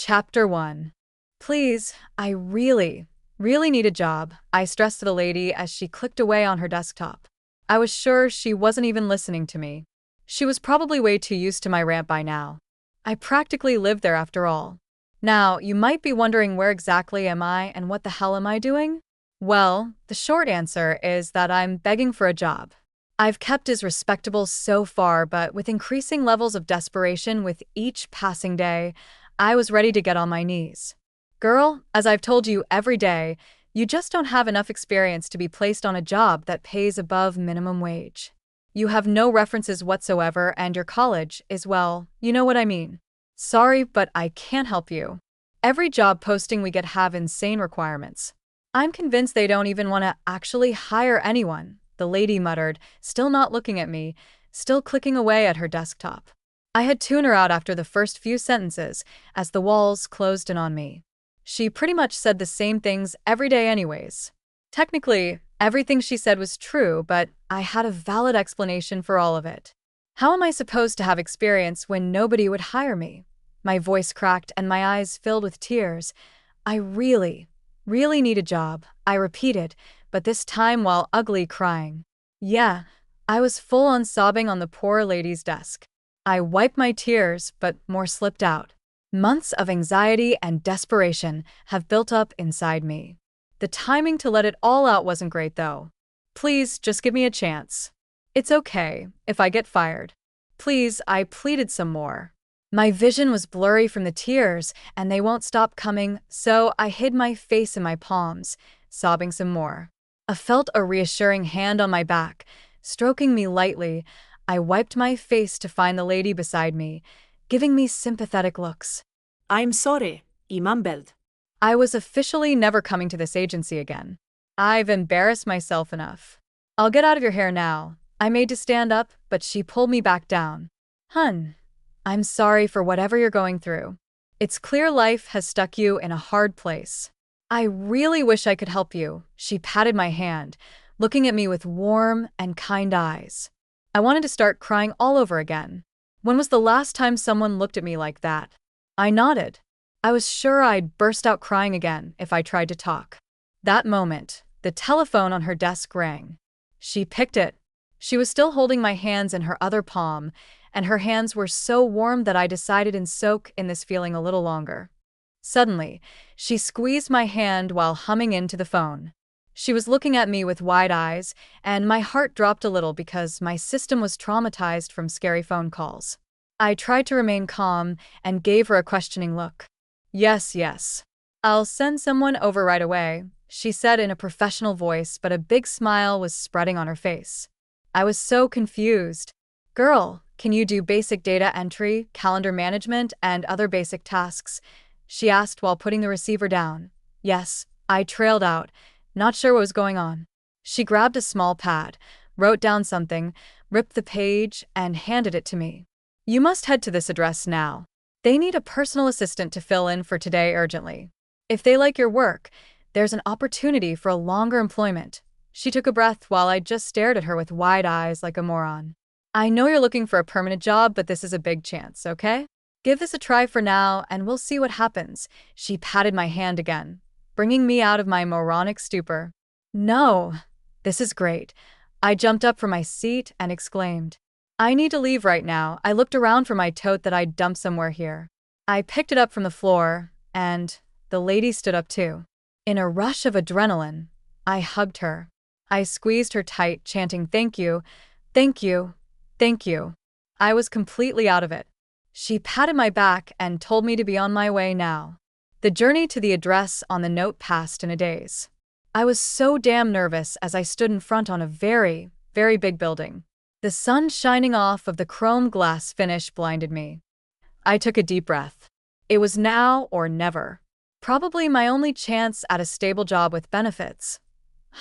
Chapter 1. Please, I really need a job, I stressed to the lady as she clicked away on her desktop. I was sure she wasn't even listening to me. She was probably way too used to my rant by now. I practically lived there after all. Now, you might be wondering where exactly am I and what the hell am I doing? Well, the short answer is that I'm begging for a job. I've kept as respectable so far, but with increasing levels of desperation with each passing day, I was ready to get on my knees. Girl, as I've told you every day, you just don't have enough experience to be placed on a job that pays above minimum wage. You have no references whatsoever, and your college is, well, you know what I mean. Sorry, but I can't help you. Every job posting we get have insane requirements. I'm convinced they don't even want to actually hire anyone, the lady muttered, still not looking at me, still clicking away at her desktop. I had tuned her out after the first few sentences, as the walls closed in on me. She pretty much said the same things every day anyways. Technically, everything she said was true, but I had a valid explanation for all of it. How am I supposed to have experience when nobody would hire me? My voice cracked and my eyes filled with tears. I really need a job, I repeated, but this time while ugly crying. Yeah, I was full on sobbing on the poor lady's desk. I wiped my tears, but more slipped out. Months of anxiety and desperation have built up inside me. The timing to let it all out wasn't great though. Please, just give me a chance. It's okay if I get fired. Please, I pleaded some more. My vision was blurry from the tears, and they won't stop coming, so I hid my face in my palms, sobbing some more. I felt a reassuring hand on my back, stroking me lightly. I wiped my face to find the lady beside me, giving me sympathetic looks. I'm sorry, I mumbled. I was officially never coming to this agency again. I've embarrassed myself enough. I'll get out of your hair now. I made to stand up, but she pulled me back down. Hun, I'm sorry for whatever you're going through. It's clear life has stuck you in a hard place. I really wish I could help you. She patted my hand, looking at me with warm and kind eyes. I wanted to start crying all over again. When was the last time someone looked at me like that? I nodded. I was sure I'd burst out crying again if I tried to talk. That moment, the telephone on her desk rang. She picked it. She was still holding my hands in her other palm, and her hands were so warm that I decided to soak in this feeling a little longer. Suddenly, she squeezed my hand while humming into the phone. She was looking at me with wide eyes, and my heart dropped a little because my system was traumatized from scary phone calls. I tried to remain calm and gave her a questioning look. Yes. I'll send someone over right away, she said in a professional voice, but a big smile was spreading on her face. I was so confused. Girl, can you do basic data entry, calendar management, and other basic tasks? She asked while putting the receiver down. Yes, I trailed out, not sure what was going on. She grabbed a small pad, wrote down something, ripped the page, and handed it to me. You must head to this address now. They need a personal assistant to fill in for today urgently. If they like your work, there's an opportunity for a longer employment. She took a breath while I just stared at her with wide eyes like a moron. I know you're looking for a permanent job, but this is a big chance, okay? Give this a try for now, and we'll see what happens. She patted my hand again, bringing me out of my moronic stupor. No, this is great. I jumped up from my seat and exclaimed. I need to leave right now. I looked around for my tote that I'd dumped somewhere here. I picked it up from the floor, and the lady stood up too. In a rush of adrenaline, I hugged her. I squeezed her tight, chanting, "Thank you, thank you, thank you." I was completely out of it. She patted my back and told me to be on my way now. The journey to the address on the note passed in a daze. I was so damn nervous as I stood in front on a very big building. The sun shining off of the chrome glass finish blinded me. I took a deep breath. It was now or never. Probably my only chance at a stable job with benefits.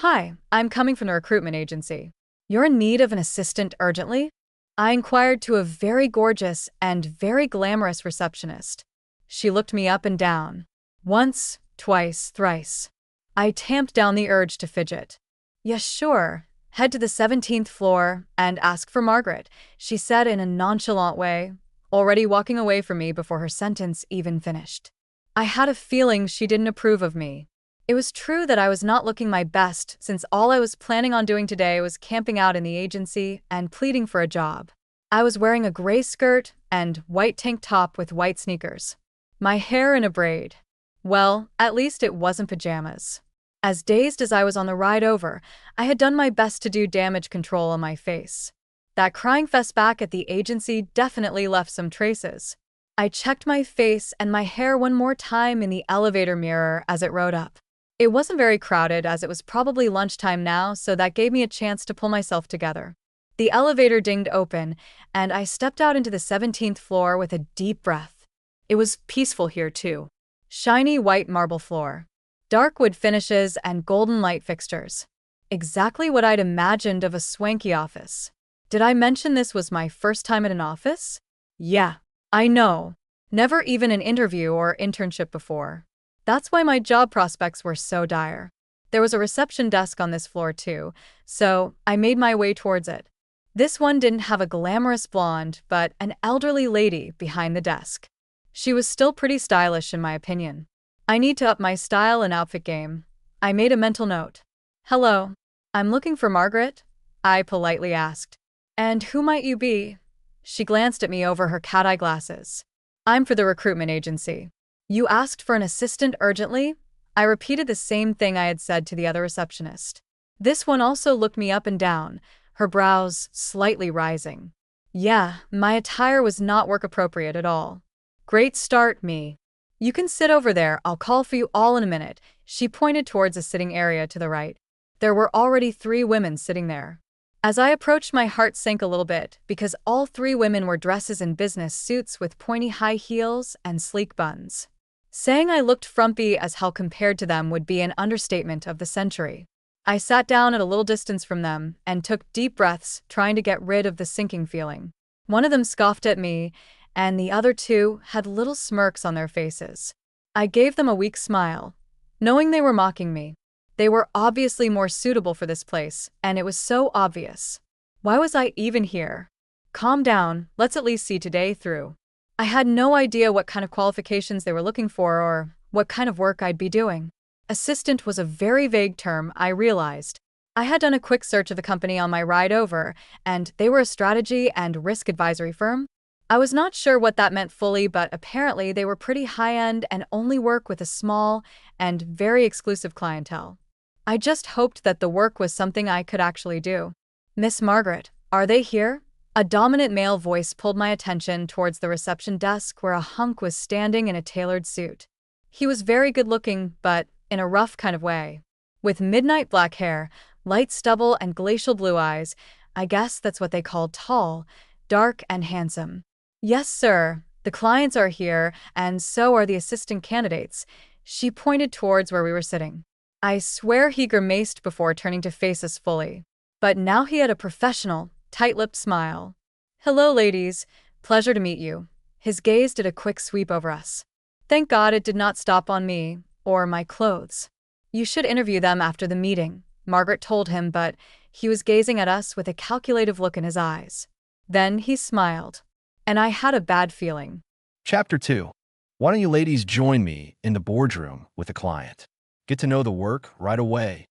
Hi, I'm coming from the recruitment agency. You're in need of an assistant urgently? I inquired to a very gorgeous and very glamorous receptionist. She looked me up and down. Once, twice, thrice. I tamped down the urge to fidget. Yes, sure. Head to the 17th floor and ask for Margaret, she said in a nonchalant way, already walking away from me before her sentence even finished. I had a feeling she didn't approve of me. It was true that I was not looking my best since all I was planning on doing today was camping out in the agency and pleading for a job. I was wearing a gray skirt and white tank top with white sneakers. My hair in a braid. Well, at least it wasn't pajamas. As dazed as I was on the ride over, I had done my best to do damage control on my face. That crying fest back at the agency definitely left some traces. I checked my face and my hair one more time in the elevator mirror as it rode up. It wasn't very crowded as it was probably lunchtime now, so that gave me a chance to pull myself together. The elevator dinged open, and I stepped out into the 17th floor with a deep breath. It was peaceful here too. Shiny white marble floor. Dark wood finishes and golden light fixtures. Exactly what I'd imagined of a swanky office. Did I mention this was my first time at an office? Yeah, I know. Never even an interview or internship before. That's why my job prospects were so dire. There was a reception desk on this floor too, so I made my way towards it. This one didn't have a glamorous blonde, but an elderly lady behind the desk. She was still pretty stylish in my opinion. I need to up my style and outfit game. I made a mental note. Hello, I'm looking for Margaret, I politely asked. And who might you be? She glanced at me over her cat-eye glasses. I'm for the recruitment agency. You asked for an assistant urgently? I repeated the same thing I had said to the other receptionist. This one also looked me up and down, her brows slightly rising. Yeah, my attire was not work-appropriate at all. Great start, me. You can sit over there, I'll call for you all in a minute. She pointed towards a sitting area to the right. There were already 3 women sitting there. As I approached, my heart sank a little bit because all 3 women wore dresses and business suits with pointy high heels and sleek buns. Saying I looked frumpy as hell compared to them would be an understatement of the century. I sat down at a little distance from them and took deep breaths, trying to get rid of the sinking feeling. One of them scoffed at me, and the other 2 had little smirks on their faces. I gave them a weak smile, knowing they were mocking me. They were obviously more suitable for this place, and it was so obvious. Why was I even here? Calm down, let's at least see today through. I had no idea what kind of qualifications they were looking for or what kind of work I'd be doing. Assistant was a very vague term, I realized. I had done a quick search of the company on my ride over, and they were a strategy and risk advisory firm. I was not sure what that meant fully, but apparently they were pretty high-end and only work with a small and very exclusive clientele. I just hoped that the work was something I could actually do. Miss Margaret, are they here? A dominant male voice pulled my attention towards the reception desk where a hunk was standing in a tailored suit. He was very good-looking, but in a rough kind of way. With midnight black hair, light stubble, and glacial blue eyes, I guess that's what they called tall, dark, and handsome. Yes, sir, the clients are here, and so are the assistant candidates. She pointed towards where we were sitting. I swear he grimaced before turning to face us fully. But now he had a professional, tight-lipped smile. Hello, ladies. Pleasure to meet you. His gaze did a quick sweep over us. Thank God it did not stop on me, or my clothes. You should interview them after the meeting, Margaret told him, but he was gazing at us with a calculative look in his eyes. Then he smiled. And I had a bad feeling. Chapter 2. Why don't you ladies join me in the boardroom with a client? Get to know the work right away.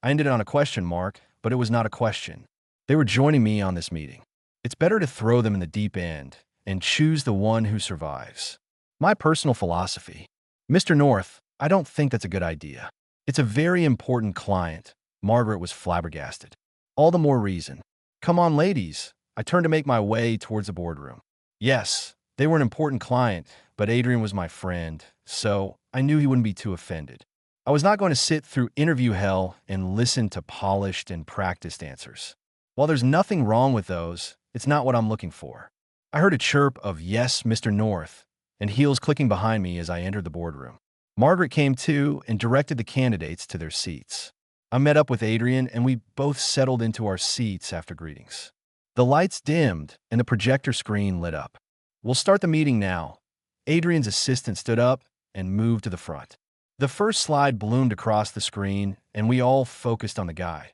I ended on a question mark, but it was not a question. They were joining me on this meeting. It's better to throw them in the deep end and choose the one who survives. My personal philosophy. Mr. North, I don't think that's a good idea. It's a very important client. Margaret was flabbergasted. All the more reason. Come on, ladies. I turned to make my way towards the boardroom. Yes, they were an important client, but Adrian was my friend, so I knew he wouldn't be too offended. I was not going to sit through interview hell and listen to polished and practiced answers. While there's nothing wrong with those, it's not what I'm looking for. I heard a chirp of "Yes, Mr. North," and heels clicking behind me as I entered the boardroom. Margaret came too and directed the candidates to their seats. I met up with Adrian, and we both settled into our seats after greetings. The lights dimmed, and the projector screen lit up. We'll start the meeting now. Adrian's assistant stood up and moved to the front. The first slide bloomed across the screen, and we all focused on the guy.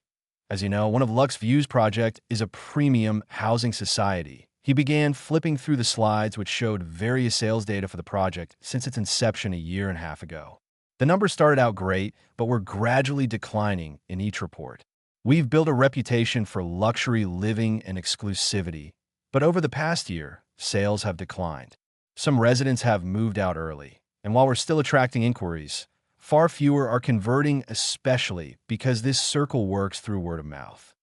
As you know, one of Lux's Views project is a premium housing society He began flipping through the slides which showed various sales data for the project since its inception a year and a half ago. The numbers started out great, but were gradually declining in each report. We've built a reputation for luxury living and exclusivity, but over the past year, sales have declined. Some residents have moved out early, and while we're still attracting inquiries, far fewer are converting, especially because this circle works through word of mouth.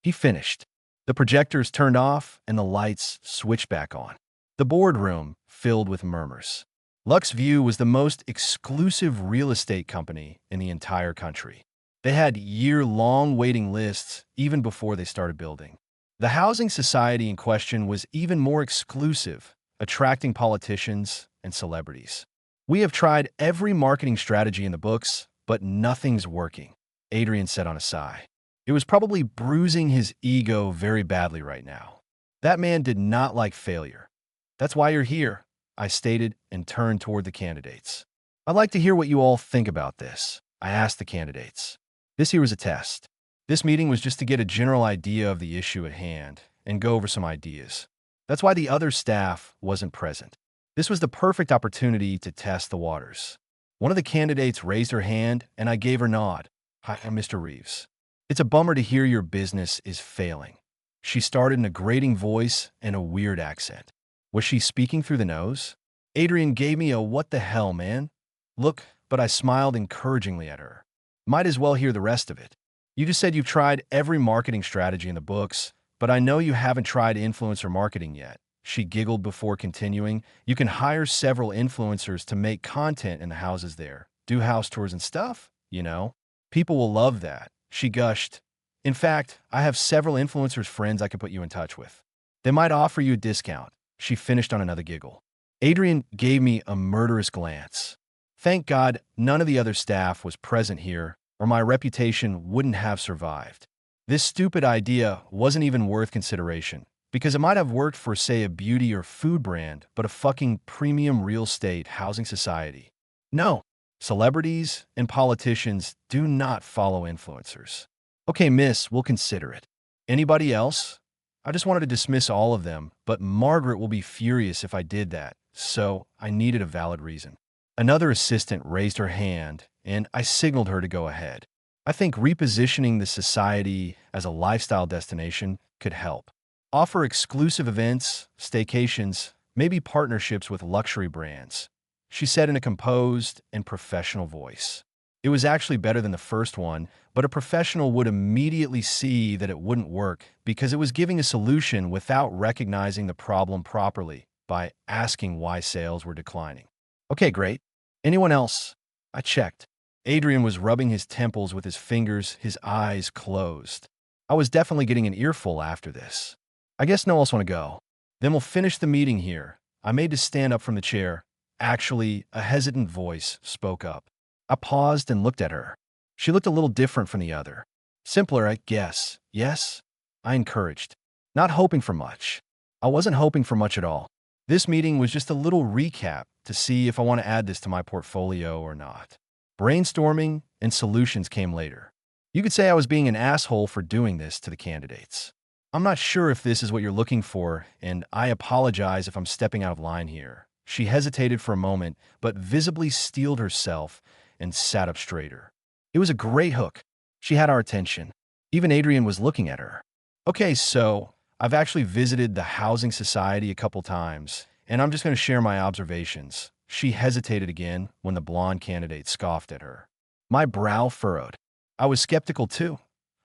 He finished. The projectors turned off and the lights switched back on. The boardroom filled with murmurs. LuxView was the most exclusive real estate company in the entire country. They had year-long waiting lists even before they started building. The housing society in question was even more exclusive, attracting politicians and celebrities. We have tried every marketing strategy in the books, but nothing's working, Adrian said on a sigh. It was probably bruising his ego very badly right now. That man did not like failure. That's why you're here, I stated and turned toward the candidates. I'd like to hear what you all think about this, I asked the candidates. This here was a test. This meeting was just to get a general idea of the issue at hand and go over some ideas. That's why the other staff wasn't present. This was the perfect opportunity to test the waters. One of the candidates raised her hand and I gave her a nod. Hi, I'm Mr. Reeves. It's a bummer to hear your business is failing. She started in a grating voice and a weird accent. Was she speaking through the nose? Adrian gave me a what the hell, man? Look, but I smiled encouragingly at her. Might as well hear the rest of it. You just said you've tried every marketing strategy in the books, but I know you haven't tried influencer marketing yet. She giggled before continuing. You can hire several influencers to make content in the houses there. Do house tours and stuff, you know. People will love that. She gushed. In fact, I have several influencers friends I could put you in touch with. They might offer you a discount. She finished on another giggle. Adrian gave me a murderous glance. Thank God none of the other staff was present here, or my reputation wouldn't have survived. This stupid idea wasn't even worth consideration, because it might have worked for, say, a beauty or food brand, but a fucking premium real estate housing society. No. Celebrities and politicians do not follow influencers. Okay, miss, we'll consider it. Anybody else? I just wanted to dismiss all of them, but Margaret will be furious if I did that, so I needed a valid reason. Another assistant raised her hand, and I signaled her to go ahead. I think repositioning the society as a lifestyle destination could help. Offer exclusive events, staycations, maybe partnerships with luxury brands, she said in a composed and professional voice. It was actually better than the first one, but a professional would immediately see that it wouldn't work because it was giving a solution without recognizing the problem properly by asking why sales were declining. Okay, great. Anyone else? I checked. Adrian was rubbing his temples with his fingers, his eyes closed. I was definitely getting an earful after this. I guess no one else want to go. Then we'll finish the meeting here. I made to stand up from the chair. Actually, a hesitant voice spoke up. I paused and looked at her. She looked a little different from the other. Simpler, I guess. Yes? I encouraged. Not hoping for much. I wasn't hoping for much at all. This meeting was just a little recap to see if I want to add this to my portfolio or not. Brainstorming and solutions came later. You could say I was being an asshole for doing this to the candidates. I'm not sure if this is what you're looking for, and I apologize if I'm stepping out of line here. She hesitated for a moment, but visibly steeled herself and sat up straighter. It was a great hook. She had our attention. Even Adrian was looking at her. Okay, so I've actually visited the housing society a couple times, and I'm just going to share my observations. She hesitated again when the blonde candidate scoffed at her. My brow furrowed. I was skeptical too.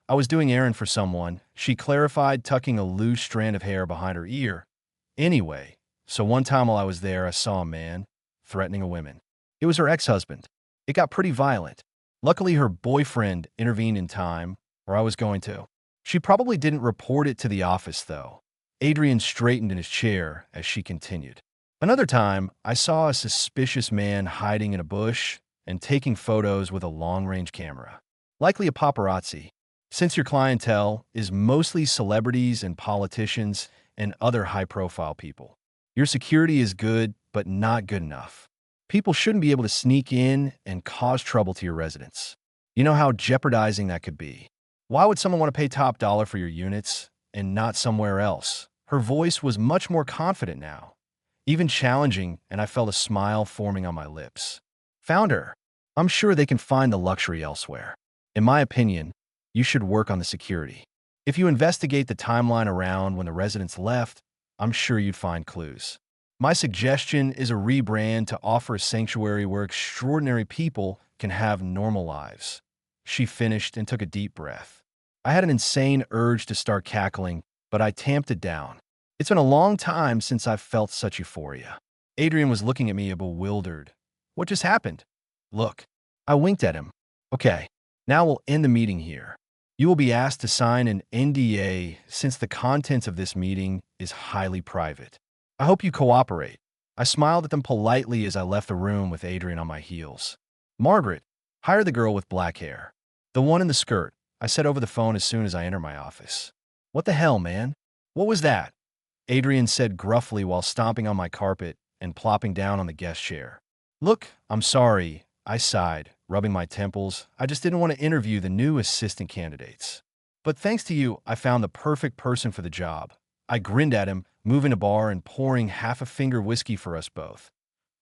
I was doing errand for someone, she clarified, tucking a loose strand of hair behind her ear. Anyway, so one time while I was there, I saw a man threatening a woman. It was her ex-husband. It got pretty violent. Luckily, her boyfriend intervened in time, or I was going to. She probably didn't report it to the office, though. Adrian straightened in his chair as she continued. Another time, I saw a suspicious man hiding in a bush and taking photos with a long-range camera. Likely a paparazzi. Since your clientele is mostly celebrities and politicians and other high-profile people, your security is good, but not good enough. People shouldn't be able to sneak in and cause trouble to your residents. You know how jeopardizing that could be. Why would someone want to pay top dollar for your units and not somewhere else? Her voice was much more confident now, even challenging, and I felt a smile forming on my lips. Found her. I'm sure they can find the luxury elsewhere. In my opinion, you should work on the security. If you investigate the timeline around when the residents left, I'm sure you'd find clues. My suggestion is a rebrand to offer a sanctuary where extraordinary people can have normal lives. She finished and took a deep breath. I had an insane urge to start cackling, but I tamped it down. It's been a long time since I've felt such euphoria. Adrian was looking at me bewildered. What just happened? Look. I winked at him. Okay, now we'll end the meeting here. You will be asked to sign an NDA since the contents of this meeting is highly private. I hope you cooperate. I smiled at them politely as I left the room with Adrian on my heels. Margaret, hire the girl with black hair. The one in the skirt, I said over the phone as soon as I entered my office. What the hell, man? What was that? Adrian said gruffly while stomping on my carpet and plopping down on the guest chair. Look, I'm sorry, I sighed, rubbing my temples. I just didn't want to interview the new assistant candidates. But thanks to you, I found the perfect person for the job. I grinned at him, moving a bar and pouring half a finger whiskey for us both.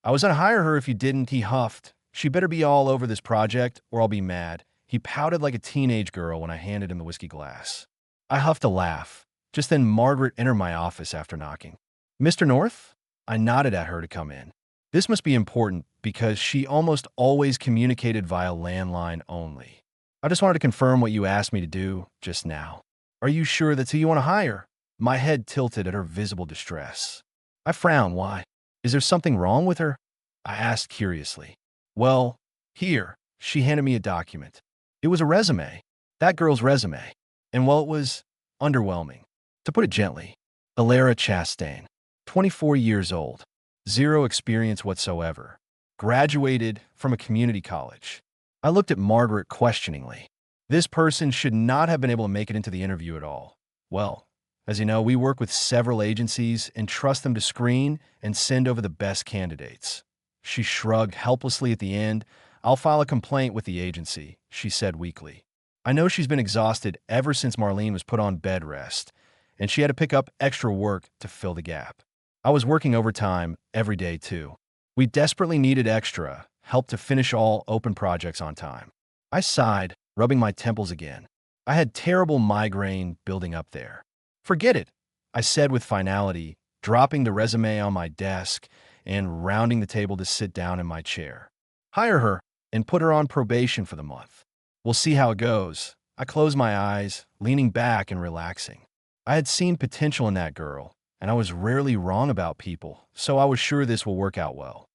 I was gonna hire her if you didn't, he huffed. She better be all over this project or I'll be mad. He pouted like a teenage girl when I handed him the whiskey glass. I huffed a laugh. Just then Margaret entered my office after knocking. Mr. North? I nodded at her to come in. This must be important because she almost always communicated via landline only. I just wanted to confirm what you asked me to do just now. Are you sure that's who you want to hire? My head tilted at her visible distress. I frowned. Why? Is there something wrong with her? I asked curiously. Well, here. She handed me a document. It was a resume. That girl's resume. And well, it was underwhelming. To put it gently. Alara Chastain. 24 years old. Zero experience whatsoever. Graduated from a community college. I looked at Margaret questioningly. This person should not have been able to make it into the interview at all. Well, as you know, we work with several agencies and trust them to screen and send over the best candidates. She shrugged helplessly at the end. I'll file a complaint with the agency, she said weakly. I know she's been exhausted ever since Marlene was put on bed rest, and she had to pick up extra work to fill the gap. I was working overtime every day, too. We desperately needed extra help to finish all open projects on time. I sighed, rubbing my temples again. I had terrible migraine building up there. Forget it, I said with finality, dropping the resume on my desk and rounding the table to sit down in my chair. Hire her and put her on probation for the month. We'll see how it goes. I closed my eyes, leaning back and relaxing. I had seen potential in that girl, and I was rarely wrong about people, so I was sure this will work out well.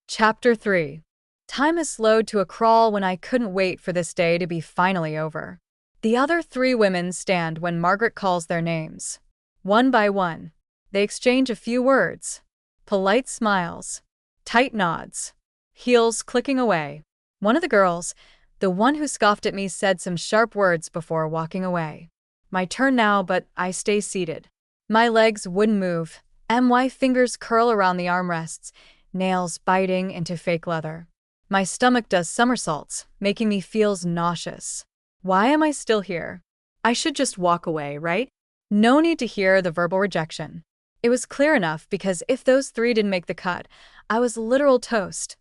Chapter 3. Time has slowed to a crawl when I couldn't wait for this day to be finally over. The other three women stand when Margaret calls their names. One by one, they exchange a few words. Polite smiles. Tight nods. Heels clicking away. One of the girls, the one who scoffed at me, said some sharp words before walking away. My turn now, but I stay seated. My legs wouldn't move. My fingers curl around the armrests, nails biting into fake leather. My stomach does somersaults, making me feel nauseous. Why am I still here? I should just walk away, right? No need to hear the verbal rejection. It was clear enough because if those three didn't make the cut, I was literal toast.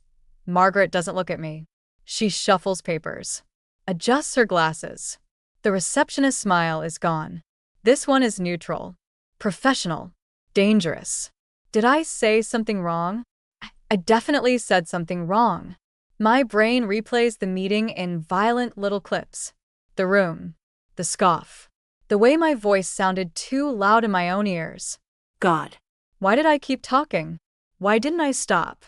Margaret doesn't look at me. She shuffles papers. Adjusts her glasses. The receptionist's smile is gone. This one is neutral. Professional. Dangerous. Did I say something wrong? I definitely said something wrong. My brain replays the meeting in violent little clips. The room. The scoff. The way my voice sounded too loud in my own ears. God. Why did I keep talking? Why didn't I stop?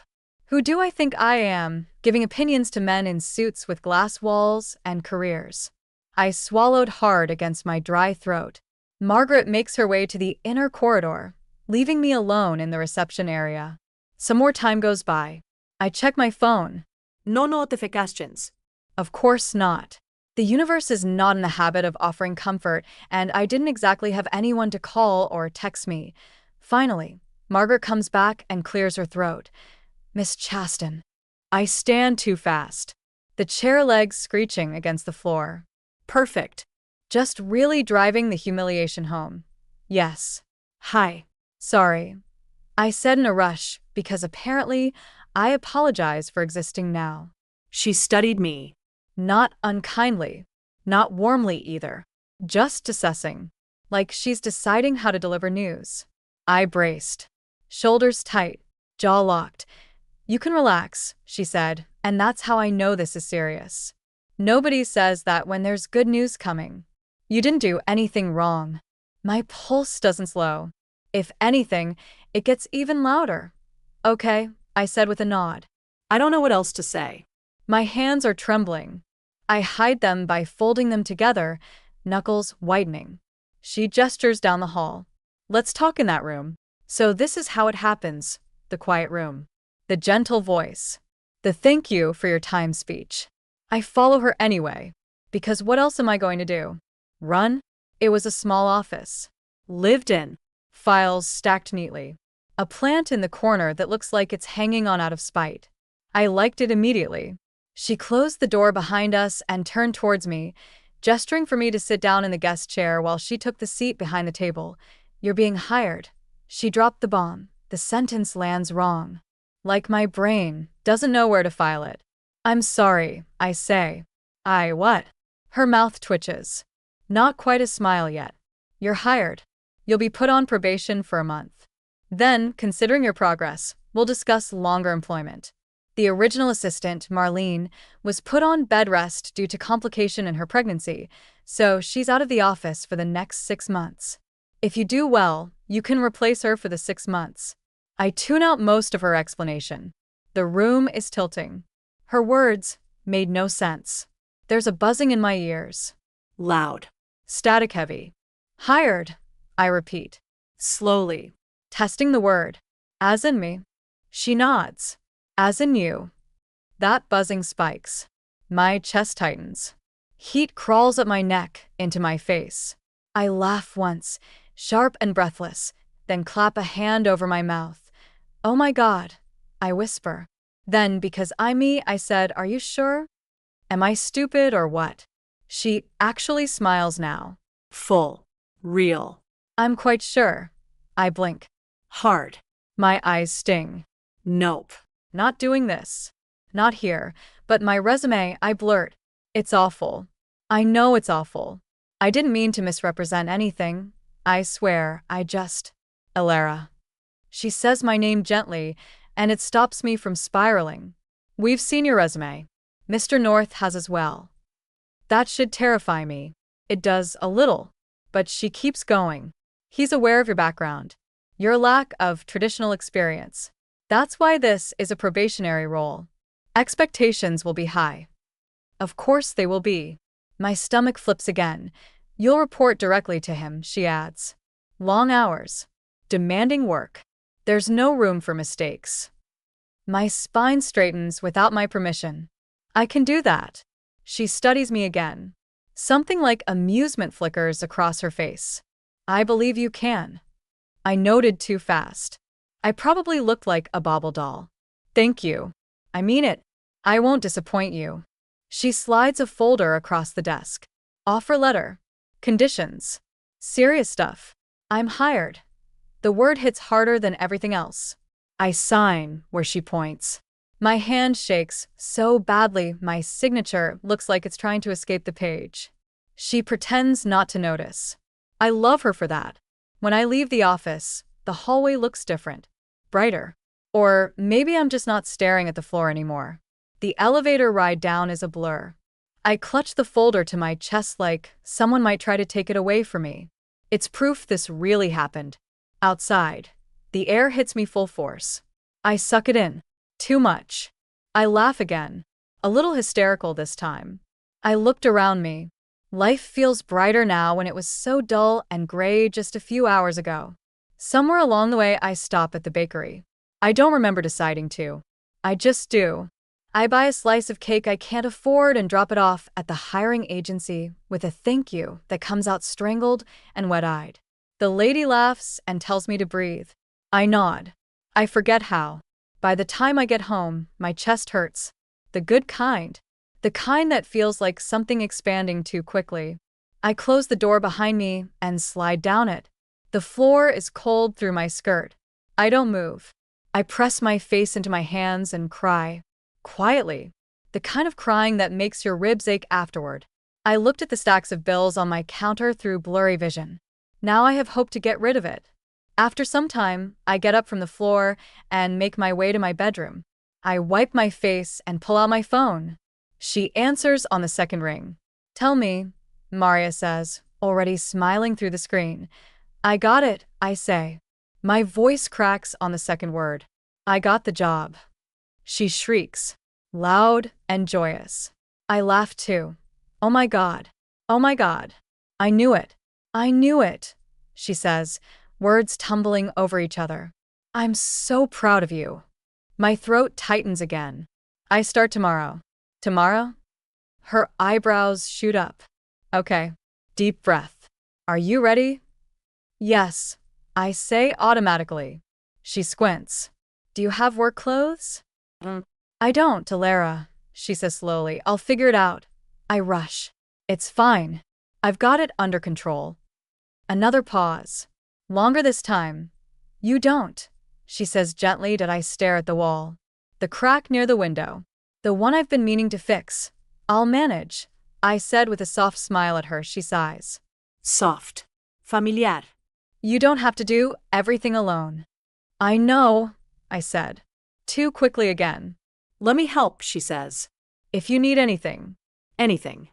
Who do I think I am, giving opinions to men in suits with glass walls and careers? I swallowed hard against my dry throat. Margaret makes her way to the inner corridor, leaving me alone in the reception area. Some more time goes by. I check my phone. No notifications. Of course not. The universe is not in the habit of offering comfort, and I didn't exactly have anyone to call or text me. Finally, Margaret comes back and clears her throat. Miss Chastain. I stand too fast. The chair legs screeching against the floor. Perfect. Just really driving the humiliation home. Yes. Hi. Sorry, I said in a rush because apparently I apologize for existing now. She studied me. Not unkindly, not warmly either. Just assessing. Like she's deciding how to deliver news. I braced. Shoulders tight, jaw locked. You can relax, she said, and that's how I know this is serious. Nobody says that when there's good news coming. You didn't do anything wrong. My pulse doesn't slow. If anything, it gets even louder. Okay, I said with a nod. I don't know what else to say. My hands are trembling. I hide them by folding them together, knuckles whitening. She gestures down the hall. Let's talk in that room. So this is how it happens, the quiet room. The gentle voice. The thank you for your time speech. I follow her anyway, because what else am I going to do? Run? It was a small office. Lived in. Files stacked neatly. A plant in the corner that looks like it's hanging on out of spite. I liked it immediately. She closed the door behind us and turned towards me, gesturing for me to sit down in the guest chair while she took the seat behind the table. You're being hired. She dropped the bomb. The sentence lands wrong. Like my brain doesn't know where to file it. I'm sorry, I say. What? Her mouth twitches. Not quite a smile yet. You're hired. You'll be put on probation for a month. Then, considering your progress, we'll discuss longer employment. The original assistant, Marlene, was put on bed rest due to complication in her pregnancy, so she's out of the office for the next 6 months. If you do well, you can replace her for the 6 months. I tune out most of her explanation. The room is tilting. Her words made no sense. There's a buzzing in my ears. Loud. Static heavy. Hired, I repeat. Slowly. Testing the word. As in me. She nods. As in you. That buzzing spikes. My chest tightens. Heat crawls up my neck, into my face. I laugh once, sharp and breathless, then clap a hand over my mouth. Oh my God, I whisper. Then, because I'm me, I said, are you sure? Am I stupid or what? She actually smiles now. Full. Real. I'm quite sure. I blink. Hard. My eyes sting. Nope. Not doing this. Not here, but my resume, I blurt. It's awful. I know it's awful. I didn't mean to misrepresent anything. I swear, I just... Elara. She says my name gently, and it stops me from spiraling. We've seen your resume. Mr. North has as well. That should terrify me. It does a little. But she keeps going. He's aware of your background. Your lack of traditional experience. That's why this is a probationary role. Expectations will be high. Of course they will be. My stomach flips again. You'll report directly to him, she adds. Long hours. Demanding work. There's no room for mistakes. My spine straightens without my permission. I can do that. She studies me again. Something like amusement flickers across her face. I believe you can. I noted too fast. I probably looked like a bauble doll. Thank you. I mean it. I won't disappoint you. She slides a folder across the desk. Offer letter. Conditions. Serious stuff. I'm hired. The word hits harder than everything else. I sign where she points. My hand shakes so badly my signature looks like it's trying to escape the page. She pretends not to notice. I love her for that. When I leave the office, the hallway looks different. Brighter. Or maybe I'm just not staring at the floor anymore. The elevator ride down is a blur. I clutch the folder to my chest like someone might try to take it away from me. It's proof this really happened. Outside, the air hits me full force. I suck it in. Too much. I laugh again. A little hysterical this time. I looked around me. Life feels brighter now when it was so dull and gray just a few hours ago. Somewhere along the way I stop at the bakery. I don't remember deciding to. I just do. I buy a slice of cake I can't afford and drop it off at the hiring agency with a thank you that comes out strangled and wet-eyed. The lady laughs and tells me to breathe. I nod. I forget how. By the time I get home, my chest hurts. The good kind. The kind that feels like something expanding too quickly. I close the door behind me and slide down it. The floor is cold through my skirt. I don't move. I press my face into my hands and cry. Quietly. The kind of crying that makes your ribs ache afterward. I looked at the stacks of bills on my counter through blurry vision. Now I have hoped to get rid of it. After some time, I get up from the floor and make my way to my bedroom. I wipe my face and pull out my phone. She answers on the second ring. "Tell me," Maria says, already smiling through the screen. "I got it," I say. My voice cracks on the second word. "I got the job." She shrieks, loud and joyous. I laugh too. "Oh my God. Oh my God. I knew it. I knew it," she says, words tumbling over each other. "I'm so proud of you." My throat tightens again. "I start tomorrow." "Tomorrow?" Her eyebrows shoot up. "Okay." Deep breath. "Are you ready?" "Yes," I say automatically. She squints. "Do you have work clothes?" "I don't, Talara," she says slowly. "I'll figure it out." I rush. "It's fine. I've got it under control." Another pause. Longer this time. "You don't," she says gently. Did I stare at the wall? The crack near the window. "The one I've been meaning to fix. I'll manage," I said with a soft smile at her. She sighs. Soft. Familiar. "You don't have to do everything alone." "I know," I said. Too quickly again. Let me help, she says. "If you need anything." Anything.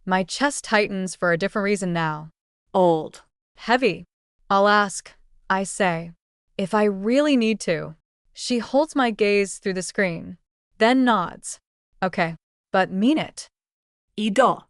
My chest tightens for a different reason now. Old. Heavy. "I'll ask," I say. "If I really need to." She holds my gaze through the screen, then nods. "Okay, but mean it." Ido.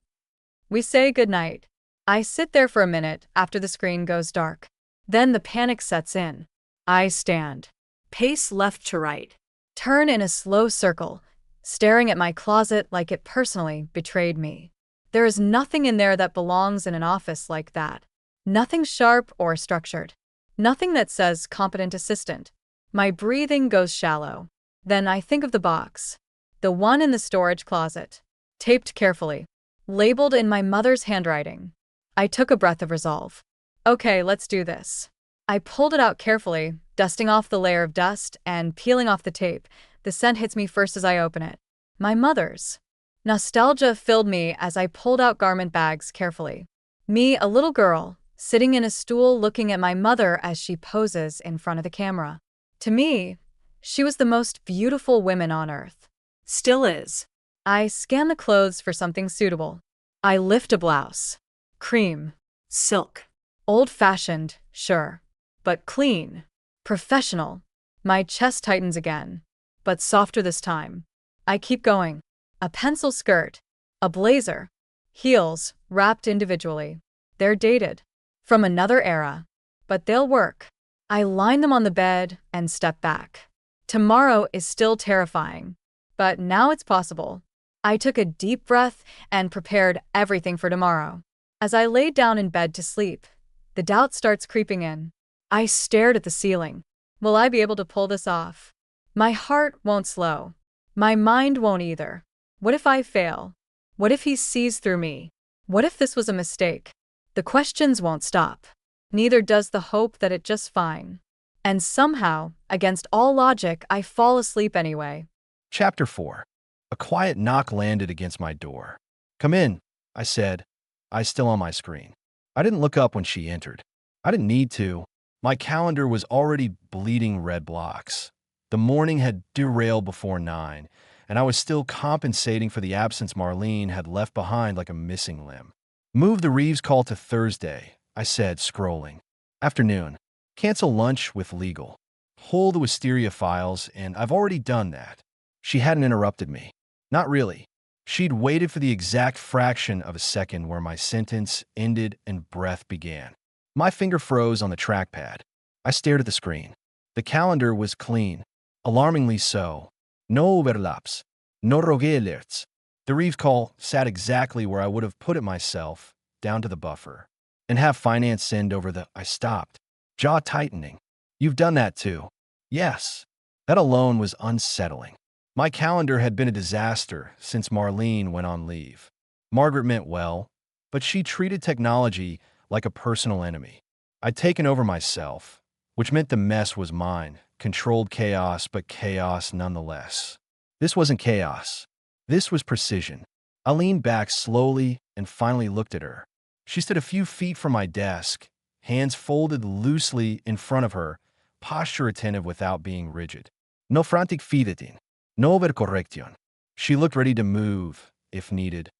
We say goodnight. I sit there for a minute after the screen goes dark. Then the panic sets in. I stand. Pace left to right. Turn in a slow circle, staring at my closet like it personally betrayed me. There is nothing in there that belongs in an office like that. Nothing sharp or structured. Nothing that says competent assistant. My breathing goes shallow. Then I think of the box. The one in the storage closet. Taped carefully. Labeled in my mother's handwriting. I took a breath of resolve. "Okay, let's do this." I pulled it out carefully, dusting off the layer of dust and peeling off the tape. The scent hits me first as I open it. My mother's. Nostalgia filled me as I pulled out garment bags carefully. Me, a little girl, sitting in a stool looking at my mother as she poses in front of the camera. To me, she was the most beautiful woman on earth. Still is. I scan the clothes for something suitable. I lift a blouse. Cream. Silk. Old-fashioned, sure. But clean. Professional. My chest tightens again. But softer this time. I keep going. A pencil skirt. A blazer. Heels, wrapped individually. They're dated. From another era. But they'll work. I line them on the bed and step back. Tomorrow is still terrifying. But now it's possible. I took a deep breath and prepared everything for tomorrow. As I laid down in bed to sleep, the doubt starts creeping in. I stared at the ceiling. Will I be able to pull this off? My heart won't slow. My mind won't either. What if I fail? What if he sees through me? What if this was a mistake? The questions won't stop. Neither does the hope that it's just fine. And somehow, against all logic, I fall asleep anyway. Chapter 4. A quiet knock landed against my door. "Come in," I said, eyes still on my screen. I didn't look up when she entered. I didn't need to. My calendar was already bleeding red blocks. The morning had derailed before 9, and I was still compensating for the absence Marlene had left behind like a missing limb. "Move the Reeves call to Thursday," I said, scrolling. "Afternoon. Cancel lunch with legal. Hold the wisteria files, and I've already done that." She hadn't interrupted me. Not really. She'd waited for the exact fraction of a second where my sentence ended and breath began. My finger froze on the trackpad. I stared at the screen. The calendar was clean. Alarmingly so. No overlaps. No rogue alerts. The Reeves call sat exactly where I would have put it myself, down to the buffer. And have finance send over the... I stopped. Jaw tightening. "You've done that too." Yes. That alone was unsettling. My calendar had been a disaster since Marlene went on leave. Margaret meant well, but she treated technology like a personal enemy. I'd taken over myself, which meant the mess was mine. Controlled chaos, but chaos nonetheless. This wasn't chaos. This was precision. I leaned back slowly and finally looked at her. She stood a few feet from my desk, hands folded loosely in front of her, posture attentive without being rigid. No frantic fidetin. No overcorrection. She looked ready to move, if needed,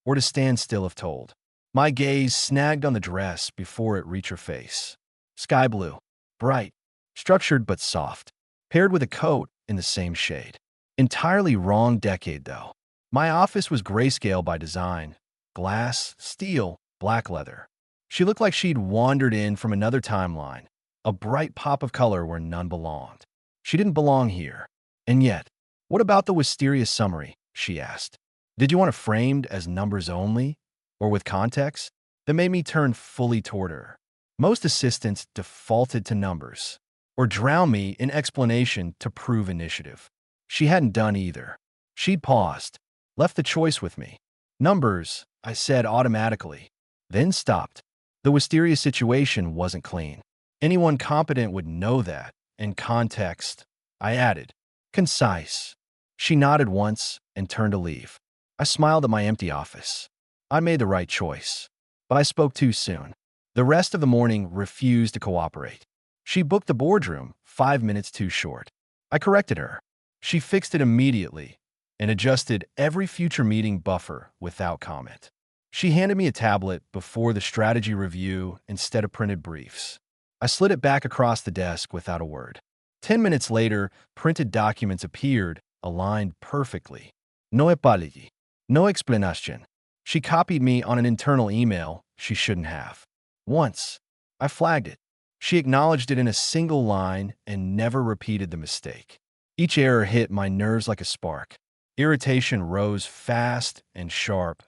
or to stand still if told. My gaze snagged on the dress before it reached her face. Sky blue. Bright. Structured but soft. Paired with a coat in the same shade. Entirely wrong decade, though. My office was grayscale by design. Glass, steel, black leather. She looked like she'd wandered in from another timeline. A bright pop of color where none belonged. She didn't belong here. And yet, what about the Wisteria's summary? She asked. Did you want it framed as numbers only? Or with context? That made me turn fully toward her. Most assistants defaulted to numbers, or drown me in explanation to prove initiative. She hadn't done either. She'd paused, left the choice with me. Numbers, I said automatically, then stopped. The Wisteria situation wasn't clean. Anyone competent would know that. And context, I added. Concise. She nodded once and turned to leave. I smiled at my empty office. I made the right choice, but I spoke too soon. The rest of the morning refused to cooperate. She booked the boardroom 5 minutes too short. I corrected her. She fixed it immediately and adjusted every future meeting buffer without comment. She handed me a tablet before the strategy review instead of printed briefs. I slid it back across the desk without a word. 10 minutes later, printed documents appeared, aligned perfectly. No apology. No explanation. She copied me on an internal email she shouldn't have. Once, I flagged it. She acknowledged it in a single line and never repeated the mistake. Each error hit my nerves like a spark. Irritation rose fast and sharp.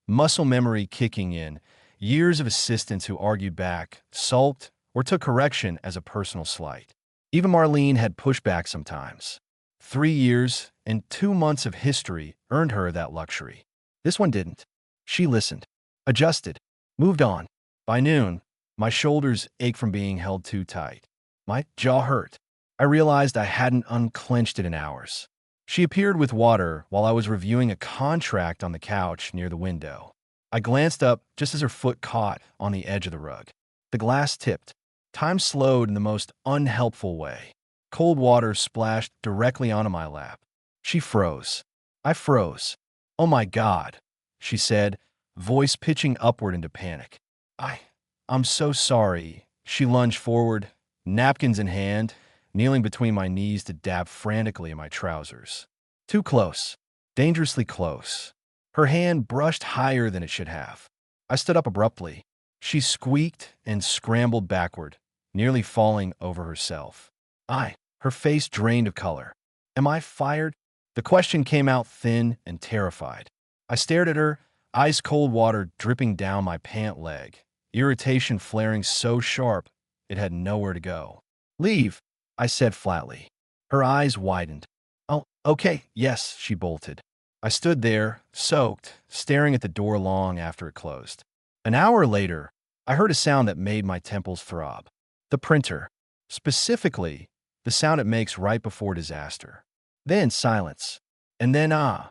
Muscle memory kicking in. Years of assistants who argued back, sulked, or took correction as a personal slight. Even Marlene had pushback sometimes. 3 years and 2 months of history earned her that luxury. This one didn't. She listened, adjusted, moved on. By noon, my shoulders ached from being held too tight. My jaw hurt. I realized I hadn't unclenched it in hours. She appeared with water while I was reviewing a contract on the couch near the window. I glanced up just as her foot caught on the edge of the rug. The glass tipped. Time slowed in the most unhelpful way. Cold water splashed directly onto my lap. She froze. I froze. Oh my God, she said, voice pitching upward into panic. I'm so sorry. She lunged forward, napkins in hand, kneeling between my knees to dab frantically at my trousers. Too close. Dangerously close. Her hand brushed higher than it should have. I stood up abruptly. She squeaked and scrambled backward, nearly falling over herself. Her face drained of color. Am I fired? The question came out thin and terrified. I stared at her, ice cold water dripping down my pant leg, irritation flaring so sharp it had nowhere to go. Leave, I said flatly. Her eyes widened. Oh, okay, yes, she bolted. I stood there, soaked, staring at the door long after it closed. An hour later, I heard a sound that made my temples throb. The printer. Specifically, the sound it makes right before disaster. Then silence. And then I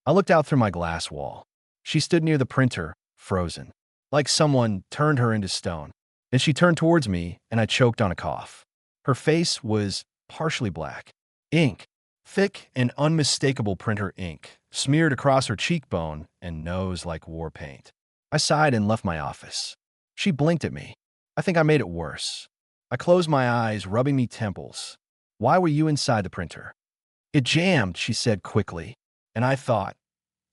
looked out through my glass wall. She stood near the printer, frozen. Like someone turned her into stone. Then she turned towards me, and I choked on a cough. Her face was partially black. Ink. Thick and unmistakable printer ink, smeared across her cheekbone and nose like war paint. I sighed and left my office. She blinked at me. I think I made it worse. I closed my eyes, rubbing me temples. Why were you inside the printer? It jammed, she said quickly. And I thought,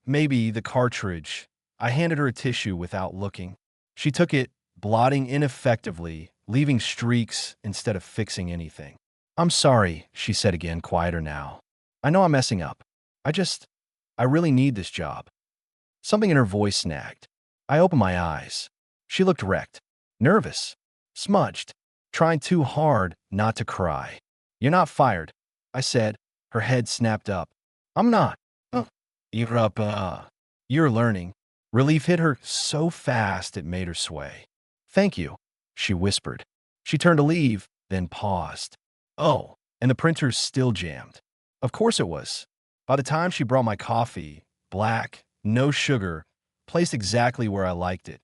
maybe the cartridge. I handed her a tissue without looking. She took it, blotting ineffectively, leaving streaks instead of fixing anything. I'm sorry, she said again, quieter now. I know I'm messing up. I really need this job. Something in her voice snagged. I opened my eyes. She looked wrecked, nervous, smudged, trying too hard not to cry. You're not fired, I said. Her head snapped up. I'm not. You're up, You're learning. Relief hit her so fast it made her sway. Thank you, she whispered. She turned to leave, then paused. Oh, and the printer's still jammed. Of course it was. By the time she brought my coffee, black, no sugar, placed exactly where I liked it,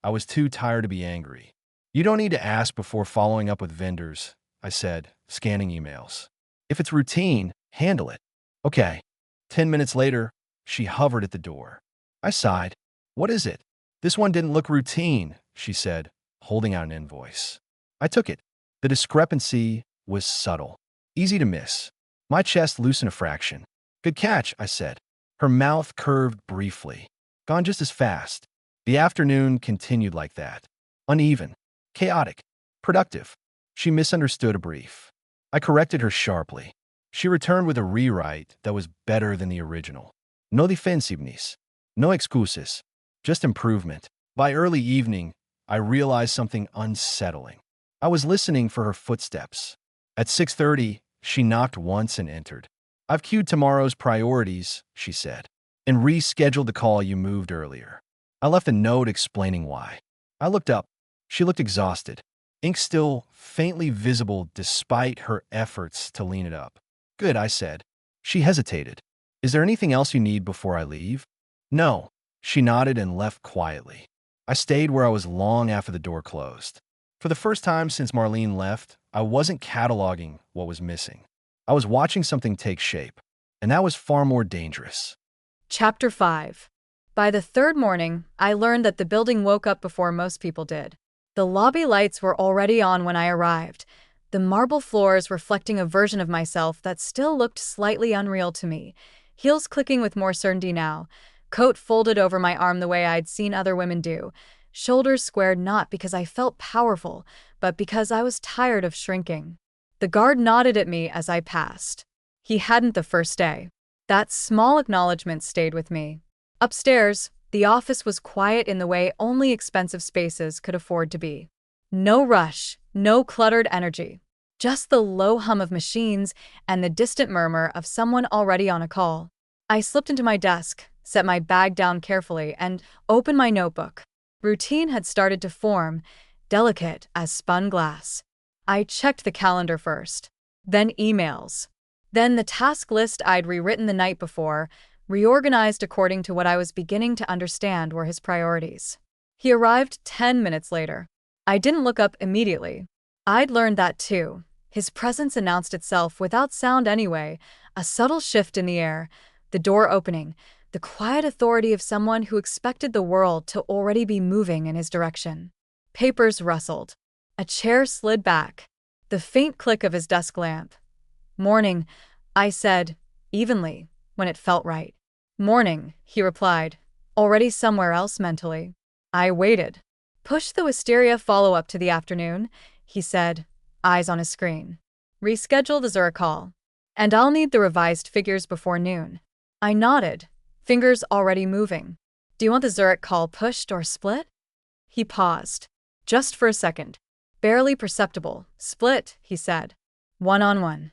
I was too tired to be angry. You don't need to ask before following up with vendors, I said, scanning emails. If it's routine, handle it. Okay. 10 minutes later, she hovered at the door. I sighed. What is it? This one didn't look routine, she said, holding out an invoice. I took it. The discrepancy was subtle, easy to miss. My chest loosened a fraction. Good catch, I said. Her mouth curved briefly. Gone just as fast. The afternoon continued like that. Uneven, chaotic, productive. She misunderstood a brief. I corrected her sharply. She returned with a rewrite that was better than the original. No defensiveness, no excuses, just improvement. By early evening, I realized something unsettling. I was listening for her footsteps. At 6:30, she knocked once and entered. I've queued tomorrow's priorities, she said, and rescheduled the call you moved earlier. I left a note explaining why. I looked up. She looked exhausted, ink still faintly visible despite her efforts to lean it up. Good, I said. She hesitated. Is there anything else you need before I leave? No. She nodded and left quietly. I stayed where I was long after the door closed. For the first time since Marlene left, I wasn't cataloging what was missing. I was watching something take shape, and that was far more dangerous. Chapter 5. By the third morning, I learned that the building woke up before most people did. The lobby lights were already on when I arrived, the marble floors reflecting a version of myself that still looked slightly unreal to me, heels clicking with more certainty now, coat folded over my arm the way I'd seen other women do, shoulders squared not because I felt powerful, but because I was tired of shrinking. The guard nodded at me as I passed. He hadn't the first day. That small acknowledgement stayed with me. Upstairs, the office was quiet in the way only expensive spaces could afford to be. No rush, no cluttered energy. Just the low hum of machines and the distant murmur of someone already on a call. I slipped into my desk, set my bag down carefully, and opened my notebook. Routine had started to form, delicate as spun glass. I checked the calendar first, then emails. Then the task list I'd rewritten the night before, reorganized according to what I was beginning to understand were his priorities. He arrived 10 minutes later. I didn't look up immediately. I'd learned that too. His presence announced itself without sound anyway, a subtle shift in the air, the door opening, the quiet authority of someone who expected the world to already be moving in his direction. Papers rustled. A chair slid back. The faint click of his desk lamp. Morning, I said, evenly, when it felt right. Morning, he replied, already somewhere else mentally. I waited. Push the wisteria follow-up to the afternoon, he said, eyes on his screen. Reschedule the Zurich call. And I'll need the revised figures before noon. I nodded, fingers already moving. Do you want the Zurich call pushed or split? He paused. Just for a second. Barely perceptible. Split, he said. One-on-one.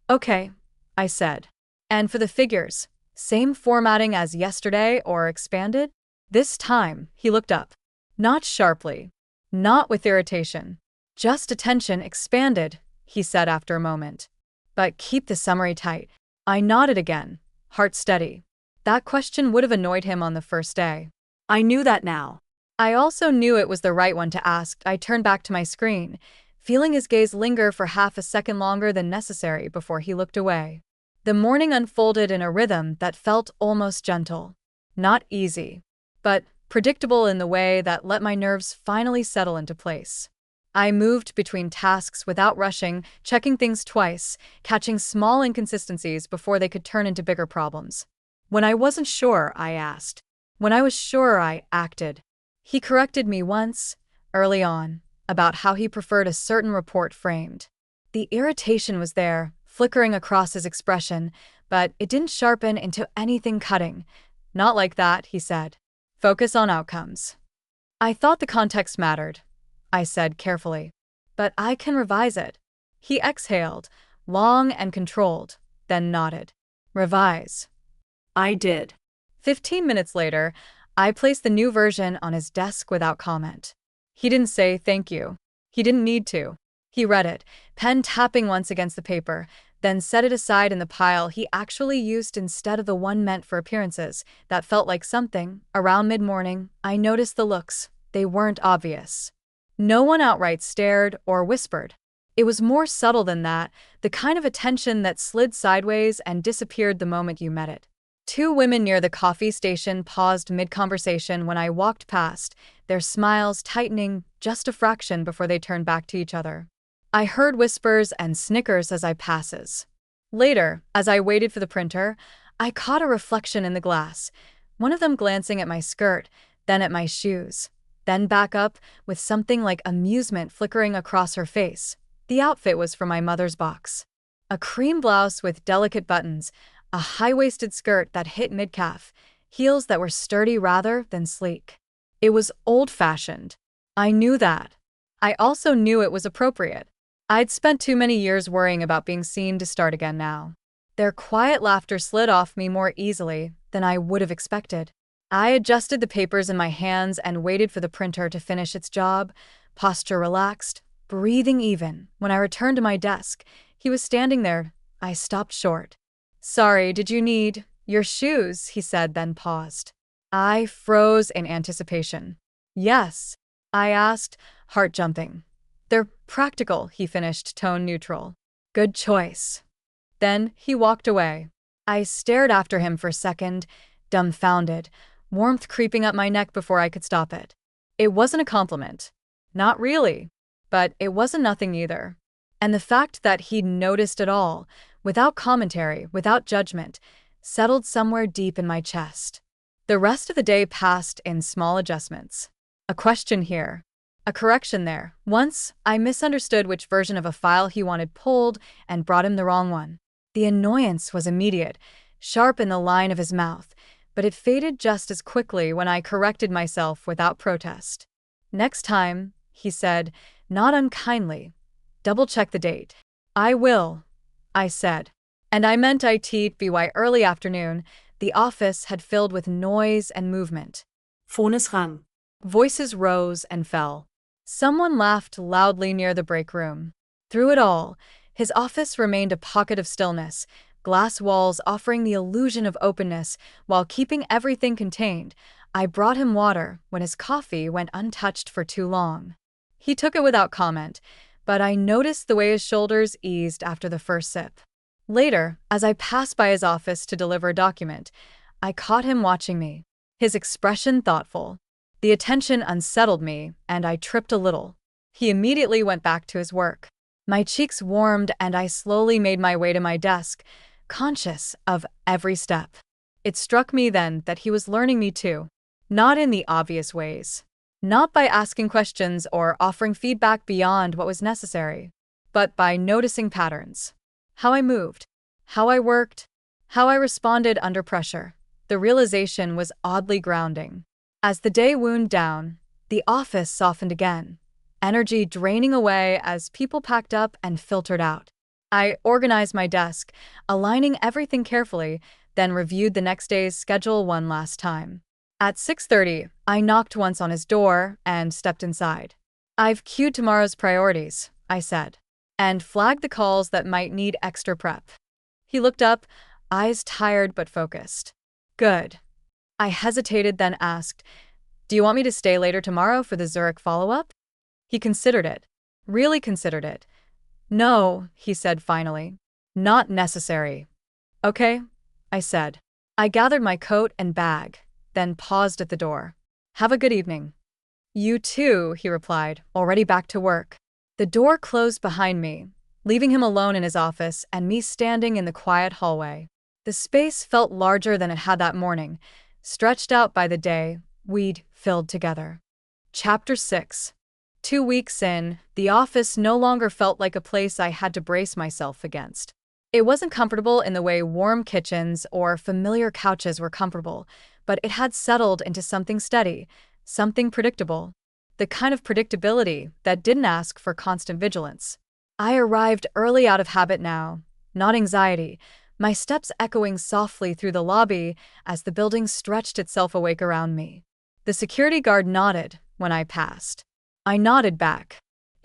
Okay, I said. And for the figures, same formatting as yesterday or expanded? This time, he looked up. Not sharply. Not with irritation. Just attention expanded, he said after a moment. But keep the summary tight. I nodded again, heart steady. That question would have annoyed him on the first day. I knew that now. I also knew it was the right one to ask. I turned back to my screen, feeling his gaze linger for half a second longer than necessary before he looked away. The morning unfolded in a rhythm that felt almost gentle. Not easy, but predictable in the way that let my nerves finally settle into place. I moved between tasks without rushing, checking things twice, catching small inconsistencies before they could turn into bigger problems. When I wasn't sure, I asked. When I was sure, I acted. He corrected me once, early on, about how he preferred a certain report framed. The irritation was there, flickering across his expression, but it didn't sharpen into anything cutting. Not like that, he said. Focus on outcomes. I thought the context mattered, I said carefully. But I can revise it. He exhaled, long and controlled, then nodded. Revise. I did. 15 minutes later, I placed the new version on his desk without comment. He didn't say thank you. He didn't need to. He read it, pen tapping once against the paper, then set it aside in the pile he actually used instead of the one meant for appearances. That felt like something. Around mid-morning, I noticed the looks. They weren't obvious. No one outright stared or whispered. It was more subtle than that, the kind of attention that slid sideways and disappeared the moment you met it. Two women near the coffee station paused mid-conversation when I walked past, their smiles tightening just a fraction before they turned back to each other. I heard whispers and snickers as I passes. Later, as I waited for the printer, I caught a reflection in the glass, one of them glancing at my skirt, then at my shoes, then back up with something like amusement flickering across her face. The outfit was from my mother's box. A cream blouse with delicate buttons, a high-waisted skirt that hit mid-calf, heels that were sturdy rather than sleek. It was old-fashioned. I knew that. I also knew it was appropriate. I'd spent too many years worrying about being seen to start again now. Their quiet laughter slid off me more easily than I would have expected. I adjusted the papers in my hands and waited for the printer to finish its job, posture relaxed, breathing even. When I returned to my desk, he was standing there. I stopped short. "Sorry, did you need your shoes?" he said, then paused. I froze in anticipation. "Yes," I asked, heart jumping. "They're practical," he finished, tone neutral. "Good choice." Then he walked away. I stared after him for a second, dumbfounded, warmth creeping up my neck before I could stop it. It wasn't a compliment. Not really. But it wasn't nothing either. And the fact that he'd noticed it all, without commentary, without judgment, settled somewhere deep in my chest. The rest of the day passed in small adjustments. A question here. A correction there. Once, I misunderstood which version of a file he wanted pulled and brought him the wrong one. The annoyance was immediate, sharp in the line of his mouth, but it faded just as quickly when I corrected myself without protest. "Next time," he said, not unkindly, "double-check the date." "I will," I said. And I meant it. Early afternoon, the office had filled with noise and movement. Phone ist ran. Voices rose and fell. Someone laughed loudly near the break room. Through it all, his office remained a pocket of stillness, glass walls offering the illusion of openness while keeping everything contained. I brought him water when his coffee went untouched for too long. He took it without comment, but I noticed the way his shoulders eased after the first sip. Later, as I passed by his office to deliver a document, I caught him watching me, his expression thoughtful. The attention unsettled me, and I tripped a little. He immediately went back to his work. My cheeks warmed, and I slowly made my way to my desk, conscious of every step. It struck me then that he was learning me too. Not in the obvious ways. Not by asking questions or offering feedback beyond what was necessary, but by noticing patterns. How I moved, how I worked, how I responded under pressure. The realization was oddly grounding. As the day wound down, the office softened again, energy draining away as people packed up and filtered out. I organized my desk, aligning everything carefully, then reviewed the next day's schedule one last time. At 6:30, I knocked once on his door and stepped inside. "I've queued tomorrow's priorities," I said, "and flagged the calls that might need extra prep." He looked up, eyes tired but focused. "Good." I hesitated, then asked, "Do you want me to stay later tomorrow for the Zurich follow-up?" He considered it. Really considered it. "No," he said finally. "Not necessary." "Okay," I said. I gathered my coat and bag, then paused at the door. "Have a good evening." "You too," he replied, already back to work. The door closed behind me, leaving him alone in his office and me standing in the quiet hallway. The space felt larger than it had that morning, stretched out by the day we'd filled together. Chapter 6. 2 weeks in, the office no longer felt like a place I had to brace myself against. It wasn't comfortable in the way warm kitchens or familiar couches were comfortable, but it had settled into something steady, something predictable. The kind of predictability that didn't ask for constant vigilance. I arrived early out of habit now, not anxiety, my steps echoing softly through the lobby as the building stretched itself awake around me. The security guard nodded when I passed. I nodded back.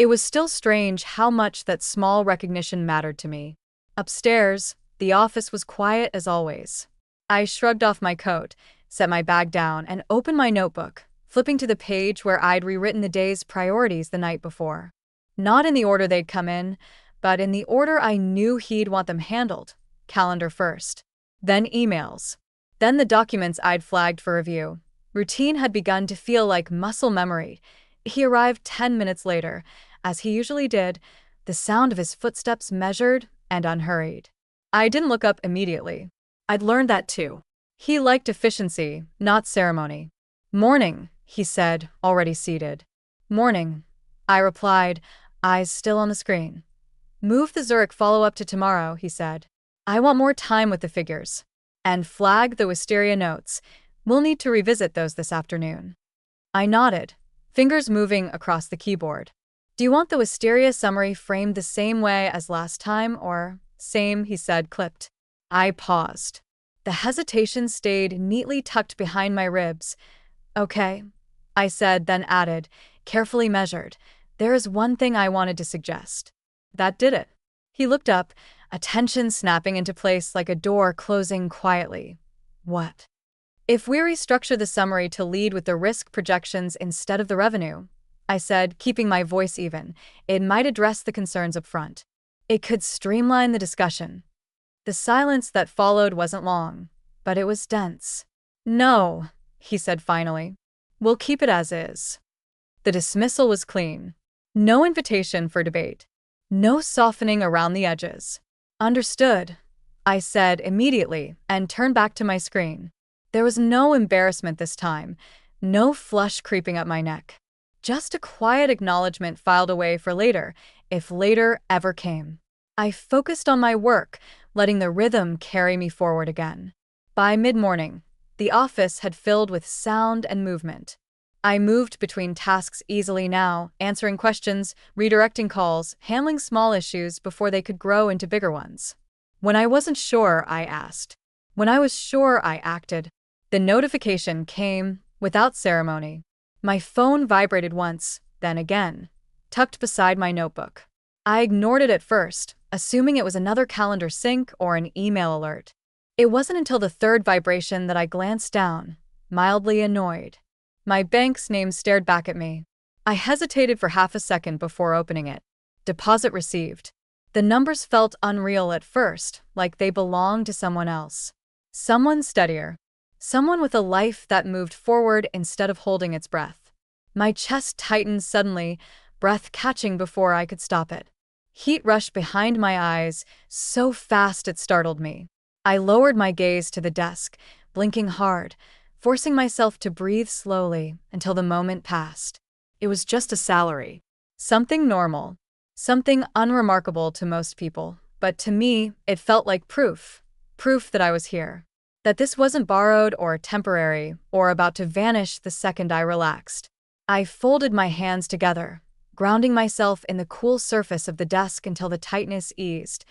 It was still strange how much that small recognition mattered to me. Upstairs, the office was quiet as always. I shrugged off my coat, set my bag down, and opened my notebook, flipping to the page where I'd rewritten the day's priorities the night before. Not in the order they'd come in, but in the order I knew he'd want them handled. Calendar first. Then emails. Then the documents I'd flagged for review. Routine had begun to feel like muscle memory. He arrived 10 minutes later. As he usually did, the sound of his footsteps measured and unhurried. I didn't look up immediately. I'd learned that too. He liked efficiency, not ceremony. "Morning," he said, already seated. "Morning," I replied, eyes still on the screen. "Move the Zurich follow-up to tomorrow," he said. "I want more time with the figures. And flag the wisteria notes. We'll need to revisit those this afternoon." I nodded, fingers moving across the keyboard. "Do you want the wisteria summary framed the same way as last time, or?" "Same," he said, clipped. I paused. The hesitation stayed neatly tucked behind my ribs. "Okay," I said, then added, carefully measured, "there is one thing I wanted to suggest." That did it. He looked up, attention snapping into place like a door closing quietly. "What?" "If we restructure the summary to lead with the risk projections instead of the revenue," I said, keeping my voice even, "it might address the concerns up front. It could streamline the discussion." The silence that followed wasn't long, but it was dense. "No," he said finally. "We'll keep it as is." The dismissal was clean. No invitation for debate. No softening around the edges. "Understood," I said immediately and turned back to my screen. There was no embarrassment this time, no flush creeping up my neck. Just a quiet acknowledgement filed away for later, if later ever came. I focused on my work, letting the rhythm carry me forward again. By mid-morning, the office had filled with sound and movement. I moved between tasks easily now, answering questions, redirecting calls, handling small issues before they could grow into bigger ones. When I wasn't sure, I asked. When I was sure, I acted. The notification came, without ceremony. My phone vibrated once, then again, tucked beside my notebook. I ignored it at first, assuming it was another calendar sync or an email alert. It wasn't until the third vibration that I glanced down, mildly annoyed. My bank's name stared back at me. I hesitated for half a second before opening it. Deposit received. The numbers felt unreal at first, like they belonged to someone else. Someone steadier. Someone with a life that moved forward instead of holding its breath. My chest tightened suddenly, breath catching before I could stop it. Heat rushed behind my eyes, so fast it startled me. I lowered my gaze to the desk, blinking hard, forcing myself to breathe slowly until the moment passed. It was just a salary. Something normal. Something unremarkable to most people, but to me, it felt like proof. Proof that I was here. That this wasn't borrowed or temporary or about to vanish the second I relaxed. I folded my hands together, grounding myself in the cool surface of the desk until the tightness eased.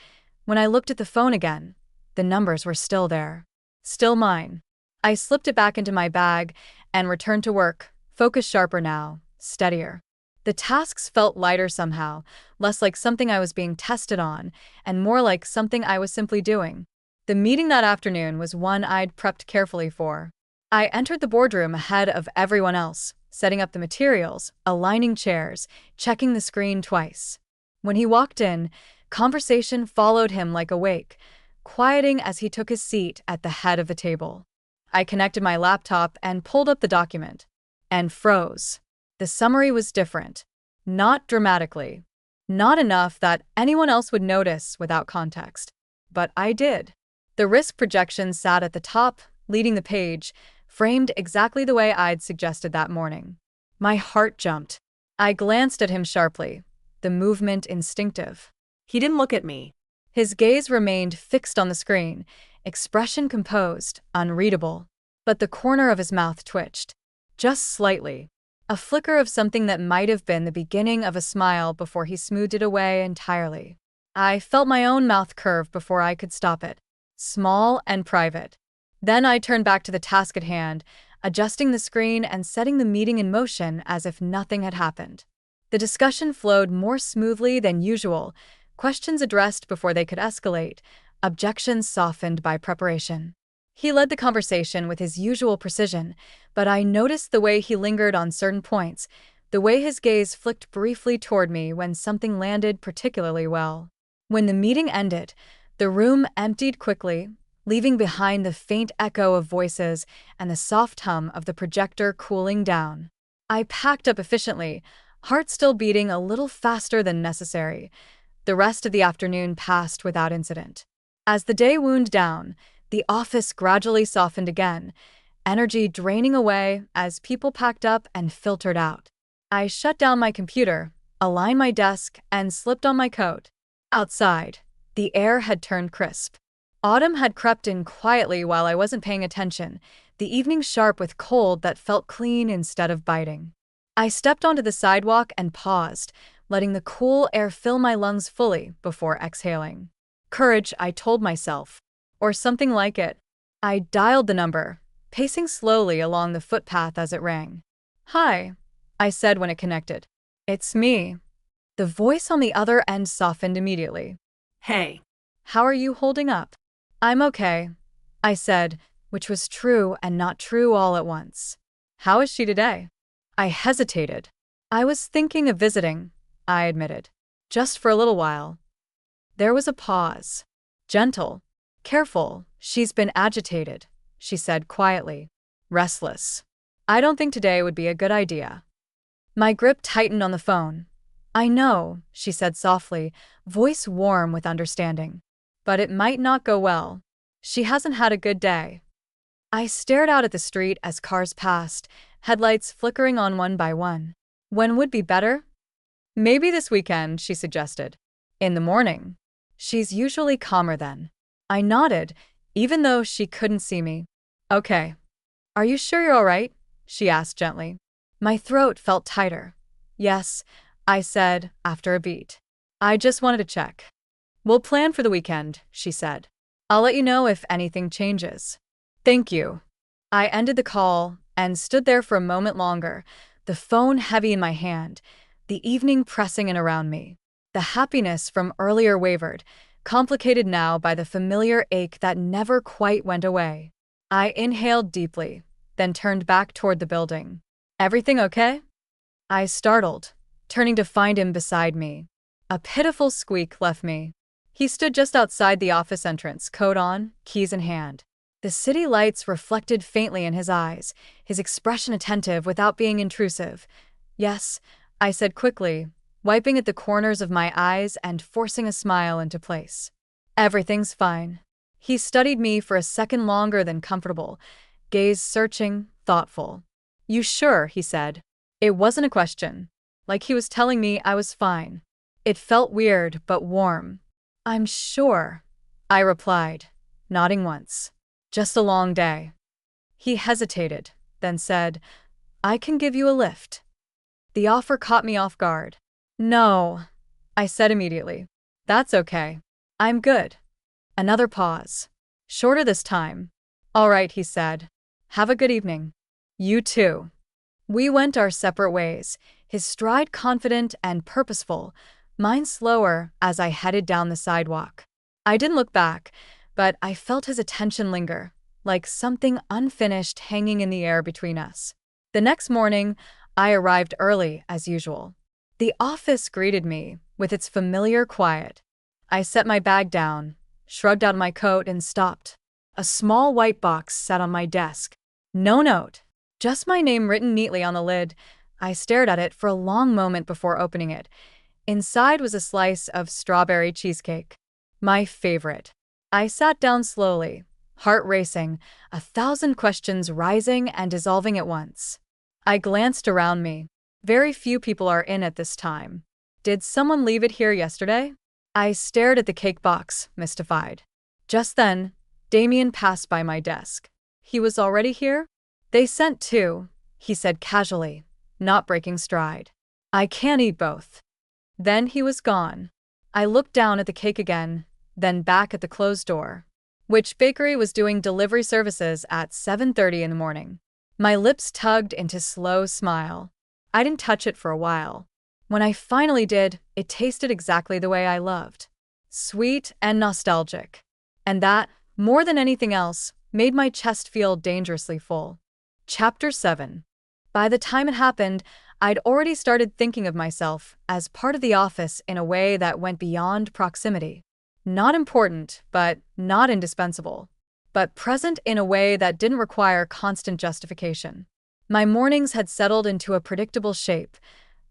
When I looked at the phone again, the numbers were still there. Still mine. I slipped it back into my bag and returned to work, focus sharper now, steadier. The tasks felt lighter somehow, less like something I was being tested on, and more like something I was simply doing. The meeting that afternoon was one I'd prepped carefully for. I entered the boardroom ahead of everyone else, setting up the materials, aligning chairs, checking the screen twice. When he walked in, conversation followed him like a wake, quieting as he took his seat at the head of the table. I connected my laptop and pulled up the document. And froze. The summary was different. Not dramatically. Not enough that anyone else would notice without context. But I did. The risk projection sat at the top, leading the page, framed exactly the way I'd suggested that morning. My heart jumped. I glanced at him sharply, the movement instinctive. He didn't look at me. His gaze remained fixed on the screen, expression composed, unreadable. But the corner of his mouth twitched. Just slightly. A flicker of something that might have been the beginning of a smile before he smoothed it away entirely. I felt my own mouth curve before I could stop it. Small and private. Then I turned back to the task at hand, adjusting the screen and setting the meeting in motion as if nothing had happened. The discussion flowed more smoothly than usual, questions addressed before they could escalate, objections softened by preparation. He led the conversation with his usual precision, but I noticed the way he lingered on certain points, the way his gaze flicked briefly toward me when something landed particularly well. When the meeting ended, the room emptied quickly, leaving behind the faint echo of voices and the soft hum of the projector cooling down. I packed up efficiently, heart still beating a little faster than necessary. The rest of the afternoon passed without incident. As the day wound down, the office gradually softened again, energy draining away as people packed up and filtered out. I shut down my computer, aligned my desk, and slipped on my coat. Outside, the air had turned crisp. Autumn had crept in quietly while I wasn't paying attention, the evening sharp with cold that felt clean instead of biting. I stepped onto the sidewalk and paused, letting the cool air fill my lungs fully before exhaling. Courage, I told myself. Or something like it. I dialed the number, pacing slowly along the footpath as it rang. "Hi," I said when it connected. "It's me." The voice on the other end softened immediately. Hey. "How are you holding up?" "I'm okay," I said, which was true and not true all at once. "How is she today?" I hesitated. "I was thinking of visiting," I admitted. "Just for a little while." There was a pause. "Gentle. Careful, she's been agitated," she said quietly. "Restless. I don't think today would be a good idea." My grip tightened on the phone. "I know," she said softly, voice warm with understanding. "But it might not go well. She hasn't had a good day." I stared out at the street as cars passed, headlights flickering on one by one. "When would be better?" "Maybe this weekend," she suggested. "In the morning. She's usually calmer then." I nodded, even though she couldn't see me. "Okay. Are you sure you're all right?" she asked gently. My throat felt tighter. "Yes," I said, after a beat. "I just wanted to check." "We'll plan for the weekend," she said. "I'll let you know if anything changes." "Thank you." I ended the call and stood there for a moment longer, the phone heavy in my hand, the evening pressing in around me. The happiness from earlier wavered, complicated now by the familiar ache that never quite went away. I inhaled deeply, then turned back toward the building. "Everything okay?" I startled, turning to find him beside me. A pitiful squeak left me. He stood just outside the office entrance, coat on, keys in hand. The city lights reflected faintly in his eyes, his expression attentive without being intrusive. "Yes," I said quickly, wiping at the corners of my eyes and forcing a smile into place. "Everything's fine." He studied me for a second longer than comfortable, gaze searching, thoughtful. "You sure?" he said. It wasn't a question, like he was telling me I was fine. It felt weird but warm. "I'm sure," I replied, nodding once. "Just a long day." He hesitated, then said, "I can give you a lift." The offer caught me off guard. "No," I said immediately. "That's okay. I'm good." Another pause. Shorter this time. "All right," he said. "Have a good evening." "You too." We went our separate ways, his stride confident and purposeful, mine slower as I headed down the sidewalk. I didn't look back, but I felt his attention linger, like something unfinished hanging in the air between us. The next morning, I arrived early as usual. The office greeted me with its familiar quiet. I set my bag down, shrugged out my coat, and stopped. A small white box sat on my desk. No note, just my name written neatly on the lid. I stared at it for a long moment before opening it. Inside was a slice of strawberry cheesecake. My favorite. I sat down slowly, heart racing, 1,000 questions rising and dissolving at once. I glanced around me. Very few people are in at this time. Did someone leave it here yesterday? I stared at the cake box, mystified. Just then, Damien passed by my desk. He was already here? "They sent two," he said casually, not breaking stride. "I can't eat both." Then he was gone. I looked down at the cake again, then back at the closed door. Which bakery was doing delivery services at 7:30 in the morning? My lips tugged into slow smile. I didn't touch it for a while. When I finally did, it tasted exactly the way I loved. Sweet and nostalgic. And that, more than anything else, made my chest feel dangerously full. Chapter 7. By the time it happened, I'd already started thinking of myself as part of the office in a way that went beyond proximity. Not important, but not indispensable. But present in a way that didn't require constant justification. My mornings had settled into a predictable shape.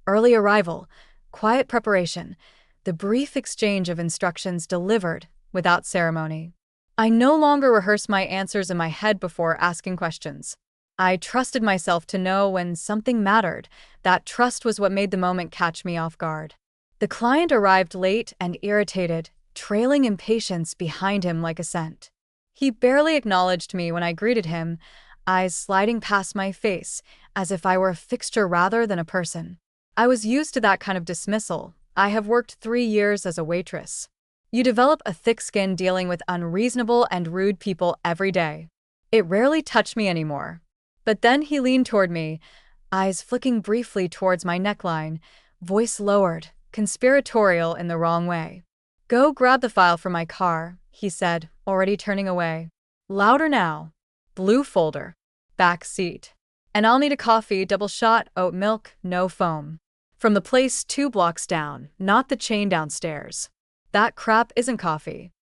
Early arrival, quiet preparation, the brief exchange of instructions delivered without ceremony. I no longer rehearsed my answers in my head before asking questions. I trusted myself to know when something mattered. That trust was what made the moment catch me off guard. The client arrived late and irritated, trailing impatience behind him like a scent. He barely acknowledged me when I greeted him, eyes sliding past my face, as if I were a fixture rather than a person. I was used to that kind of dismissal. I have worked 3 years as a waitress. You develop a thick skin dealing with unreasonable and rude people every day. It rarely touched me anymore. But then he leaned toward me, eyes flicking briefly towards my neckline, voice lowered, conspiratorial in the wrong way. "Go grab the file from my car," he said, already turning away. Louder now. "Blue folder. Back seat. And I'll need a coffee, double shot, oat milk, no foam. From the place 2 blocks down, not the chain downstairs. That crap isn't coffee."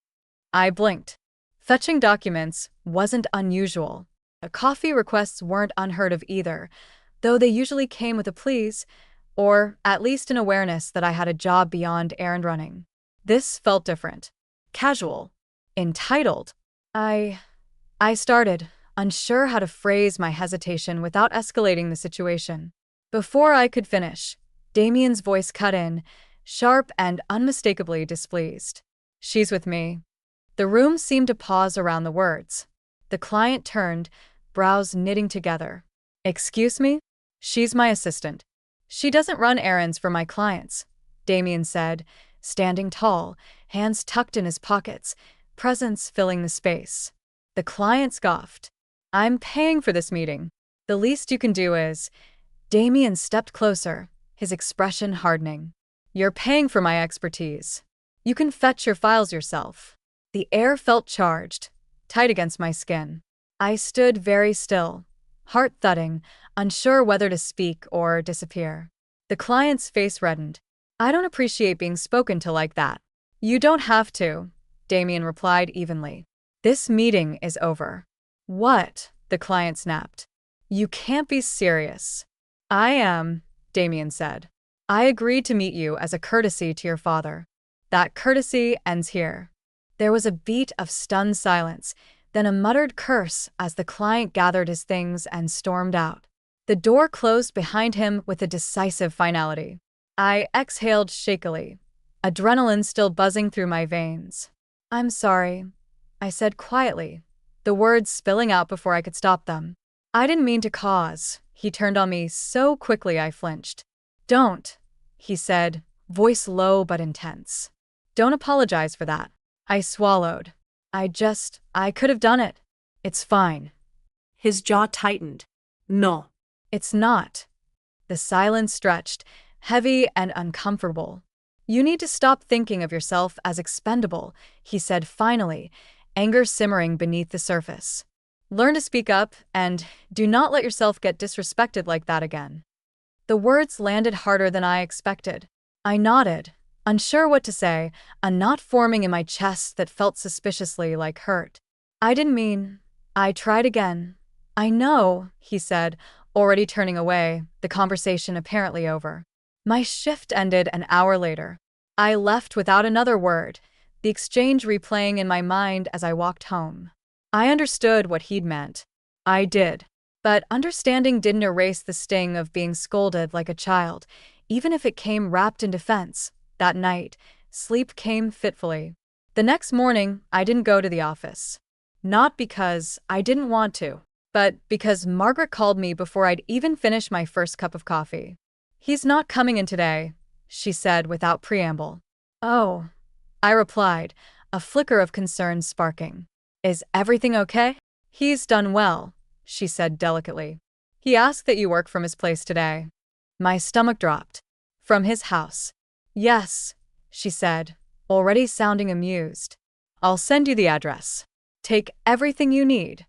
I blinked. Fetching documents wasn't unusual. Coffee requests weren't unheard of either, though they usually came with a please, or at least an awareness that I had a job beyond errand running. This felt different. Casual. Entitled. I started, unsure how to phrase my hesitation without escalating the situation. Before I could finish, Damien's voice cut in, sharp and unmistakably displeased. "She's with me." The room seemed to pause around the words. The client turned, brows knitting together. "Excuse me? She's my assistant. She doesn't run errands for my clients," Damien said, standing tall, hands tucked in his pockets, presence filling the space. The client scoffed. "I'm paying for this meeting. The least you can do is—" Damien stepped closer, his expression hardening. "You're paying for my expertise. You can fetch your files yourself." The air felt charged, tight against my skin. I stood very still, heart thudding, unsure whether to speak or disappear. The client's face reddened. "I don't appreciate being spoken to like that." "You don't have to," Damien replied evenly. "This meeting is over." "What?" the client snapped. "You can't be serious." "I am," Damien said. "I agreed to meet you as a courtesy to your father. That courtesy ends here." There was a beat of stunned silence, then a muttered curse as the client gathered his things and stormed out. The door closed behind him with a decisive finality. I exhaled shakily, adrenaline still buzzing through my veins. "I'm sorry," I said quietly, the words spilling out before I could stop them. "I didn't mean to cause." He turned on me so quickly I flinched. "Don't," he said, voice low but intense. "Don't apologize for that." I swallowed. I could have done it. It's fine." His jaw tightened. "No." "It's not." The silence stretched, heavy and uncomfortable. "You need to stop thinking of yourself as expendable," he said finally, anger simmering beneath the surface. "Learn to speak up, and do not let yourself get disrespected like that again." The words landed harder than I expected. I nodded, unsure what to say, a knot forming in my chest that felt suspiciously like hurt. "I didn't mean—" I tried again. "I know," he said, already turning away, the conversation apparently over. My shift ended an hour later. I left without another word, the exchange replaying in my mind as I walked home. I understood what he'd meant. I did. But understanding didn't erase the sting of being scolded like a child, even if it came wrapped in defense. That night, sleep came fitfully. The next morning, I didn't go to the office. Not because I didn't want to, but because Margaret called me before I'd even finished my first cup of coffee. "He's not coming in today," she said without preamble. "Oh," I replied, a flicker of concern sparking. "Is everything okay?" "He's done well," she said delicately. "He asked that you work from his place today." My stomach dropped. From his house. Yes, she said, already sounding amused. I'll send you the address. Take everything you need.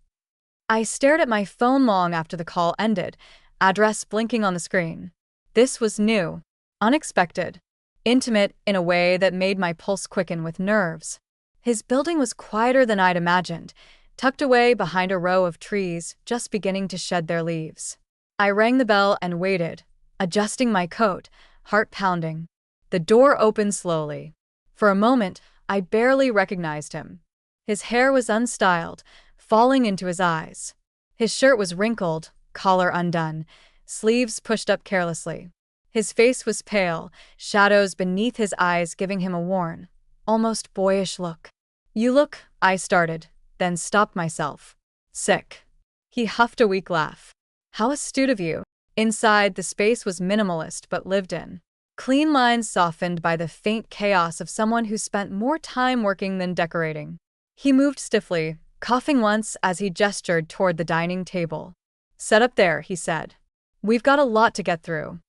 I stared at my phone long after the call ended, address blinking on the screen. This was new, unexpected, intimate in a way that made my pulse quicken with nerves. His building was quieter than I'd imagined, tucked away behind a row of trees just beginning to shed their leaves. I rang the bell and waited, adjusting my coat, heart pounding. The door opened slowly. For a moment, I barely recognized him. His hair was unstyled, falling into his eyes. His shirt was wrinkled, collar undone, sleeves pushed up carelessly. His face was pale, shadows beneath his eyes giving him a worn, almost boyish look. You look, I started, then stopped myself. Sick. He huffed a weak laugh. How astute of you. Inside, the space was minimalist but lived in. Clean lines softened by the faint chaos of someone who spent more time working than decorating. He moved stiffly, coughing once as he gestured toward the dining table. Set up there, he said. We've got a lot to get through.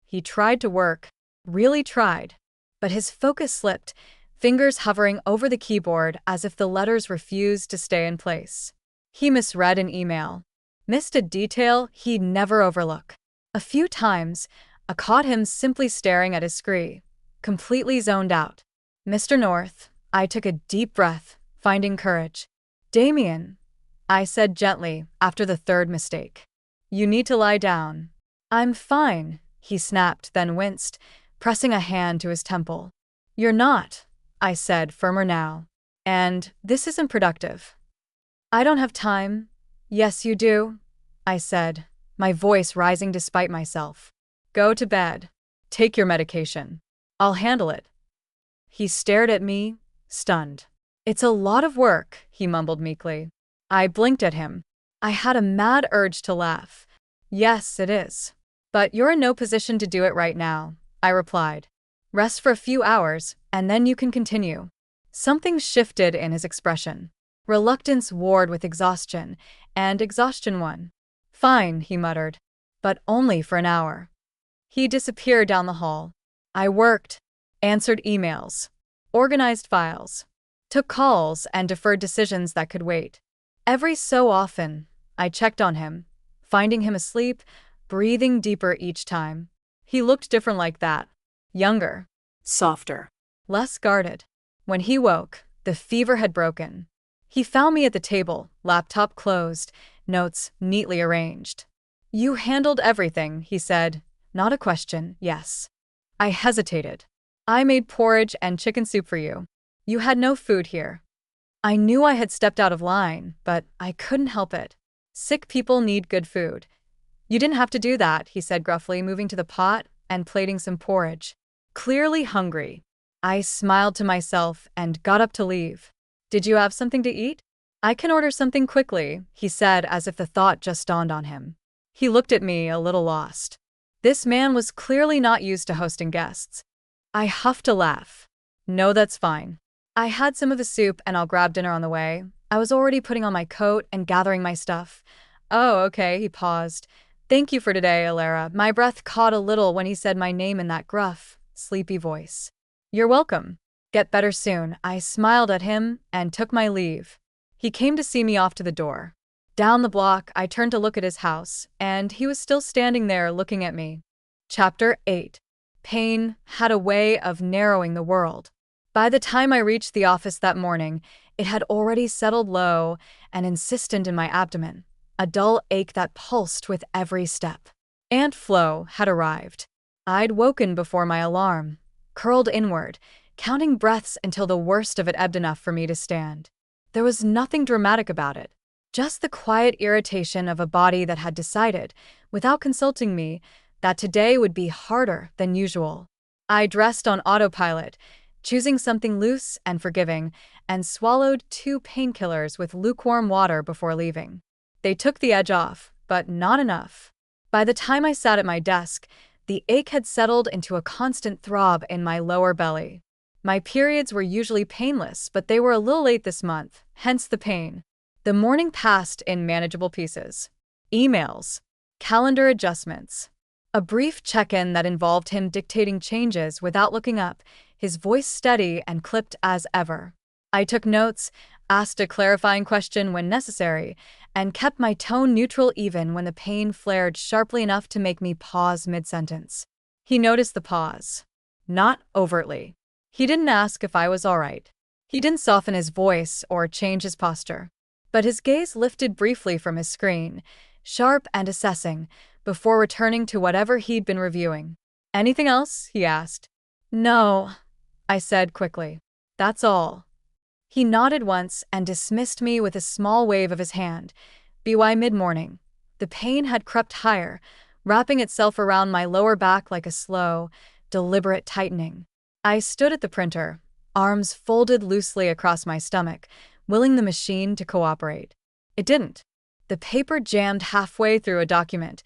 He tried to work, really tried, but his focus slipped, fingers hovering over the keyboard as if the letters refused to stay in place. He misread an email, missed a detail he'd never overlook. A few times, I caught him simply staring at his screen, completely zoned out. Mr. North, I took a deep breath, finding courage. Damien, I said gently after the third mistake. You need to lie down. I'm fine, he snapped, then winced, pressing a hand to his temple. You're not, I said, firmer now. And this isn't productive. I don't have time. Yes, you do, I said, my voice rising despite myself. Go to bed. Take your medication. I'll handle it. He stared at me, stunned. It's a lot of work, he mumbled meekly. I blinked at him. I had a mad urge to laugh. Yes, it is. But you're in no position to do it right now, I replied. Rest for a few hours, and then you can continue. Something shifted in his expression. Reluctance warred with exhaustion, and exhaustion won. Fine, he muttered. But only for an hour. He disappeared down the hall. I worked, answered emails, organized files, took calls and deferred decisions that could wait. Every so often, I checked on him, finding him asleep, breathing deeper each time. He looked different like that. Younger. Softer. Less guarded. When he woke, the fever had broken. He found me at the table, laptop closed, notes neatly arranged. You handled everything, he said. Not a question, yes. I hesitated. I made porridge and chicken soup for you. You had no food here. I knew I had stepped out of line, but I couldn't help it. Sick people need good food. You didn't have to do that, he said gruffly, moving to the pot and plating some porridge. Clearly hungry. I smiled to myself and got up to leave. Did you have something to eat? I can order something quickly, he said as if the thought just dawned on him. He looked at me a little lost. This man was clearly not used to hosting guests. I huffed a laugh. No, that's fine. I had some of the soup and I'll grab dinner on the way. I was already putting on my coat and gathering my stuff. Oh, okay, he paused. Thank you for today, Alara. My breath caught a little when he said my name in that gruff, sleepy voice. You're welcome. Get better soon. I smiled at him and took my leave. He came to see me off to the door. Down the block, I turned to look at his house, and he was still standing there looking at me. Chapter 8. Pain had a way of narrowing the world. By the time I reached the office that morning, it had already settled low and insistent in my abdomen, a dull ache that pulsed with every step. Aunt Flo had arrived. I'd woken before my alarm, curled inward, counting breaths until the worst of it ebbed enough for me to stand. There was nothing dramatic about it. Just the quiet irritation of a body that had decided, without consulting me, that today would be harder than usual. I dressed on autopilot, choosing something loose and forgiving, and swallowed 2 painkillers with lukewarm water before leaving. They took the edge off, but not enough. By the time I sat at my desk, the ache had settled into a constant throb in my lower belly. My periods were usually painless, but they were a little late this month, hence the pain. The morning passed in manageable pieces. Emails. Calendar adjustments. A brief check-in that involved him dictating changes without looking up, his voice steady and clipped as ever. I took notes, asked a clarifying question when necessary, and kept my tone neutral even when the pain flared sharply enough to make me pause mid-sentence. He noticed the pause. Not overtly. He didn't ask if I was all right. He didn't soften his voice or change his posture. But his gaze lifted briefly from his screen, sharp and assessing, before returning to whatever he'd been reviewing. "Anything else?" he asked. "No," I said quickly. "That's all." He nodded once and dismissed me with a small wave of his hand. By mid-morning. The pain had crept higher, wrapping itself around my lower back like a slow, deliberate tightening. I stood at the printer, arms folded loosely across my stomach, willing the machine to cooperate. It didn't. The paper jammed halfway through a document,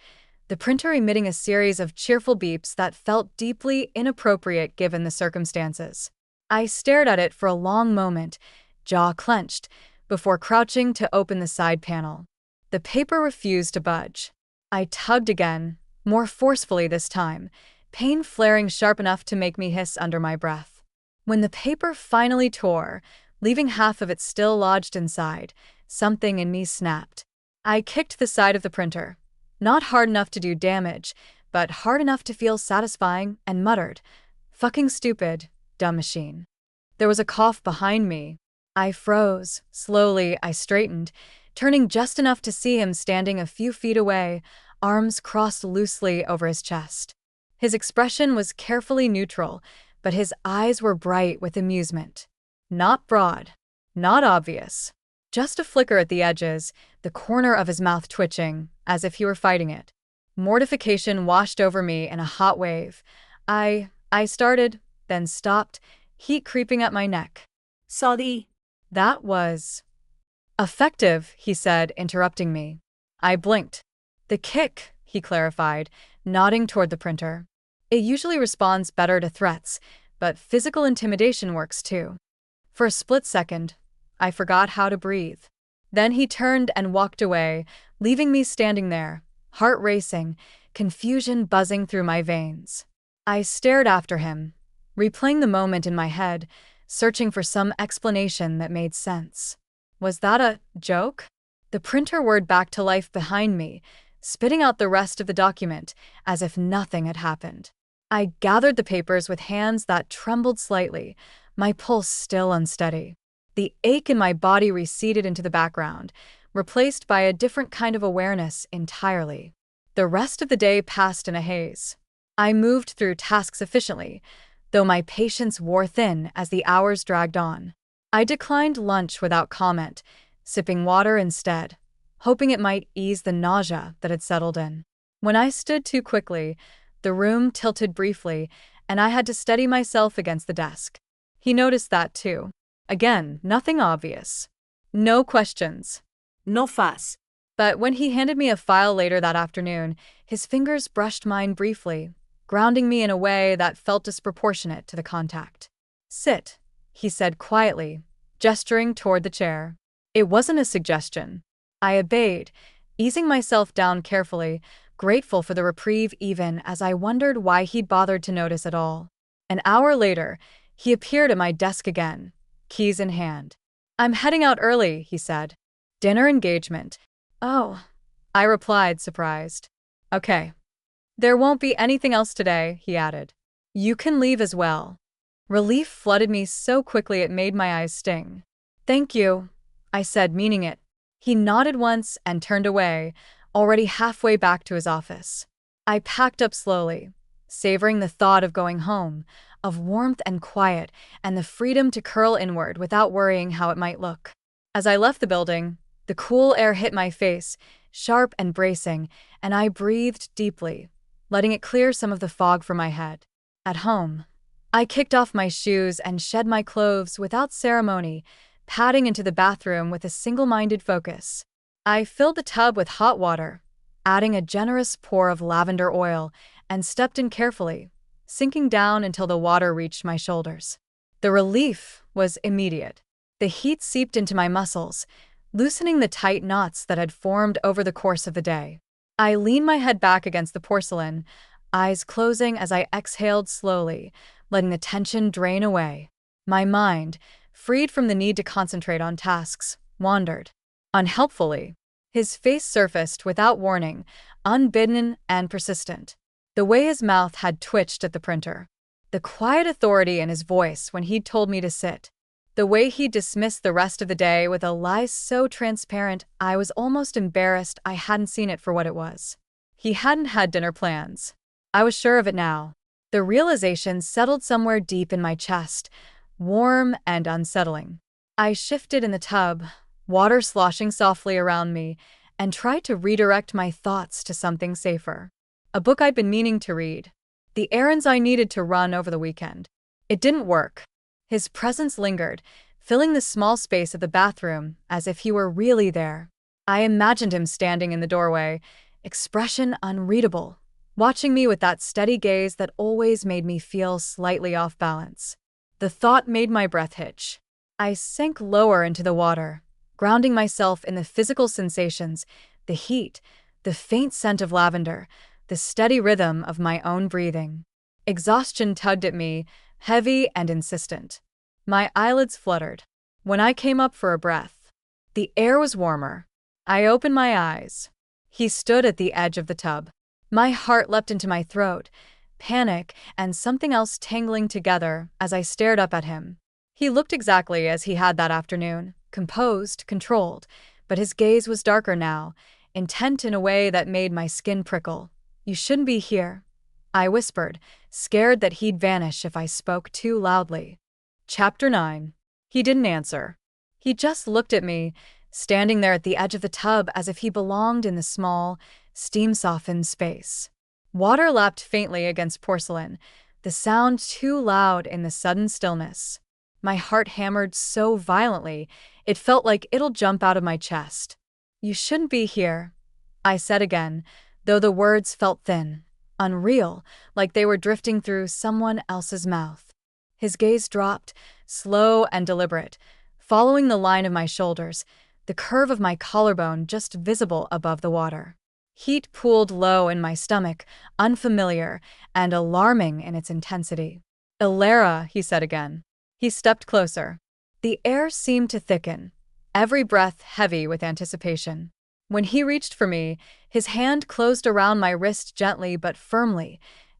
the printer emitting a series of cheerful beeps that felt deeply inappropriate given the circumstances. I stared at it for a long moment, jaw clenched, before crouching to open the side panel. The paper refused to budge. I tugged again, more forcefully this time, pain flaring sharp enough to make me hiss under my breath. When the paper finally tore, leaving half of it still lodged inside, something in me snapped. I kicked the side of the printer. Not hard enough to do damage, but hard enough to feel satisfying, and muttered, "Fucking stupid, dumb machine." There was a cough behind me. I froze. Slowly, I straightened, turning just enough to see him standing a few feet away, arms crossed loosely over his chest. His expression was carefully neutral, but his eyes were bright with amusement. Not broad, not obvious. Just a flicker at the edges, the corner of his mouth twitching, as if he were fighting it. Mortification washed over me in a hot wave. I started, then stopped, heat creeping up my neck. Sorry. That was effective, he said, interrupting me. I blinked. The kick, he clarified, nodding toward the printer. It usually responds better to threats, but physical intimidation works too. For a split second, I forgot how to breathe. Then he turned and walked away, leaving me standing there, heart racing, confusion buzzing through my veins. I stared after him, replaying the moment in my head, searching for some explanation that made sense. Was that a joke? The printer whirred back to life behind me, spitting out the rest of the document, as if nothing had happened. I gathered the papers with hands that trembled slightly, my pulse still unsteady. The ache in my body receded into the background, replaced by a different kind of awareness entirely. The rest of the day passed in a haze. I moved through tasks efficiently, though my patience wore thin as the hours dragged on. I declined lunch without comment, sipping water instead, hoping it might ease the nausea that had settled in. When I stood too quickly, the room tilted briefly, and I had to steady myself against the desk. He noticed that too. Again, nothing obvious. No questions. No fuss. But when he handed me a file later that afternoon, his fingers brushed mine briefly, grounding me in a way that felt disproportionate to the contact. "Sit," he said quietly, gesturing toward the chair. It wasn't a suggestion. I obeyed, easing myself down carefully, grateful for the reprieve even as I wondered why he'd bothered to notice at all. An hour later, he appeared at my desk again, keys in hand. "I'm heading out early," he said. "Dinner engagement." "Oh," I replied, surprised. "Okay. There won't be anything else today," he added. "You can leave as well." Relief flooded me so quickly it made my eyes sting. "Thank you," I said, meaning it. He nodded once and turned away, already halfway back to his office. I packed up slowly, savoring the thought of going home, of warmth and quiet, and the freedom to curl inward without worrying how it might look. As I left the building, the cool air hit my face, sharp and bracing, and I breathed deeply, letting it clear some of the fog from my head. At home, I kicked off my shoes and shed my clothes without ceremony, padding into the bathroom with a single-minded focus. I filled the tub with hot water, adding a generous pour of lavender oil, and stepped in carefully, sinking down until the water reached my shoulders. The relief was immediate. The heat seeped into my muscles, loosening the tight knots that had formed over the course of the day. I leaned my head back against the porcelain, eyes closing as I exhaled slowly, letting the tension drain away. My mind, freed from the need to concentrate on tasks, wandered. Unhelpfully, his face surfaced without warning, unbidden and persistent. The way his mouth had twitched at the printer. The quiet authority in his voice when he'd told me to sit. The way he dismissed the rest of the day with a lie so transparent I was almost embarrassed I hadn't seen it for what it was. He hadn't had dinner plans. I was sure of it now. The realization settled somewhere deep in my chest, warm and unsettling. I shifted in the tub, water sloshing softly around me, and tried to redirect my thoughts to something safer. A book I'd been meaning to read. The errands I needed to run over the weekend. It didn't work. His presence lingered, filling the small space of the bathroom as if he were really there. I imagined him standing in the doorway, expression unreadable, watching me with that steady gaze that always made me feel slightly off balance. The thought made my breath hitch. I sank lower into the water, grounding myself in the physical sensations, the heat, the faint scent of lavender, the steady rhythm of my own breathing. Exhaustion tugged at me, heavy and insistent. My eyelids fluttered. When I came up for a breath, the air was warmer. I opened my eyes. He stood at the edge of the tub. My heart leapt into my throat, panic and something else tangling together as I stared up at him. He looked exactly as he had that afternoon, composed, controlled, but his gaze was darker now, intent in a way that made my skin prickle. "You shouldn't be here," I whispered, scared that he'd vanish if I spoke too loudly. Chapter 9. He didn't answer. He just looked at me, standing there at the edge of the tub as if he belonged in the small, steam-softened space. Water lapped faintly against porcelain, the sound too loud in the sudden stillness. My heart hammered so violently, it felt like it'll jump out of my chest. "You shouldn't be here," I said again, though the words felt thin, unreal, like they were drifting through someone else's mouth. His gaze dropped, slow and deliberate, following the line of my shoulders, the curve of my collarbone just visible above the water. Heat pooled low in my stomach, unfamiliar and alarming in its intensity. "Ilara," he said again. He stepped closer. The air seemed to thicken, every breath heavy with anticipation. When he reached for me, his hand closed around my wrist gently but firmly,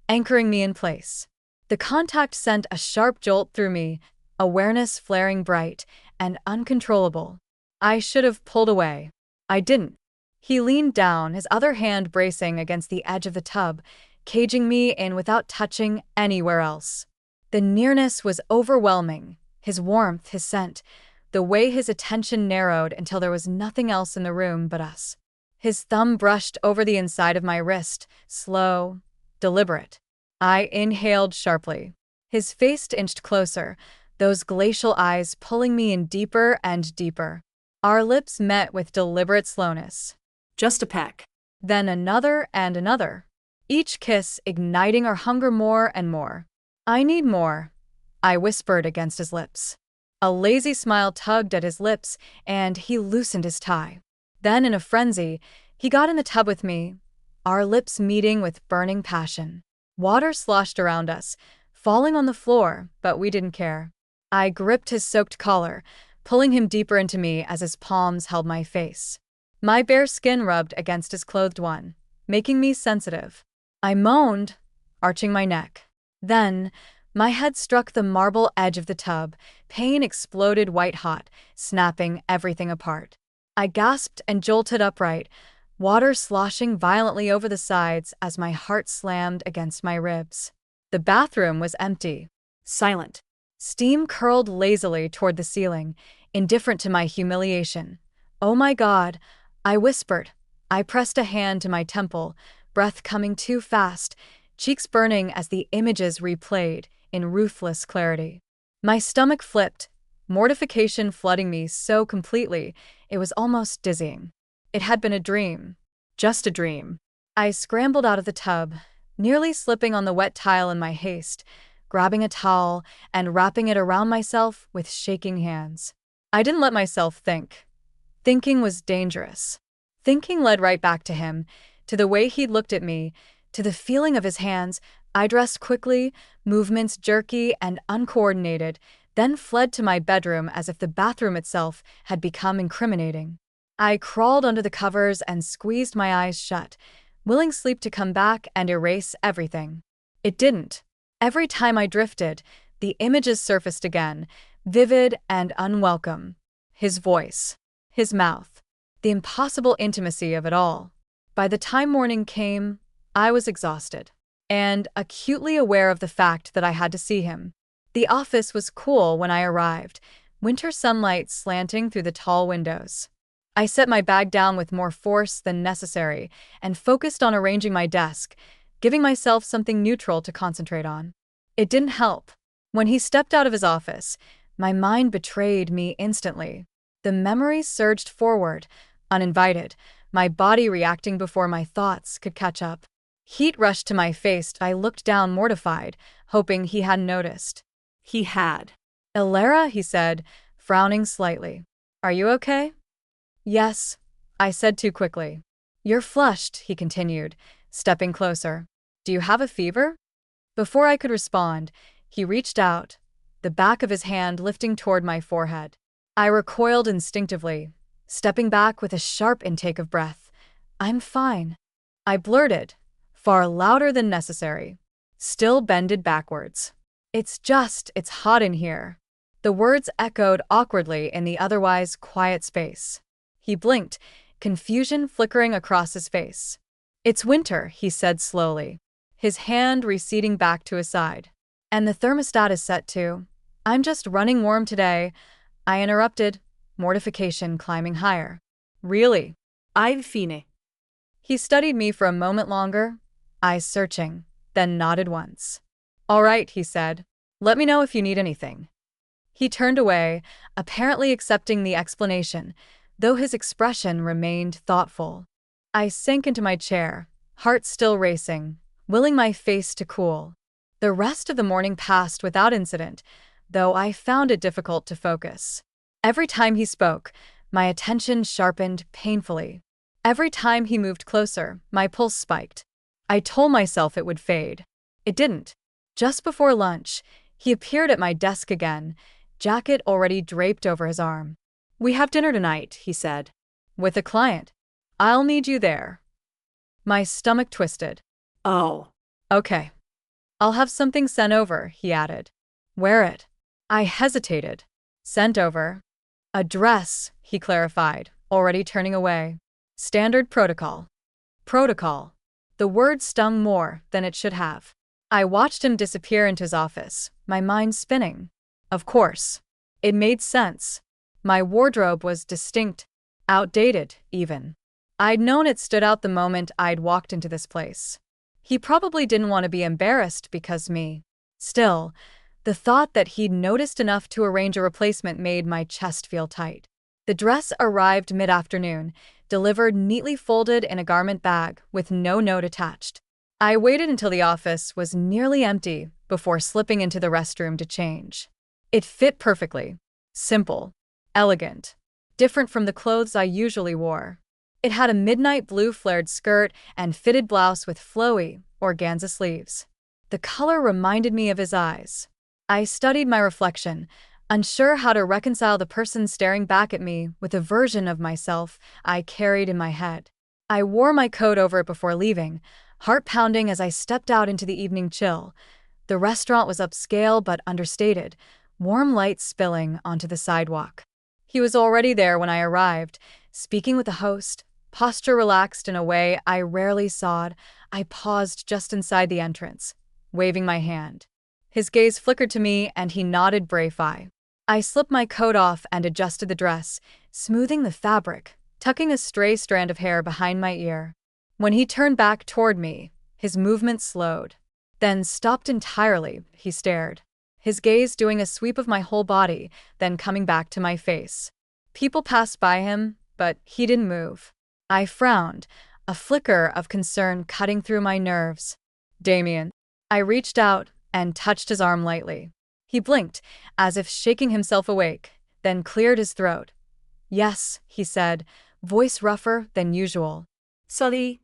anchoring me in place. The contact sent a sharp jolt through me, awareness flaring bright and uncontrollable. I should have pulled away. I didn't. He leaned down, his other hand bracing against the edge of the tub, caging me in without touching anywhere else. The nearness was overwhelming, his warmth, his scent, the way his attention narrowed until there was nothing else in the room but us. His thumb brushed over the inside of my wrist, slow, deliberate. I inhaled sharply. His face inched closer, those glacial eyes pulling me in deeper and deeper. Our lips met with deliberate slowness. Just a peck. Then another and another, each kiss igniting our hunger more and more. "I need more," I whispered against his lips. A lazy smile tugged at his lips, and he loosened his tie. Then, in a frenzy, he got in the tub with me, our lips meeting with burning passion. Water sloshed around us, falling on the floor, but we didn't care. I gripped his soaked collar, pulling him deeper into me as his palms held my face. My bare skin rubbed against his clothed one, making me sensitive. I moaned, arching my neck. Then, my head struck the marble edge of the tub, pain exploded white-hot, snapping everything apart. I gasped and jolted upright, water sloshing violently over the sides as my heart slammed against my ribs. The bathroom was empty. Silent. Steam curled lazily toward the ceiling, indifferent to my humiliation. "Oh my God," I whispered. I pressed a hand to my temple, breath coming too fast, cheeks burning as the images replayed in ruthless clarity. My stomach flipped, mortification flooding me so completely it was almost dizzying. It had been a dream. Just a dream. I scrambled out of the tub, nearly slipping on the wet tile in my haste, grabbing a towel and wrapping it around myself with shaking hands. I didn't let myself think. Thinking was dangerous. Thinking led right back to him, to the way he'd looked at me, To the feeling of his hands, I dressed quickly, movements jerky and uncoordinated, then fled to my bedroom as if the bathroom itself had become incriminating. I crawled under the covers and squeezed my eyes shut, willing sleep to come back and erase everything. It didn't. Every time I drifted, the images surfaced again, vivid and unwelcome. His voice, his mouth, the impossible intimacy of it all. By the time morning came, I was exhausted and acutely aware of the fact that I had to see him. The office was cool when I arrived, winter sunlight slanting through the tall windows. I set my bag down with more force than necessary and focused on arranging my desk, giving myself something neutral to concentrate on. It didn't help. When he stepped out of his office, my mind betrayed me instantly. The memories surged forward, uninvited, my body reacting before my thoughts could catch up. Heat rushed to my face. I looked down mortified, hoping he hadn't noticed. He had. "Ilara," he said, frowning slightly. "Are you okay?" "Yes," I said too quickly. "You're flushed," he continued, stepping closer. "Do you have a fever?" Before I could respond, he reached out, the back of his hand lifting toward my forehead. I recoiled instinctively, stepping back with a sharp intake of breath. "I'm fine," I blurted, far louder than necessary, still bended backwards. It's hot in here." The words echoed awkwardly in the otherwise quiet space. He blinked, confusion flickering across his face. "It's winter," he said slowly, his hand receding back to his side. "And the thermostat is set to. I'm just running warm today," I interrupted, mortification climbing higher. "Really?" I've fine. He studied me for a moment longer, eyes searching, then nodded once. "All right," he said. "Let me know if you need anything." He turned away, apparently accepting the explanation, though his expression remained thoughtful. I sank into my chair, heart still racing, willing my face to cool. The rest of the morning passed without incident, though I found it difficult to focus. Every time he spoke, my attention sharpened painfully. Every time he moved closer, my pulse spiked. I told myself it would fade. It didn't. Just before lunch, he appeared at my desk again, jacket already draped over his arm. "We have dinner tonight," he said. "With a client. I'll need you there." My stomach twisted. "Oh." "Okay. I'll have something sent over," he added. "Wear it." I hesitated. "Sent over." "A dress," he clarified, already turning away. "Standard protocol." Protocol. The word stung more than it should have. I watched him disappear into his office, my mind spinning. Of course. It made sense. My wardrobe was distinct, outdated, even. I'd known it stood out the moment I'd walked into this place. He probably didn't want to be embarrassed because me. Still, the thought that he'd noticed enough to arrange a replacement made my chest feel tight. The dress arrived mid-afternoon, delivered neatly folded in a garment bag with no note attached. I waited until the office was nearly empty before slipping into the restroom to change. It fit perfectly. Simple. Elegant. Different from the clothes I usually wore. It had a midnight blue flared skirt and fitted blouse with flowy, organza sleeves. The color reminded me of his eyes. I studied my reflection, unsure how to reconcile the person staring back at me with a version of myself I carried in my head. I wore my coat over it before leaving, heart pounding as I stepped out into the evening chill. The restaurant was upscale but understated, warm light spilling onto the sidewalk. He was already there when I arrived, speaking with the host, posture relaxed in a way I rarely sawed. I paused just inside the entrance, waving my hand. His gaze flickered to me and he nodded briefly. I slipped my coat off and adjusted the dress, smoothing the fabric, tucking a stray strand of hair behind my ear. When he turned back toward me, his movement slowed, then stopped entirely. He stared, his gaze doing a sweep of my whole body, then coming back to my face. People passed by him, but he didn't move. I frowned, a flicker of concern cutting through my nerves. "Damien." I reached out and touched his arm lightly. He blinked, as if shaking himself awake, then cleared his throat. "Yes," he said, voice rougher than usual. "Sorry."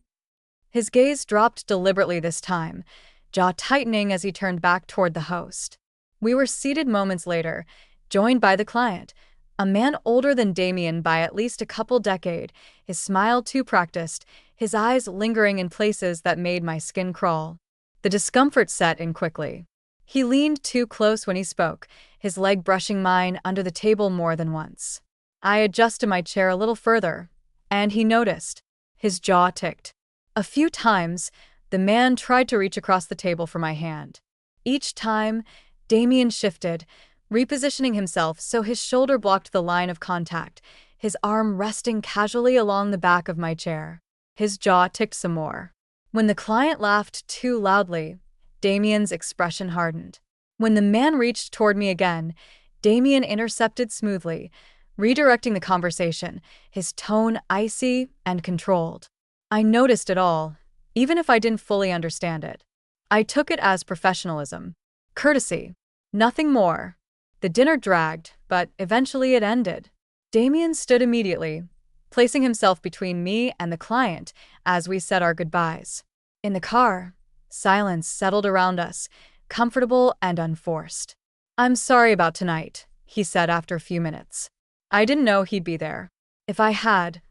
His gaze dropped deliberately this time, jaw tightening as he turned back toward the host. We were seated moments later, joined by the client, a man older than Damien by at least a couple decades, his smile too practiced, his eyes lingering in places that made my skin crawl. The discomfort set in quickly. He leaned too close when he spoke, his leg brushing mine under the table more than once. I adjusted my chair a little further, and he noticed. His jaw ticked. A few times, the man tried to reach across the table for my hand. Each time, Damien shifted, repositioning himself so his shoulder blocked the line of contact, his arm resting casually along the back of my chair. His jaw ticked some more. When the client laughed too loudly, Damien's expression hardened. When the man reached toward me again, Damien intercepted smoothly, redirecting the conversation, his tone icy and controlled. I noticed it all, even if I didn't fully understand it. I took it as professionalism. Courtesy. Nothing more. The dinner dragged, but eventually it ended. Damien stood immediately, placing himself between me and the client as we said our goodbyes. In the car, silence settled around us, comfortable and unforced. "I'm sorry about tonight," he said after a few minutes. I didn't know he'd be there. If I had.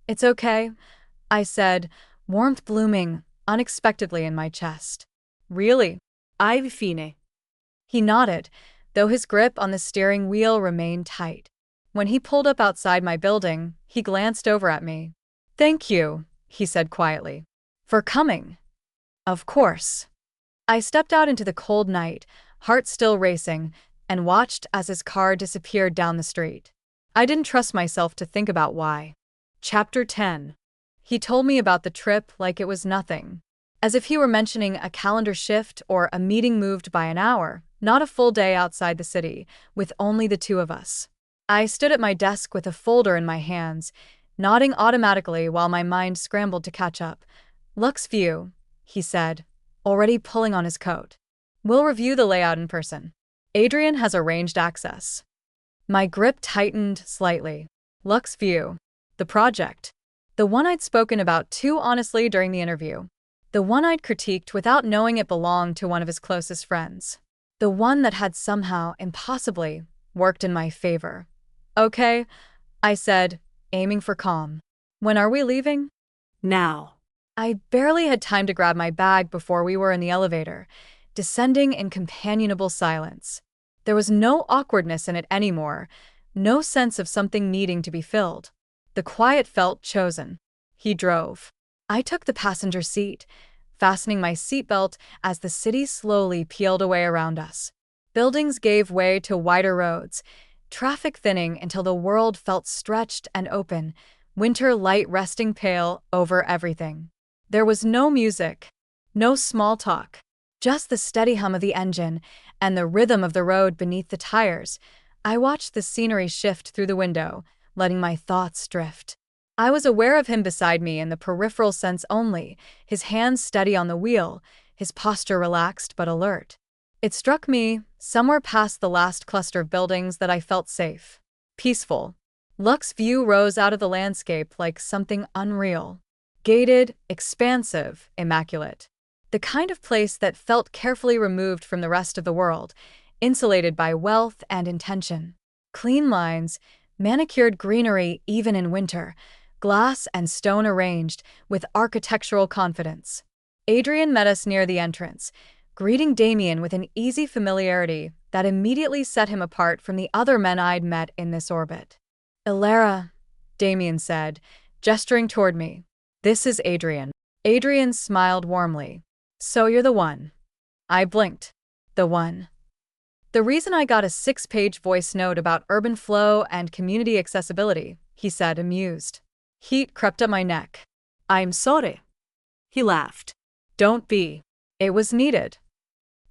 "It's okay," I said, warmth blooming unexpectedly in my chest. "Really?" Alla fine. He nodded, though his grip on the steering wheel remained tight. When he pulled up outside my building, he glanced over at me. "Thank you," he said quietly. "For coming." "Of course." I stepped out into the cold night, heart still racing, and watched as his car disappeared down the street. I didn't trust myself to think about why. Chapter 10. He told me about the trip like it was nothing. As if he were mentioning a calendar shift or a meeting moved by an hour, not a full day outside the city, with only the two of us. I stood at my desk with a folder in my hands, nodding automatically while my mind scrambled to catch up. "Lux View," he said, already pulling on his coat. "We'll review the layout in person. Adrian has arranged access." My grip tightened slightly. Lux View. The project. The one I'd spoken about too honestly during the interview. The one I'd critiqued without knowing it belonged to one of his closest friends. The one that had somehow, impossibly, worked in my favor. "Okay," I said, aiming for calm. "When are we leaving?" Now. I barely had time to grab my bag before we were in the elevator, descending in companionable silence. There was no awkwardness in it anymore, no sense of something needing to be filled. The quiet felt chosen. He drove. I took the passenger seat, fastening my seatbelt as the city slowly peeled away around us. Buildings gave way to wider roads, traffic thinning until the world felt stretched and open, winter light resting pale over everything. There was no music, no small talk, just the steady hum of the engine and the rhythm of the road beneath the tires. I watched the scenery shift through the window, letting my thoughts drift. I was aware of him beside me in the peripheral sense only, his hands steady on the wheel, his posture relaxed but alert. It struck me, somewhere past the last cluster of buildings, that I felt safe, peaceful. Lux View rose out of the landscape like something unreal. Gated, expansive, immaculate. The kind of place that felt carefully removed from the rest of the world, insulated by wealth and intention. Clean lines, manicured greenery even in winter, glass and stone arranged with architectural confidence. Adrian met us near the entrance, greeting Damien with an easy familiarity that immediately set him apart from the other men I'd met in this orbit. "Ilara," Damien said, gesturing toward me. "This is Adrian." Adrian smiled warmly. "So you're the one." I blinked. The one. "The reason I got a 6-page voice note about urban flow and community accessibility," he said, amused. Heat crept up my neck. "I'm sorry." He laughed. "Don't be. It was needed."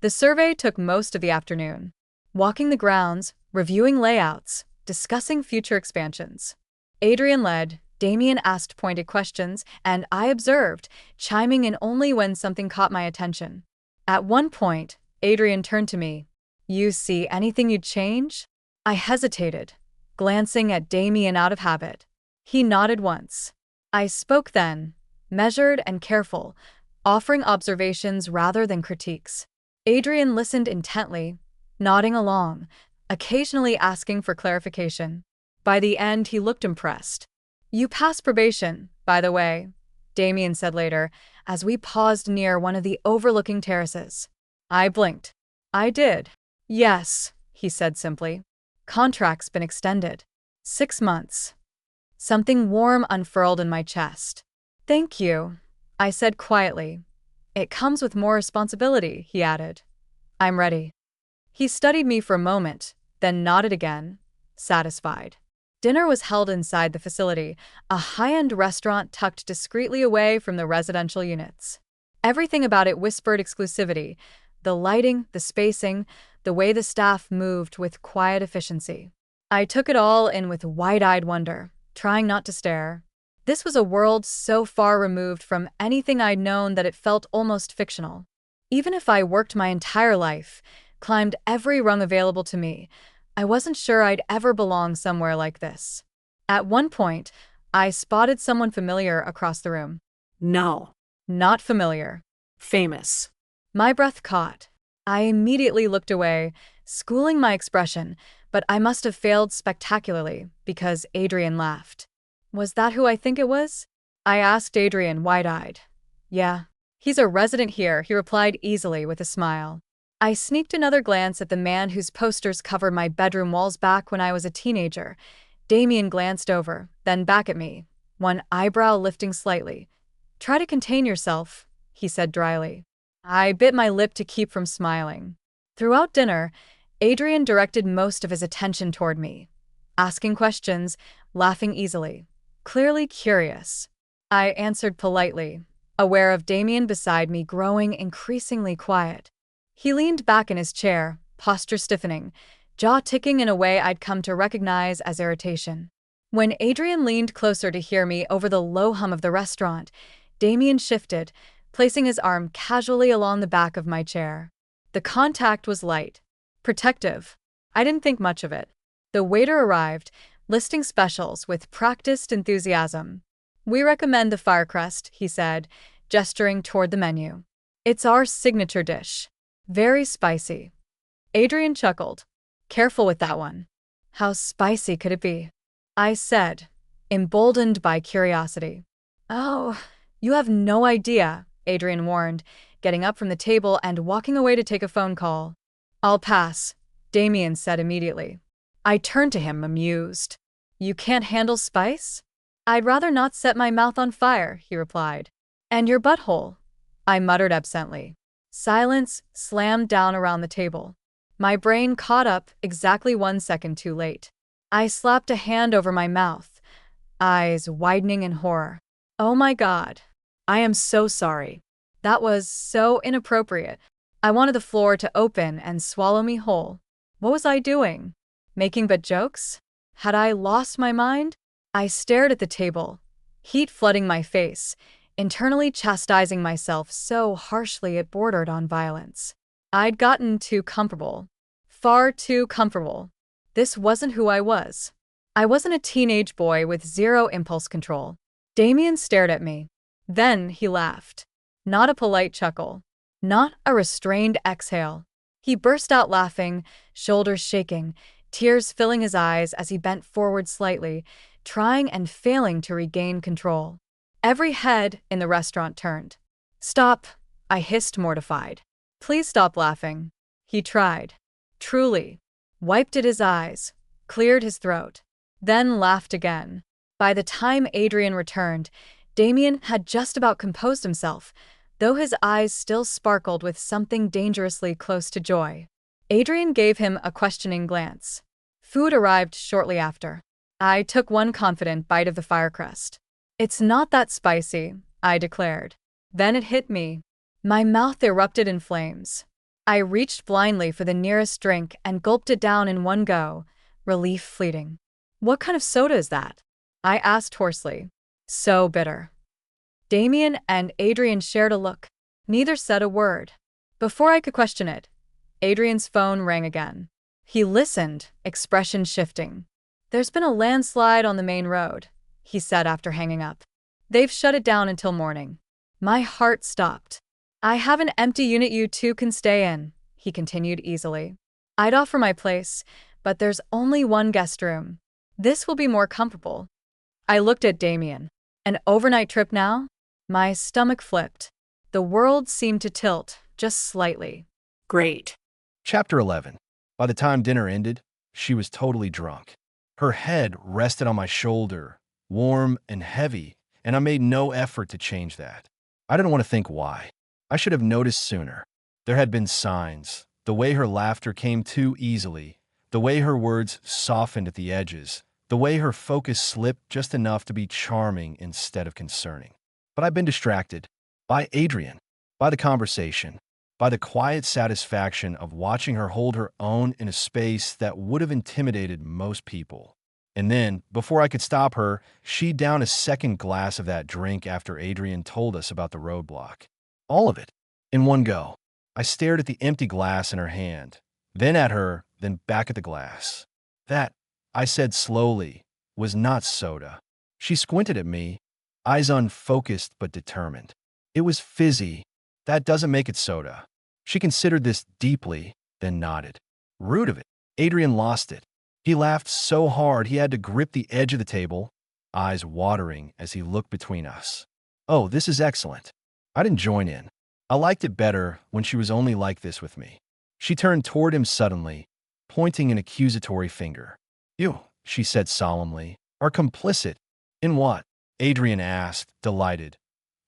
The survey took most of the afternoon. Walking the grounds, reviewing layouts, discussing future expansions. Adrian led, Damien asked pointed questions, and I observed, chiming in only when something caught my attention. At one point, Adrian turned to me. "You see anything you'd change?" I hesitated, glancing at Damien out of habit. He nodded once. I spoke then, measured and careful, offering observations rather than critiques. Adrian listened intently, nodding along, occasionally asking for clarification. By the end, he looked impressed. "You passed probation, by the way," Damien said later, as we paused near one of the overlooking terraces. I blinked. "I did." "Yes," he said simply. "Contract's been extended. 6 months." Something warm unfurled in my chest. "Thank you," I said quietly. "It comes with more responsibility," he added. "I'm ready." He studied me for a moment, then nodded again, satisfied. Dinner was held inside the facility, a high-end restaurant tucked discreetly away from the residential units. Everything about it whispered exclusivity: the lighting, the spacing, the way the staff moved with quiet efficiency. I took it all in with wide-eyed wonder, trying not to stare. This was a world so far removed from anything I'd known that it felt almost fictional. Even if I worked my entire life, climbed every rung available to me, I wasn't sure I'd ever belong somewhere like this. At one point, I spotted someone familiar across the room. No. Not familiar. Famous. My breath caught. I immediately looked away, schooling my expression, but I must have failed spectacularly because Adrian laughed. "Was that who I think it was?" I asked Adrian, wide-eyed. "Yeah. He's a resident here," he replied easily with a smile. I sneaked another glance at the man whose posters covered my bedroom walls back when I was a teenager. Damien glanced over, then back at me, one eyebrow lifting slightly. "Try to contain yourself," he said dryly. I bit my lip to keep from smiling. Throughout dinner, Adrian directed most of his attention toward me, asking questions, laughing easily, clearly curious. I answered politely, aware of Damien beside me growing increasingly quiet. He leaned back in his chair, posture stiffening, jaw ticking in a way I'd come to recognize as irritation. When Adrian leaned closer to hear me over the low hum of the restaurant, Damien shifted, placing his arm casually along the back of my chair. The contact was light, protective. I didn't think much of it. The waiter arrived, listing specials with practiced enthusiasm. "We recommend the firecrust," he said, gesturing toward the menu. "It's our signature dish. Very spicy." Adrian chuckled. "Careful with that one." "How spicy could it be?" I said, emboldened by curiosity. "Oh, you have no idea," Adrian warned, getting up from the table and walking away to take a phone call. "I'll pass," Damien said immediately. I turned to him, amused. "You can't handle spice?" "I'd rather not set my mouth on fire," he replied. "And your butthole," I muttered absently. Silence slammed down around the table. My brain caught up exactly 1 second too late. I slapped a hand over my mouth, eyes widening in horror. "Oh my God. I am so sorry. That was so inappropriate." I wanted the floor to open and swallow me whole. What was I doing? Making but jokes? Had I lost my mind? I stared at the table, heat flooding my face, internally chastising myself so harshly it bordered on violence. I'd gotten too comfortable. Far too comfortable. This wasn't who I was. I wasn't a teenage boy with zero impulse control. Damien stared at me. Then he laughed. Not a polite chuckle. Not a restrained exhale. He burst out laughing, shoulders shaking, tears filling his eyes as he bent forward slightly, trying and failing to regain control. Every head in the restaurant turned. "Stop," I hissed, mortified. "Please stop laughing." He tried. Truly. Wiped at his eyes, cleared his throat, then laughed again. By the time Adrian returned, Damien had just about composed himself, though his eyes still sparkled with something dangerously close to joy. Adrian gave him a questioning glance. Food arrived shortly after. I took one confident bite of the firecrust. "It's not that spicy," I declared. Then it hit me. My mouth erupted in flames. I reached blindly for the nearest drink and gulped it down in one go, relief fleeting. "What kind of soda is that?" I asked hoarsely. "So bitter." Damien and Adrian shared a look. Neither said a word. Before I could question it, Adrian's phone rang again. He listened, expression shifting. "There's been a landslide on the main road," he said after hanging up. They've shut it down until morning. My heart stopped. I have an empty unit you two can stay in, he continued easily. I'd offer my place, but there's only one guest room. This will be more comfortable. I looked at Damien. An overnight trip now? My stomach flipped. The world seemed to tilt, just slightly. Great. Chapter 11. By the time dinner ended, she was totally drunk. Her head rested on my shoulder, warm and heavy, and I made no effort to change that. I didn't want to think why. I should have noticed sooner. There had been signs. The way her laughter came too easily, the way her words softened at the edges, the way her focus slipped just enough to be charming instead of concerning. But I've been distracted by Adrian, by the conversation, by the quiet satisfaction of watching her hold her own in a space that would have intimidated most people. And then, before I could stop her, she downed a second glass of that drink after Adrian told us about the roadblock. All of it, in one go. I stared at the empty glass in her hand, then at her, then back at the glass. That, I said slowly, was not soda. She squinted at me, eyes unfocused but determined. It was fizzy. That doesn't make it soda. She considered this deeply, then nodded. Rude of it. Adrian lost it. He laughed so hard he had to grip the edge of the table, eyes watering as he looked between us. Oh, this is excellent. I didn't join in. I liked it better when she was only like this with me. She turned toward him suddenly, pointing an accusatory finger. You, she said solemnly, are complicit. In what? Adrian asked, delighted.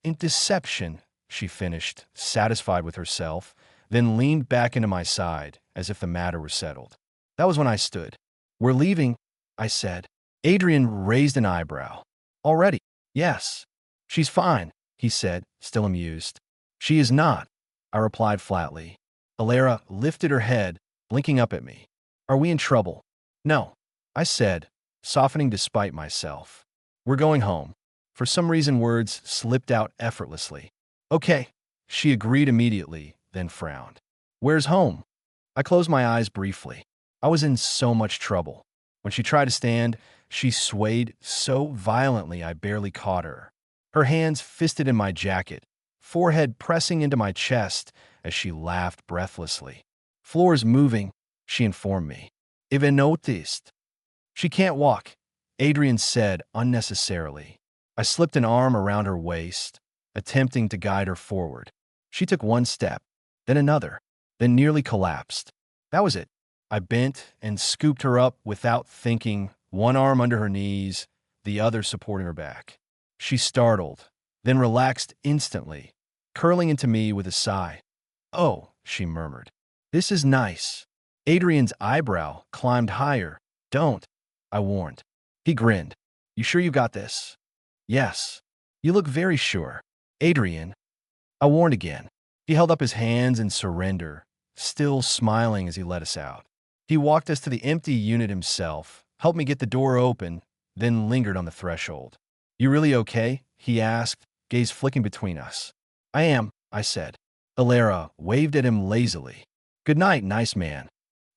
In deception, she finished, satisfied with herself, then leaned back into my side, as if the matter were settled. That was when I stood. We're leaving, I said. Adrian raised an eyebrow. Already? Yes. She's fine, he said, still amused. She is not, I replied flatly. Alara lifted her head, blinking up at me. Are we in trouble? No, I said, softening despite myself. We're going home. For some reason, words slipped out effortlessly. Okay, she agreed immediately, then frowned. Where's home? I closed my eyes briefly. I was in so much trouble. When she tried to stand, she swayed so violently I barely caught her. Her hands fisted in my jacket, forehead pressing into my chest as she laughed breathlessly. Floor's moving, she informed me. Even noticed. She can't walk, Adrian said unnecessarily. I slipped an arm around her waist, attempting to guide her forward. She took one step, then another, then nearly collapsed. That was it. I bent and scooped her up without thinking, one arm under her knees, the other supporting her back. She startled, then relaxed instantly, curling into me with a sigh. Oh, she murmured. This is nice. Adrian's eyebrow climbed higher. Don't, I warned. He grinned. You sure you got this? Yes. You look very sure. Adrian. I warned again. He held up his hands in surrender, still smiling as he let us out. He walked us to the empty unit himself, helped me get the door open, then lingered on the threshold. You really okay? He asked, gaze flicking between us. I am, I said. Alara waved at him lazily. Good night, nice man.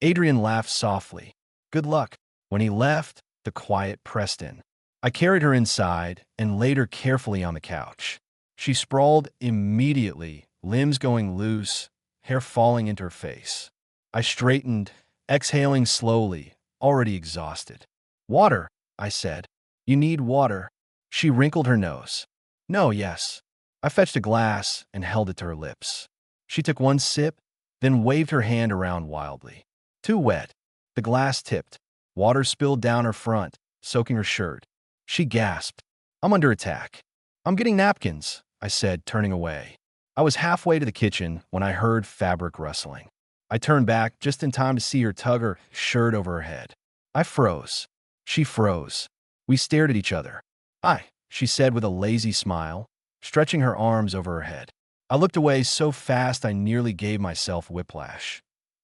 Adrian laughed softly. Good luck. When he left, the quiet pressed in. I carried her inside and laid her carefully on the couch. She sprawled immediately, limbs going loose, hair falling into her face. I straightened, exhaling slowly, already exhausted. Water, I said. You need water. She wrinkled her nose. No, yes. I fetched a glass and held it to her lips. She took one sip, then waved her hand around wildly. Too wet. The glass tipped. Water spilled down her front, soaking her shirt. She gasped. I'm under attack. I'm getting napkins, I said, turning away. I was halfway to the kitchen when I heard fabric rustling. I turned back just in time to see her tug her shirt over her head. I froze. She froze. We stared at each other. Hi, she said with a lazy smile, stretching her arms over her head. I looked away so fast I nearly gave myself whiplash.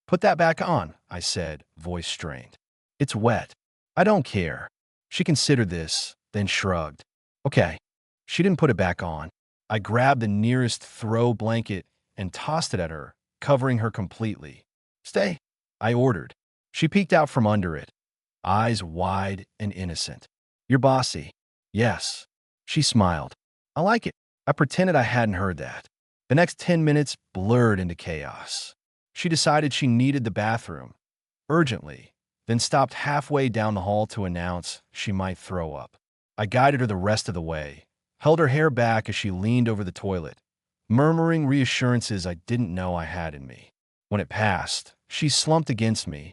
Put that back on, I said, voice strained. It's wet. I don't care. She considered this, then shrugged. Okay. She didn't put it back on. I grabbed the nearest throw blanket and tossed it at her, covering her completely. Stay, I ordered. She peeked out from under it, eyes wide and innocent. You're bossy. Yes. She smiled. I like it. I pretended I hadn't heard that. The next 10 minutes blurred into chaos. She decided she needed the bathroom urgently, then stopped halfway down the hall to announce she might throw up. I guided her the rest of the way, held her hair back as she leaned over the toilet, murmuring reassurances I didn't know I had in me. When it passed, she slumped against me,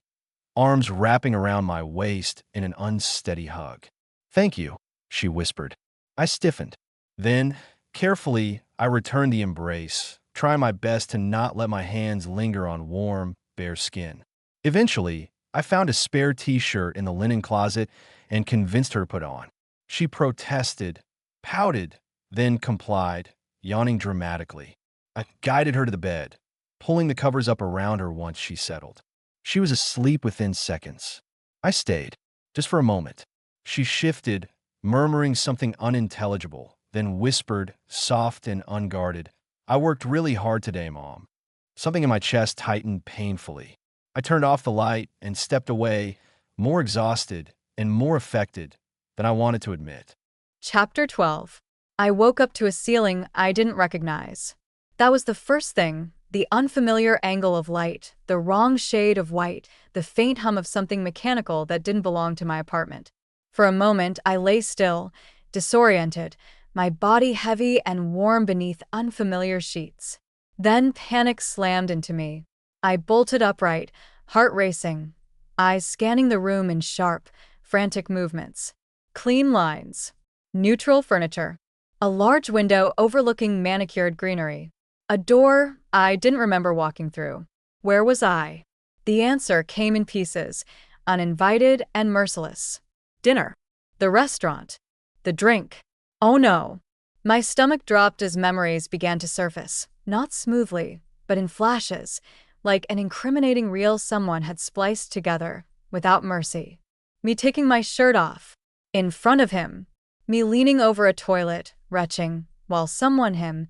arms wrapping around my waist in an unsteady hug. "Thank you," she whispered. I stiffened. Then, carefully, I returned the embrace, trying my best to not let my hands linger on warm, bare skin. Eventually, I found a spare t-shirt in the linen closet and convinced her to put on. She protested, pouted, then complied, yawning dramatically. I guided her to the bed, pulling the covers up around her once she settled. She was asleep within seconds. I stayed, just for a moment. She shifted, murmuring something unintelligible, then whispered, soft and unguarded, "I worked really hard today, Mom." Something in my chest tightened painfully. I turned off the light and stepped away, more exhausted and more affected than I wanted to admit. Chapter 12. I woke up to a ceiling I didn't recognize. That was the first thing, the unfamiliar angle of light, the wrong shade of white, the faint hum of something mechanical that didn't belong to my apartment. For a moment, I lay still, disoriented, my body heavy and warm beneath unfamiliar sheets. Then panic slammed into me. I bolted upright, heart racing, eyes scanning the room in sharp, frantic movements. Clean lines. Neutral furniture. A large window overlooking manicured greenery. A door I didn't remember walking through. Where was I? The answer came in pieces, uninvited and merciless. Dinner. The restaurant. The drink. Oh no. My stomach dropped as memories began to surface, not smoothly, but in flashes, like an incriminating reel someone had spliced together, without mercy. Me taking my shirt off. In front of him. Me leaning over a toilet, retching, while him,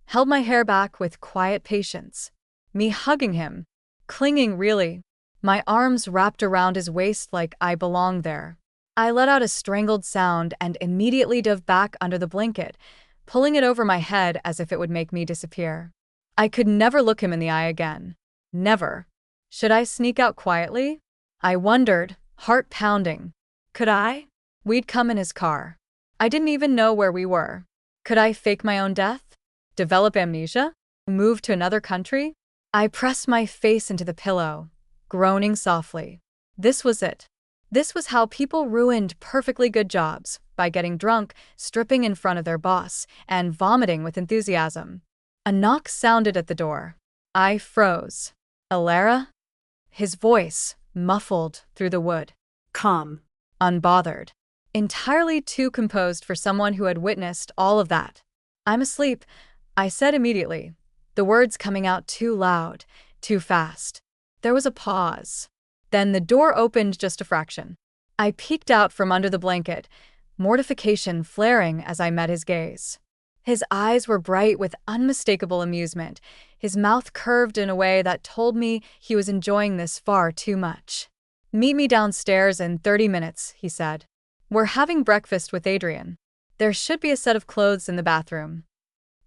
held my hair back with quiet patience. Me hugging him. Clinging really. My arms wrapped around his waist like I belonged there. I let out a strangled sound and immediately dove back under the blanket, pulling it over my head as if it would make me disappear. I could never look him in the eye again. Never. Should I sneak out quietly? I wondered, heart pounding. Could I? We'd come in his car. I didn't even know where we were. Could I fake my own death? Develop amnesia? Move to another country? I pressed my face into the pillow, groaning softly. This was it. This was how people ruined perfectly good jobs, by getting drunk, stripping in front of their boss, and vomiting with enthusiasm. A knock sounded at the door. I froze. Alara? His voice, muffled through the wood. Come. Unbothered. Entirely too composed for someone who had witnessed all of that. I'm asleep, I said immediately, the words coming out too loud, too fast. There was a pause. Then the door opened just a fraction. I peeked out from under the blanket, mortification flaring as I met his gaze. His eyes were bright with unmistakable amusement, his mouth curved in a way that told me he was enjoying this far too much. "Meet me downstairs in 30 minutes, he said. "We're having breakfast with Adrian. There should be a set of clothes in the bathroom."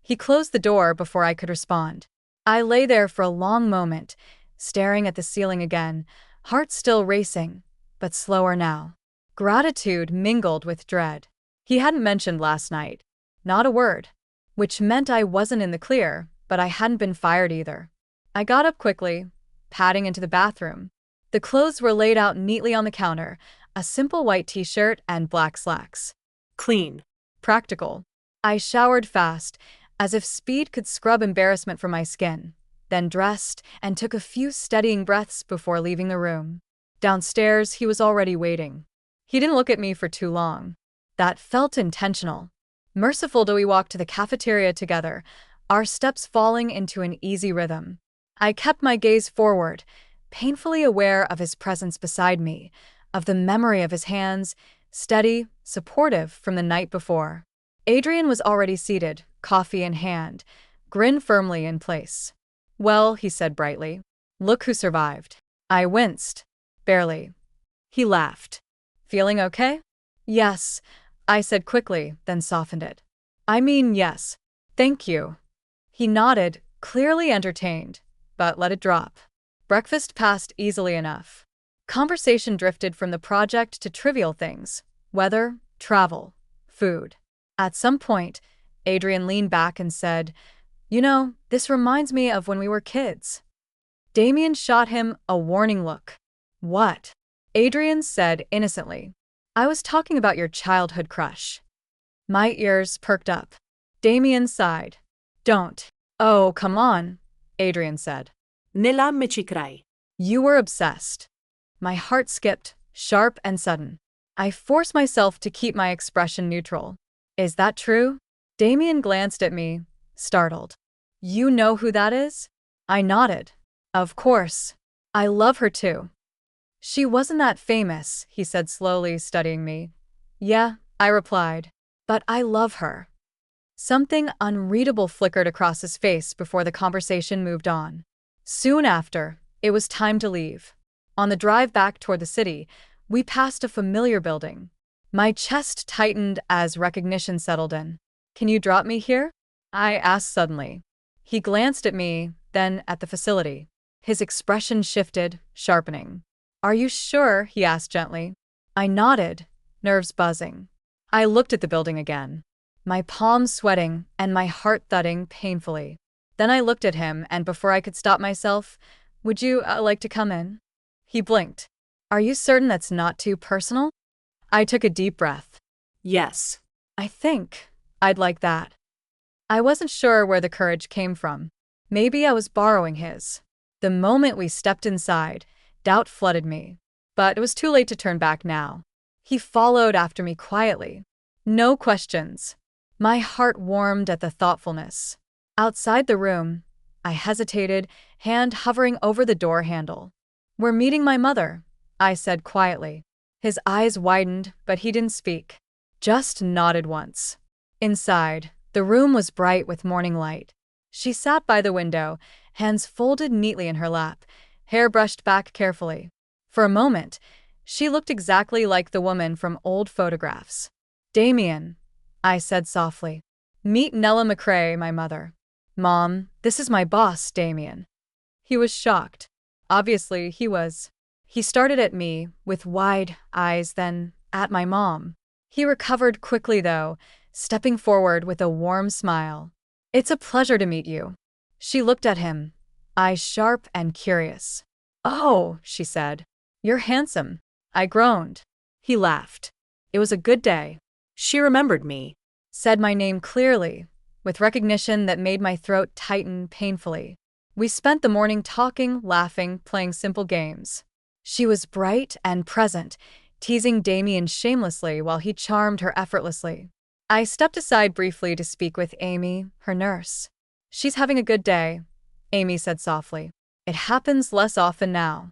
He closed the door before I could respond. I lay there for a long moment, staring at the ceiling again, heart still racing, but slower now. Gratitude mingled with dread. He hadn't mentioned last night. Not a word. Which meant I wasn't in the clear, but I hadn't been fired either. I got up quickly, padding into the bathroom. The clothes were laid out neatly on the counter, a simple white t-shirt and black slacks. Clean. Practical. I showered fast, as if speed could scrub embarrassment from my skin, then dressed and took a few steadying breaths before leaving the room. Downstairs, he was already waiting. He didn't look at me for too long. That felt intentional. Merciful do we walk to the cafeteria together, our steps falling into an easy rhythm. I kept my gaze forward, painfully aware of his presence beside me, of the memory of his hands, steady, supportive from the night before. Adrian was already seated, coffee in hand, grin firmly in place. "Well," he said brightly, "look who survived." I winced. Barely. He laughed. "Feeling okay?" "Yes," I said quickly, then softened it. I mean, yes. Thank you. He nodded, clearly entertained, but let it drop. Breakfast passed easily enough. Conversation drifted from the project to trivial things: weather, travel, food. At some point, Adrian leaned back and said, "You know, this reminds me of when we were kids." Damien shot him a warning look. "What?" Adrian said innocently. "I was talking about your childhood crush." My ears perked up. Damien sighed. "Don't." "Oh, come on," Adrian said. Nila me ci crai. "You were obsessed." My heart skipped, sharp and sudden. I forced myself to keep my expression neutral. "Is that true?" Damien glanced at me, startled. "You know who that is?" I nodded. "Of course. I love her too." "She wasn't that famous," he said slowly, studying me. "Yeah," I replied. "But I love her." Something unreadable flickered across his face before the conversation moved on. Soon after, it was time to leave. On the drive back toward the city, we passed a familiar building. My chest tightened as recognition settled in. "Can you drop me here?" I asked suddenly. He glanced at me, then at the facility. His expression shifted, sharpening. "Are you sure?" he asked gently. I nodded, nerves buzzing. I looked at the building again, my palms sweating and my heart thudding painfully. Then I looked at him, and before I could stop myself, "Would you like to come in?" He blinked. "Are you certain that's not too personal?" I took a deep breath. Yes. "I think I'd like that." I wasn't sure where the courage came from. Maybe I was borrowing his. The moment we stepped inside, doubt flooded me. But it was too late to turn back now. He followed after me quietly. No questions. My heart warmed at the thoughtfulness. Outside the room, I hesitated, hand hovering over the door handle. "We're meeting my mother," I said quietly. His eyes widened, but he didn't speak. Just nodded once. Inside, the room was bright with morning light. She sat by the window, hands folded neatly in her lap, hair brushed back carefully. For a moment, she looked exactly like the woman from old photographs. "Damien," I said softly. "Meet Nella McCrae, my mother." "Mom, this is my boss, Damien." He was shocked. Obviously, he was. He started at me, with wide eyes, then at my mom. He recovered quickly, though, stepping forward with a warm smile. "It's a pleasure to meet you." She looked at him, eyes sharp and curious. "Oh," she said. "You're handsome." I groaned. He laughed. "It was a good day." She remembered me. Said my name clearly, with recognition that made my throat tighten painfully. We spent the morning talking, laughing, playing simple games. She was bright and present, teasing Damien shamelessly while he charmed her effortlessly. I stepped aside briefly to speak with Amy, her nurse. "She's having a good day," Amy said softly. "It happens less often now."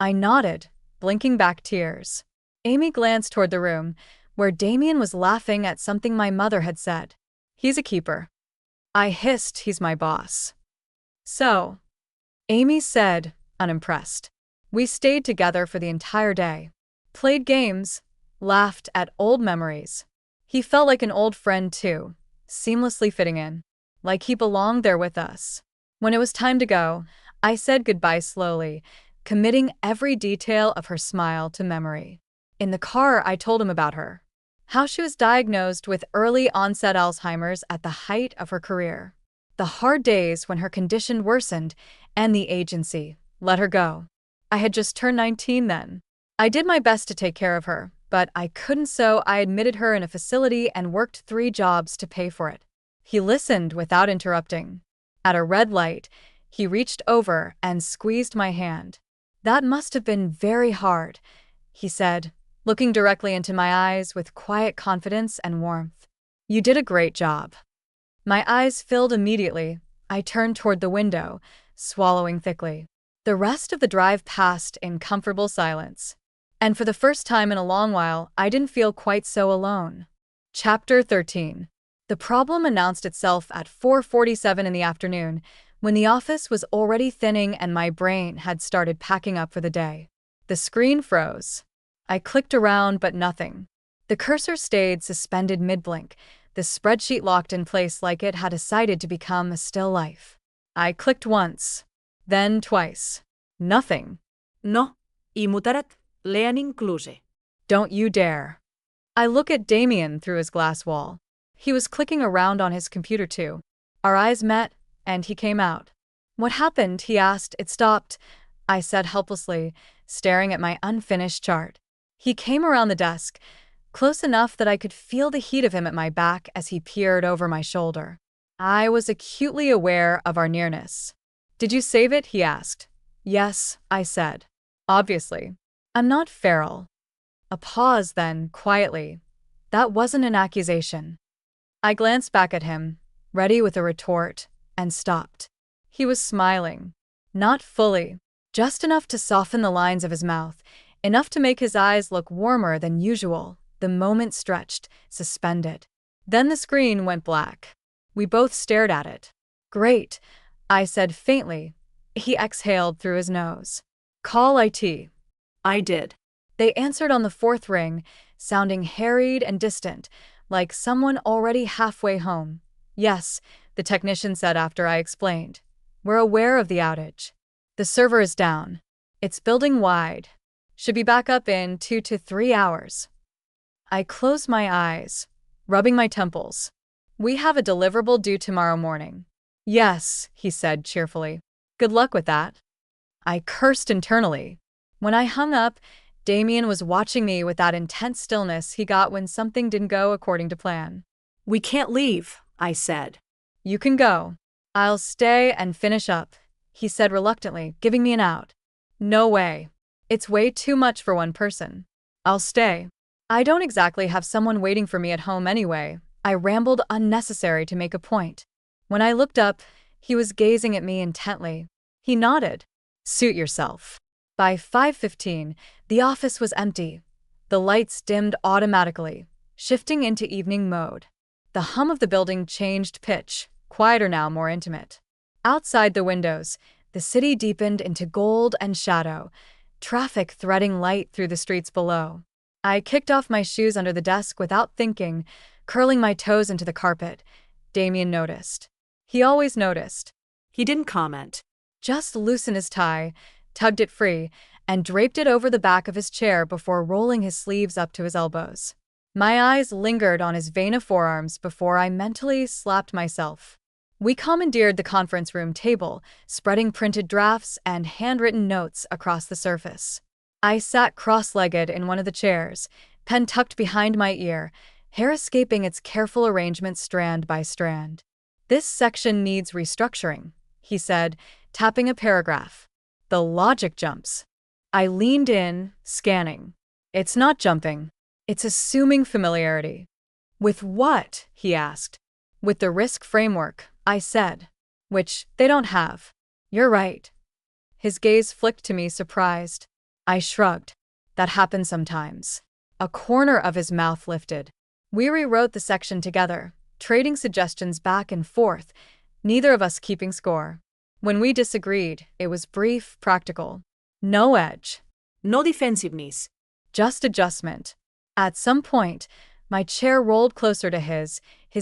I nodded, blinking back tears. Amy glanced toward the room, where Damien was laughing at something my mother had said. "He's a keeper." I hissed, "He's my boss." "So," Amy said, unimpressed. We stayed together for the entire day. Played games, laughed at old memories. He felt like an old friend too, seamlessly fitting in, like he belonged there with us. When it was time to go, I said goodbye slowly, committing every detail of her smile to memory. In the car, I told him about her. How she was diagnosed with early-onset Alzheimer's at the height of her career. The hard days when her condition worsened and the agency let her go. I had just turned 19 then. I did my best to take care of her, but I couldn't, so I admitted her in a facility and worked 3 jobs to pay for it. He listened without interrupting. At a red light, he reached over and squeezed my hand. "That must have been very hard," he said, looking directly into my eyes with quiet confidence and warmth. "You did a great job." My eyes filled immediately. I turned toward the window, swallowing thickly. The rest of the drive passed in comfortable silence. And for the first time in a long while, I didn't feel quite so alone. Chapter 13. The problem announced itself at 4:47 in the afternoon, when the office was already thinning and my brain had started packing up for the day. The screen froze. I clicked around, but nothing. The cursor stayed suspended mid-blink, the spreadsheet locked in place like it had decided to become a still life. I clicked once, then twice. Nothing. No, imutarat lean incluse. Don't you dare. I look at Damien through his glass wall. He was clicking around on his computer too. Our eyes met, and he came out. What happened? He asked. It stopped, I said helplessly, staring at my unfinished chart. He came around the desk, close enough that I could feel the heat of him at my back as he peered over my shoulder. I was acutely aware of our nearness. Did you save it? He asked. Yes, I said. Obviously. I'm not feral. A pause then, quietly. That wasn't an accusation. I glanced back at him, ready with a retort, and stopped. He was smiling. Not fully. Just enough to soften the lines of his mouth, enough to make his eyes look warmer than usual. The moment stretched, suspended. Then the screen went black. We both stared at it. Great, I said faintly. He exhaled through his nose. Call IT. I did. They answered on the fourth ring, sounding harried and distant, like someone already halfway home. Yes, the technician said after I explained. We're aware of the outage. The server is down. It's building-wide. Should be back up in 2 to 3 hours. I closed my eyes, rubbing my temples. We have a deliverable due tomorrow morning. Yes, he said cheerfully. Good luck with that. I cursed internally. When I hung up, Damien was watching me with that intense stillness he got when something didn't go according to plan. We can't leave, I said. You can go. I'll stay and finish up, he said reluctantly, giving me an out. No way. It's way too much for one person. I'll stay. I don't exactly have someone waiting for me at home anyway. I rambled unnecessary to make a point. When I looked up, he was gazing at me intently. He nodded. Suit yourself. By 5:15, the office was empty. The lights dimmed automatically, shifting into evening mode. The hum of the building changed pitch, quieter now, more intimate. Outside the windows, the city deepened into gold and shadow, traffic threading light through the streets below. I kicked off my shoes under the desk without thinking, curling my toes into the carpet. Damien noticed. He always noticed. He didn't comment. Just loosened his tie, tugged it free, and draped it over the back of his chair before rolling his sleeves up to his elbows. My eyes lingered on his vein of forearms before I mentally slapped myself. We commandeered the conference room table, spreading printed drafts and handwritten notes across the surface. I sat cross-legged in one of the chairs, pen tucked behind my ear, hair escaping its careful arrangement strand by strand. This section needs restructuring, he said, tapping a paragraph. The logic jumps. I leaned in, scanning. It's not jumping. It's assuming familiarity. With what? He asked. With the risk framework, I said. Which they don't have. You're right. His gaze flicked to me, surprised. I shrugged. That happens sometimes. A corner of his mouth lifted. We rewrote the section together, trading suggestions back and forth, neither of us keeping score. When we disagreed, it was brief, practical. No edge. No defensiveness. Just adjustment. At some point, my chair rolled closer to his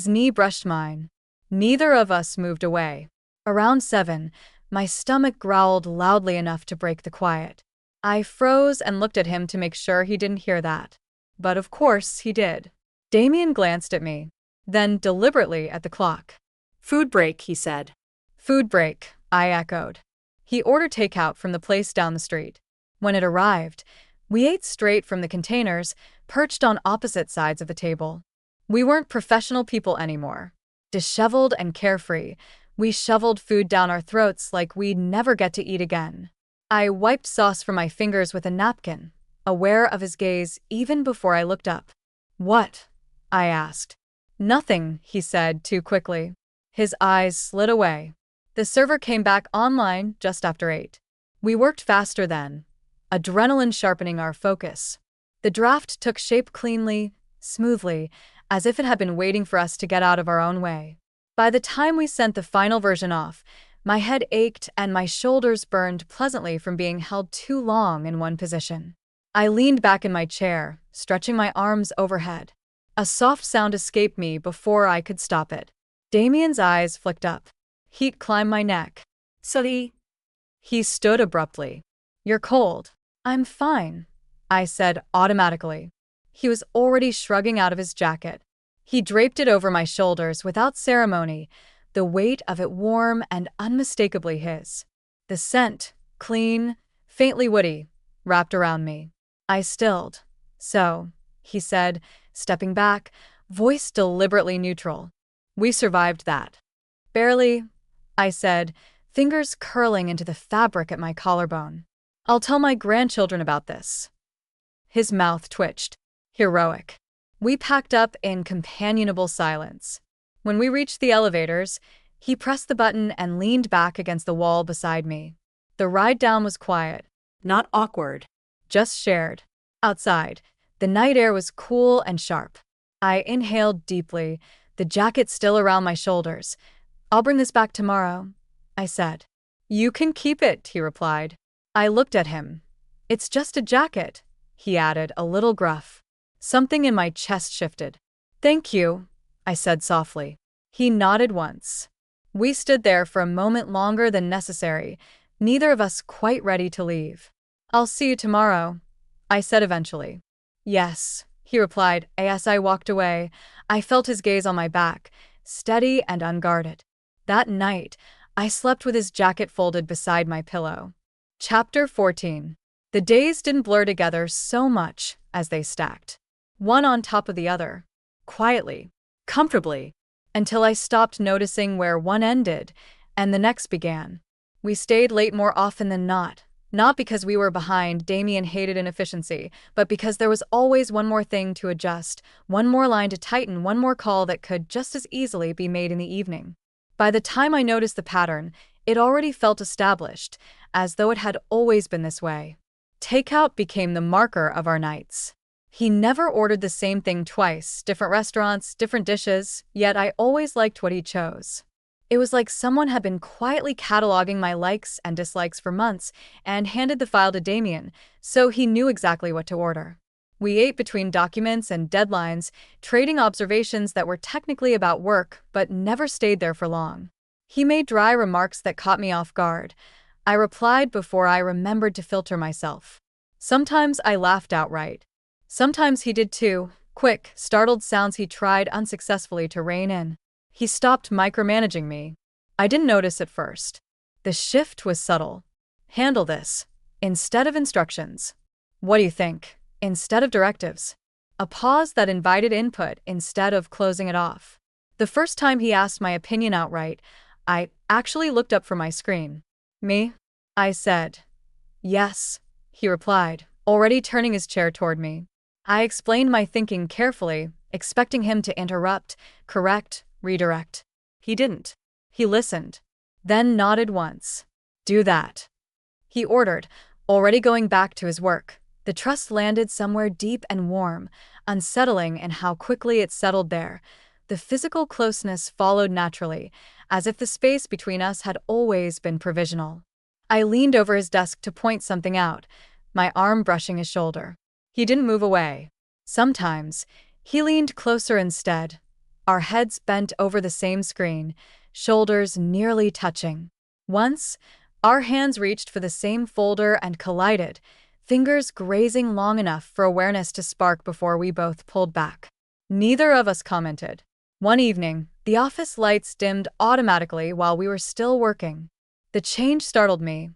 knee brushed mine. Neither of us moved away. Around 7, my stomach growled loudly enough to break the quiet. I froze and looked at him to make sure he didn't hear that. But of course he did. Damien glanced at me, then deliberately at the clock. Food break, he said. Food break, I echoed. He ordered takeout from the place down the street. When it arrived, we ate straight from the containers, perched on opposite sides of the table. We weren't professional people anymore. Disheveled and carefree, we shoveled food down our throats like we'd never get to eat again. I wiped sauce from my fingers with a napkin, aware of his gaze even before I looked up. What? I asked. Nothing, he said too quickly. His eyes slid away. The server came back online just after 8. We worked faster then, adrenaline sharpening our focus. The draft took shape cleanly, smoothly, as if it had been waiting for us to get out of our own way. By the time we sent the final version off, my head ached and my shoulders burned pleasantly from being held too long in one position. I leaned back in my chair, stretching my arms overhead. A soft sound escaped me before I could stop it. Damien's eyes flicked up. Heat climbed my neck. Sorry. He stood abruptly. You're cold. I'm fine, I said automatically. He was already shrugging out of his jacket. He draped it over my shoulders without ceremony, the weight of it warm and unmistakably his. The scent, clean, faintly woody, wrapped around me. I stilled. So, he said, stepping back, voice deliberately neutral. We survived that. Barely, I said, fingers curling into the fabric at my collarbone. I'll tell my grandchildren about this. His mouth twitched. Heroic. We packed up in companionable silence. When we reached the elevators, he pressed the button and leaned back against the wall beside me. The ride down was quiet. Not awkward. Just shared. Outside, the night air was cool and sharp. I inhaled deeply, the jacket still around my shoulders. I'll bring this back tomorrow, I said. You can keep it, he replied. I looked at him. It's just a jacket, he added, a little gruff. Something in my chest shifted. Thank you, I said softly. He nodded once. We stood there for a moment longer than necessary, neither of us quite ready to leave. I'll see you tomorrow, I said eventually. Yes, he replied. As I walked away, I felt his gaze on my back, steady and unguarded. That night, I slept with his jacket folded beside my pillow. Chapter 14. The days didn't blur together so much as they stacked, one on top of the other, quietly, comfortably, until I stopped noticing where one ended and the next began. We stayed late more often than not because we were behind. Damien hated inefficiency, but because there was always one more thing to adjust, one more line to tighten, one more call that could just as easily be made in the evening. By the time I noticed the pattern, it already felt established, as though it had always been this way. Takeout became the marker of our nights. He never ordered the same thing twice, different restaurants, different dishes, yet I always liked what he chose. It was like someone had been quietly cataloging my likes and dislikes for months and handed the file to Damien, so he knew exactly what to order. We ate between documents and deadlines, trading observations that were technically about work but never stayed there for long. He made dry remarks that caught me off guard. I replied before I remembered to filter myself. Sometimes I laughed outright. Sometimes he did too, quick, startled sounds he tried unsuccessfully to rein in. He stopped micromanaging me. I didn't notice at first. The shift was subtle. Handle this, instead of instructions. What do you think? Instead of directives. A pause that invited input instead of closing it off. The first time he asked my opinion outright, I actually looked up from my screen. Me? I said. Yes, he replied, already turning his chair toward me. I explained my thinking carefully, expecting him to interrupt, correct, redirect. He didn't. He listened, then nodded once. Do that, he ordered, already going back to his work. The trust landed somewhere deep and warm, unsettling in how quickly it settled there. The physical closeness followed naturally, as if the space between us had always been provisional. I leaned over his desk to point something out, my arm brushing his shoulder. He didn't move away. Sometimes, he leaned closer instead, our heads bent over the same screen, shoulders nearly touching. Once, our hands reached for the same folder and collided, fingers grazing long enough for awareness to spark before we both pulled back. Neither of us commented. One evening, the office lights dimmed automatically while we were still working. The change startled me.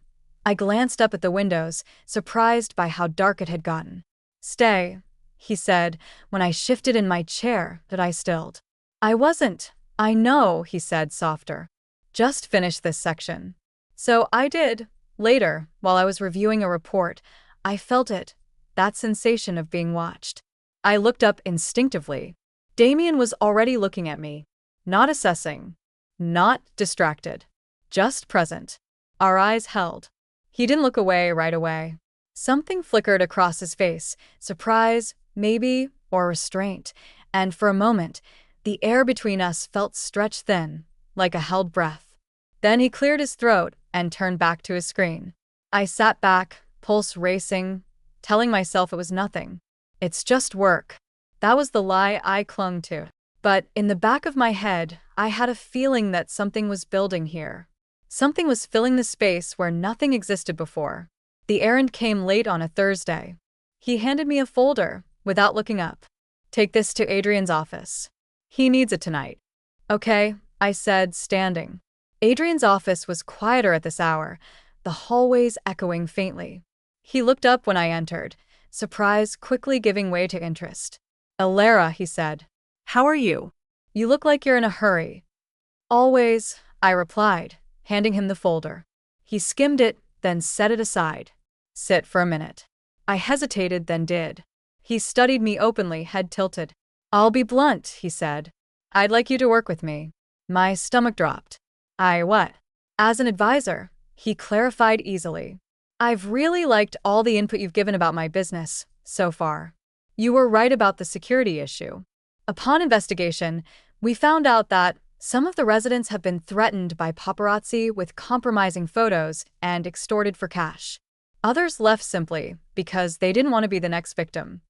I glanced up at the windows, surprised by how dark it had gotten. Stay, he said, when I shifted in my chair, but I stilled. I wasn't. I know, he said softer. Just finish this section. So I did. Later, while I was reviewing a report, I felt it, that sensation of being watched. I looked up instinctively. Damien was already looking at me, not assessing, not distracted, just present. Our eyes held. He didn't look away right away. Something flickered across his face, surprise, maybe, or restraint, and for a moment, the air between us felt stretched thin, like a held breath. Then he cleared his throat and turned back to his screen. I sat back, pulse racing, telling myself it was nothing. It's just work. That was the lie I clung to. But in the back of my head, I had a feeling that something was building here. Something was filling the space where nothing existed before. The errand came late on a Thursday. He handed me a folder, without looking up. Take this to Adrian's office. He needs it tonight. Okay, I said, standing. Adrian's office was quieter at this hour, the hallways echoing faintly. He looked up when I entered, surprise quickly giving way to interest. Alara, he said. How are you? You look like you're in a hurry. Always, I replied, handing him the folder. He skimmed it, then set it aside. Sit for a minute. I hesitated, then did. He studied me openly, head tilted. I'll be blunt, he said. I'd like you to work with me. My stomach dropped. What? As an advisor, he clarified easily. I've really liked all the input you've given about my business, so far. You were right about the security issue. Upon investigation, we found out that some of the residents have been threatened by paparazzi with compromising photos and extorted for cash. Others left simply because they didn't want to be the next victim.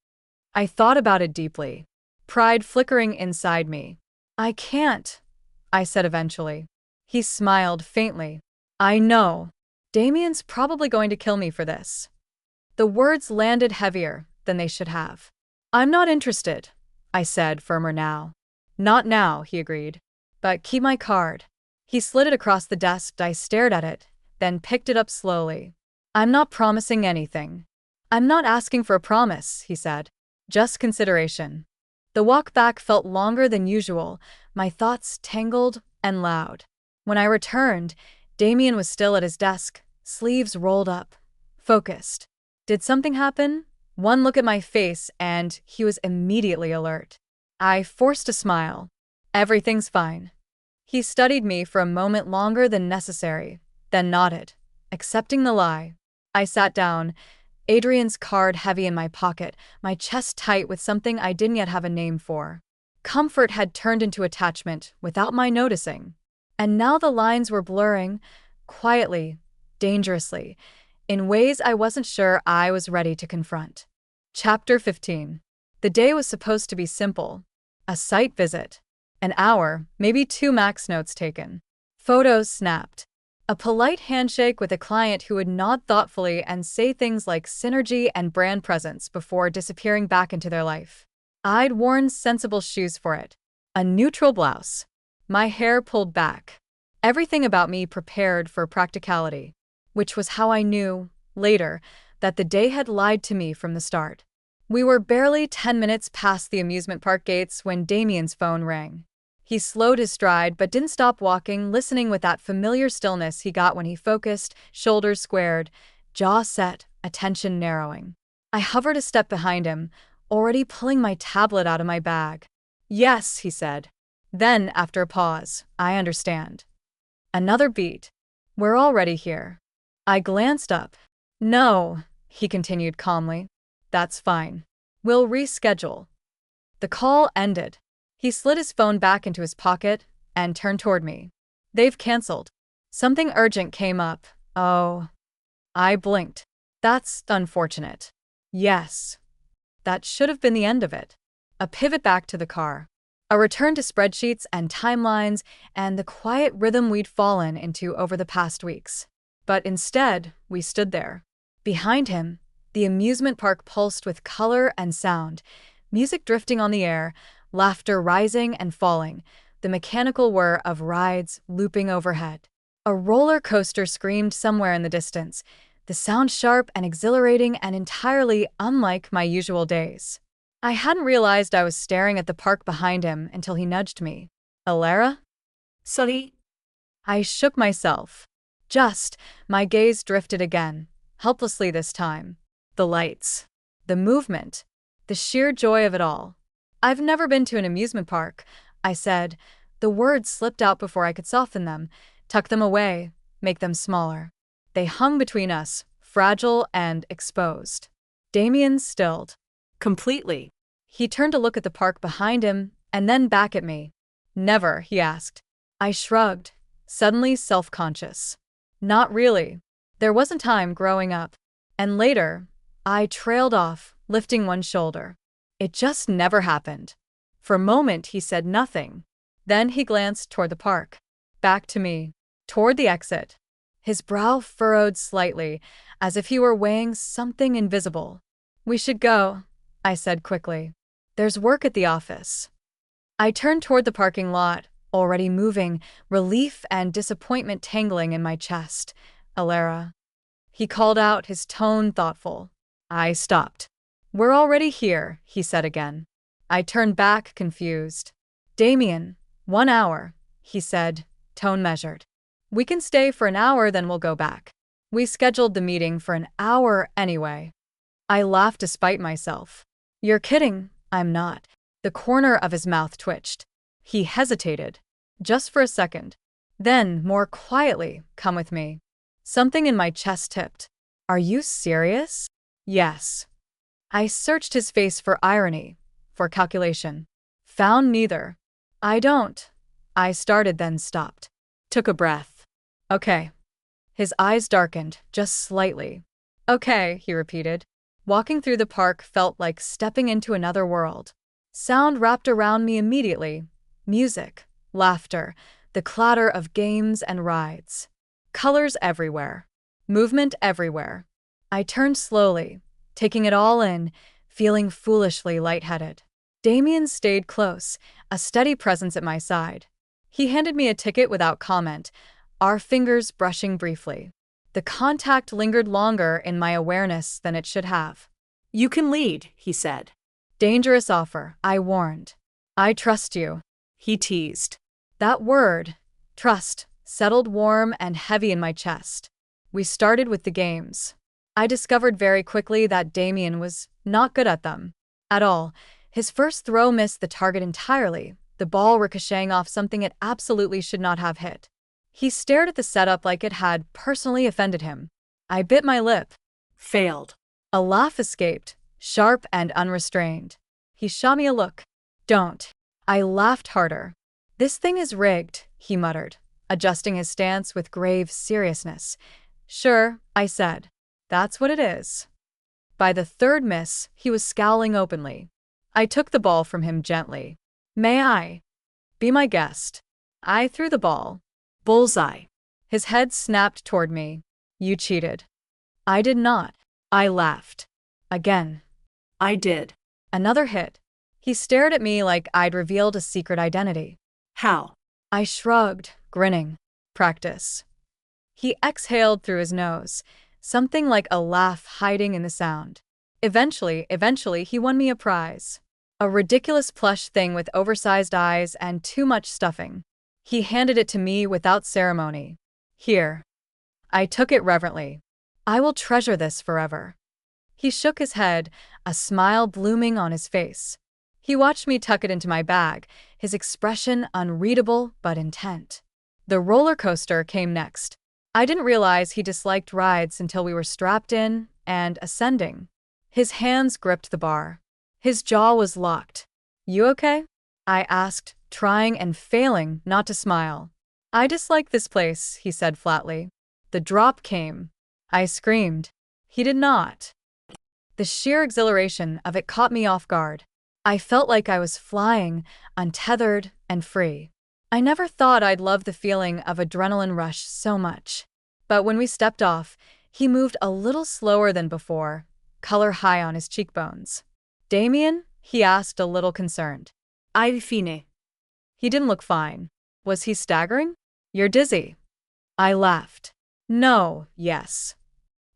I thought about it deeply, pride flickering inside me. I can't, I said eventually. He smiled faintly. I know. Damien's probably going to kill me for this. The words landed heavier than they should have. I'm not interested, I said, firmer now. Not now, he agreed. But keep my card. He slid it across the desk. I stared at it, then picked it up slowly. I'm not promising anything. I'm not asking for a promise, he said. Just consideration. The walk back felt longer than usual, my thoughts tangled and loud. When I returned, Damien was still at his desk, sleeves rolled up, focused. Did something happen? One look at my face and he was immediately alert. I forced a smile. Everything's fine. He studied me for a moment longer than necessary, then nodded, accepting the lie. I sat down, Adrian's card heavy in my pocket, my chest tight with something I didn't yet have a name for. Comfort had turned into attachment without my noticing. And now the lines were blurring, quietly, dangerously, in ways I wasn't sure I was ready to confront. Chapter 15. The day was supposed to be simple. A site visit. An hour, maybe 2 max, notes taken. Photos snapped. A polite handshake with a client who would nod thoughtfully and say things like synergy and brand presence before disappearing back into their life. I'd worn sensible shoes for it. A neutral blouse. My hair pulled back. Everything about me prepared for practicality, which was how I knew, later, that the day had lied to me from the start. We were barely 10 minutes past the amusement park gates when Damien's phone rang. He slowed his stride but didn't stop walking, listening with that familiar stillness he got when he focused, shoulders squared, jaw set, attention narrowing. I hovered a step behind him, already pulling my tablet out of my bag. Yes, he said. Then, after a pause, I understand. Another beat. We're already here. I glanced up. No, he continued calmly. That's fine. We'll reschedule. The call ended. He slid his phone back into his pocket and turned toward me. They've canceled. Something urgent came up. Oh. I blinked. That's unfortunate. Yes. That should have been the end of it. A pivot back to the car. A return to spreadsheets and timelines and the quiet rhythm we'd fallen into over the past weeks. But instead, we stood there. Behind him, the amusement park pulsed with color and sound, music drifting on the air, laughter rising and falling, the mechanical whir of rides looping overhead. A roller coaster screamed somewhere in the distance, the sound sharp and exhilarating and entirely unlike my usual days. I hadn't realized I was staring at the park behind him until he nudged me. Alara? Sully? I shook myself. My gaze drifted again, helplessly this time. The lights. The movement. The sheer joy of it all. I've never been to an amusement park, I said. The words slipped out before I could soften them, tuck them away, make them smaller. They hung between us, fragile and exposed. Damien stilled. Completely. He turned to look at the park behind him, and then back at me. Never, he asked. I shrugged, suddenly self-conscious. Not really. There wasn't time growing up. And later, I trailed off, lifting one shoulder. It just never happened. For a moment, he said nothing. Then he glanced toward the park. Back to me. Toward the exit. His brow furrowed slightly, as if he were weighing something invisible. We should go, I said quickly. There's work at the office. I turned toward the parking lot, already moving, relief and disappointment tangling in my chest. Alara. He called out, his tone thoughtful. I stopped. We're already here, he said again. I turned back, confused. Damien, 1 hour, he said, tone measured. We can stay for an hour, then we'll go back. We scheduled the meeting for an hour anyway. I laughed despite myself. You're kidding, I'm not. The corner of his mouth twitched. He hesitated. Just for a second. Then, more quietly, come with me. Something in my chest tipped. Are you serious? Yes. I searched his face for irony, for calculation. Found neither. I don't. I started, then stopped. Took a breath. Okay. His eyes darkened, just slightly. Okay, he repeated. Walking through the park felt like stepping into another world. Sound wrapped around me immediately. Music, laughter, the clatter of games and rides. Colors everywhere. Movement everywhere. I turned slowly, taking it all in, feeling foolishly lightheaded. Damien stayed close, a steady presence at my side. He handed me a ticket without comment, our fingers brushing briefly. The contact lingered longer in my awareness than it should have. You can lead, he said. Dangerous offer, I warned. I trust you, he teased. That word, trust, settled warm and heavy in my chest. We started with the games. I discovered very quickly that Damien was not good at them. At all. His first throw missed the target entirely, the ball ricocheting off something it absolutely should not have hit. He stared at the setup like it had personally offended him. I bit my lip. Failed. A laugh escaped, sharp and unrestrained. He shot me a look. Don't. I laughed harder. This thing is rigged, he muttered, adjusting his stance with grave seriousness. Sure, I said. That's what it is. By the third miss, he was scowling openly. I took the ball from him gently. May I? Be my guest. I threw the ball. Bullseye. His head snapped toward me. You cheated. I did not. I laughed. Again. I did. Another hit. He stared at me like I'd revealed a secret identity. How? I shrugged, grinning. Practice. He exhaled through his nose, something like a laugh hiding in the sound. Eventually, he won me a prize. A ridiculous plush thing with oversized eyes and too much stuffing. He handed it to me without ceremony. Here. I took it reverently. I will treasure this forever. He shook his head, a smile blooming on his face. He watched me tuck it into my bag, his expression unreadable but intent. The roller coaster came next. I didn't realize he disliked rides until we were strapped in and ascending. His hands gripped the bar. His jaw was locked. You okay? I asked, trying and failing not to smile. I dislike this place, he said flatly. The drop came. I screamed. He did not. The sheer exhilaration of it caught me off guard. I felt like I was flying, untethered and free. I never thought I'd love the feeling of adrenaline rush so much. But when we stepped off, he moved a little slower than before, color high on his cheekbones. Damien? He asked, a little concerned. Fine. He didn't look fine. Was he staggering? You're dizzy. I laughed. No, yes.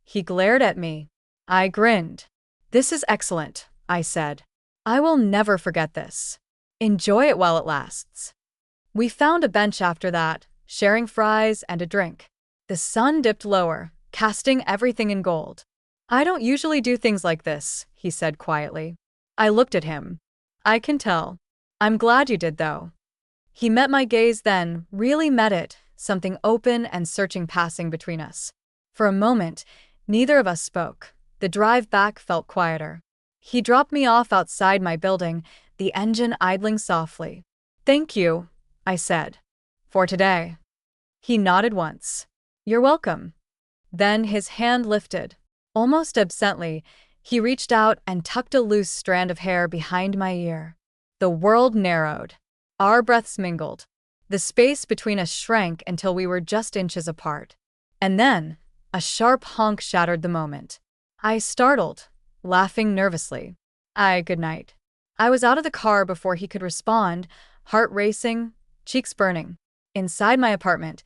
He glared at me. I grinned. This is excellent, I said. I will never forget this. Enjoy it while it lasts. We found a bench after that, sharing fries and a drink. The sun dipped lower, casting everything in gold. I don't usually do things like this, he said quietly. I looked at him. I can tell. I'm glad you did, though. He met my gaze then, really met it, something open and searching passing between us. For a moment, neither of us spoke. The drive back felt quieter. He dropped me off outside my building, the engine idling softly. Thank you, I said. For today. He nodded once. You're welcome. Then his hand lifted. Almost absently, He reached out and tucked a loose strand of hair behind my ear. The world narrowed. Our breaths mingled. The space between us shrank until we were just inches apart. And then, a sharp honk shattered the moment. I startled, laughing nervously. Good night. I was out of the car before he could respond, heart racing, cheeks burning. Inside my apartment,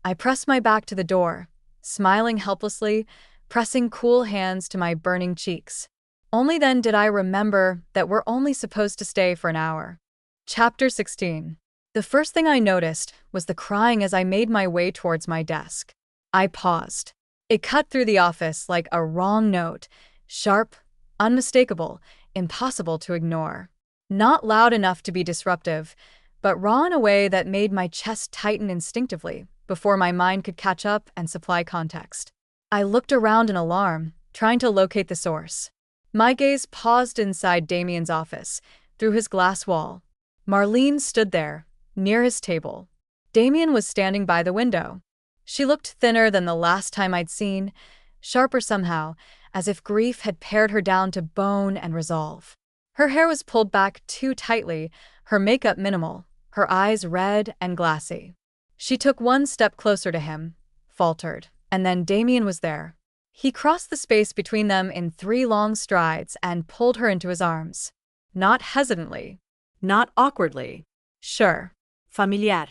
I pressed my back to the door, smiling helplessly, pressing cool hands to my burning cheeks. Only then did I remember that we're only supposed to stay for an hour. Chapter 16. The first thing I noticed was the crying as I made my way towards my desk. I paused. It cut through the office like a wrong note, sharp, unmistakable, impossible to ignore. Not loud enough to be disruptive, but raw in a way that made my chest tighten instinctively before my mind could catch up and supply context. I looked around in alarm, trying to locate the source. My gaze paused inside Damien's office, through his glass wall. Marlene stood there, near his table. Damien was standing by the window. She looked thinner than the last time I'd seen, sharper somehow, as if grief had pared her down to bone and resolve. Her hair was pulled back too tightly, her makeup minimal, her eyes red and glassy. She took one step closer to him, faltered, and then Damien was there. He crossed the space between them in 3 long strides and pulled her into his arms. Not hesitantly. Not awkwardly. Sure. Familiar.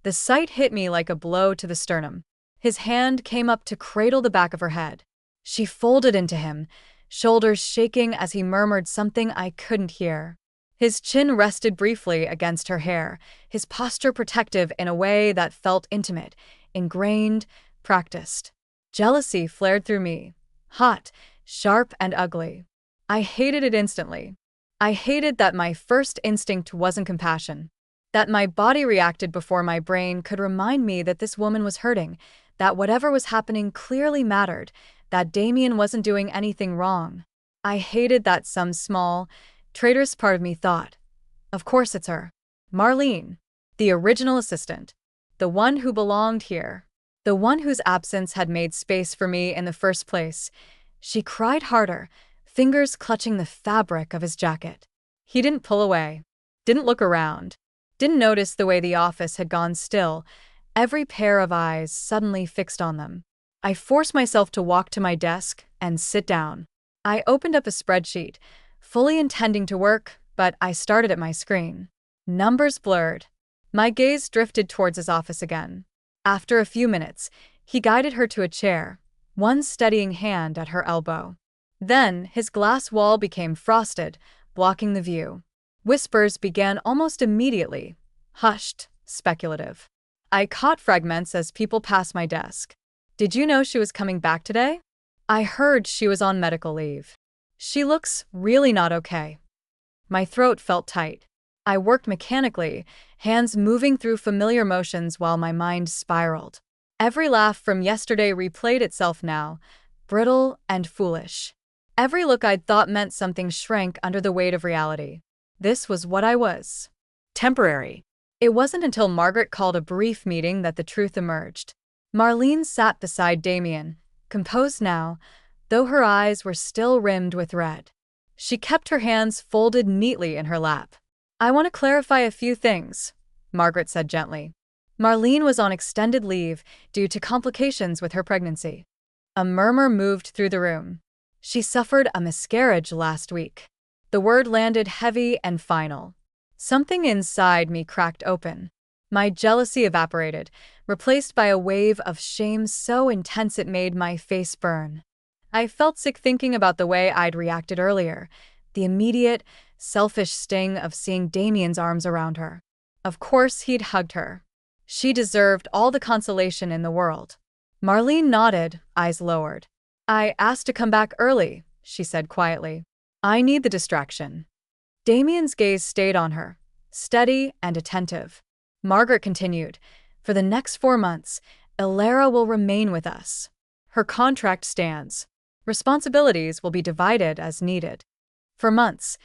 The sight hit me like a blow to the sternum. His hand came up to cradle the back of her head. She folded into him, shoulders shaking as he murmured something I couldn't hear. His chin rested briefly against her hair, his posture protective in a way that felt intimate, ingrained, practiced. Jealousy flared through me, hot, sharp, and ugly. I hated it instantly. I hated that my first instinct wasn't compassion, that my body reacted before my brain could remind me that this woman was hurting, that whatever was happening clearly mattered, that Damien wasn't doing anything wrong. I hated that some small, traitorous part of me thought, of course it's her. Marlene, the original assistant, the one who belonged here, the one whose absence had made space for me in the first place. She cried harder, fingers clutching the fabric of his jacket. He didn't pull away, didn't look around, didn't notice the way the office had gone still, every pair of eyes suddenly fixed on them. I forced myself to walk to my desk and sit down. I opened up a spreadsheet, fully intending to work, but I started at my screen. Numbers blurred. My gaze drifted towards his office again. After a few minutes, he guided her to a chair, one steadying hand at her elbow. Then, his glass wall became frosted, blocking the view. Whispers began almost immediately, hushed, speculative. I caught fragments as people passed my desk. Did you know she was coming back today? I heard she was on medical leave. She looks really not okay. My throat felt tight. I worked mechanically, hands moving through familiar motions while my mind spiraled. Every laugh from yesterday replayed itself now, brittle and foolish. Every look I'd thought meant something shrank under the weight of reality. This was what I was. Temporary. It wasn't until Margaret called a brief meeting that the truth emerged. Marlene sat beside Damien, composed now, though her eyes were still rimmed with red. She kept her hands folded neatly in her lap. I want to clarify a few things, Margaret said gently. Marlene was on extended leave due to complications with her pregnancy. A murmur moved through the room. She suffered a miscarriage last week. The word landed heavy and final. Something inside me cracked open. My jealousy evaporated, replaced by a wave of shame so intense it made my face burn. I felt sick thinking about the way I'd reacted earlier, the immediate, selfish sting of seeing Damien's arms around her. Of course he'd hugged her. She deserved all the consolation in the world. Marlene nodded, eyes lowered. I asked to come back early, she said quietly. I need the distraction. Damien's gaze stayed on her, steady and attentive. Margaret continued, for the next 4 months, Ilara will remain with us. Her contract stands. Responsibilities will be divided as needed. For months,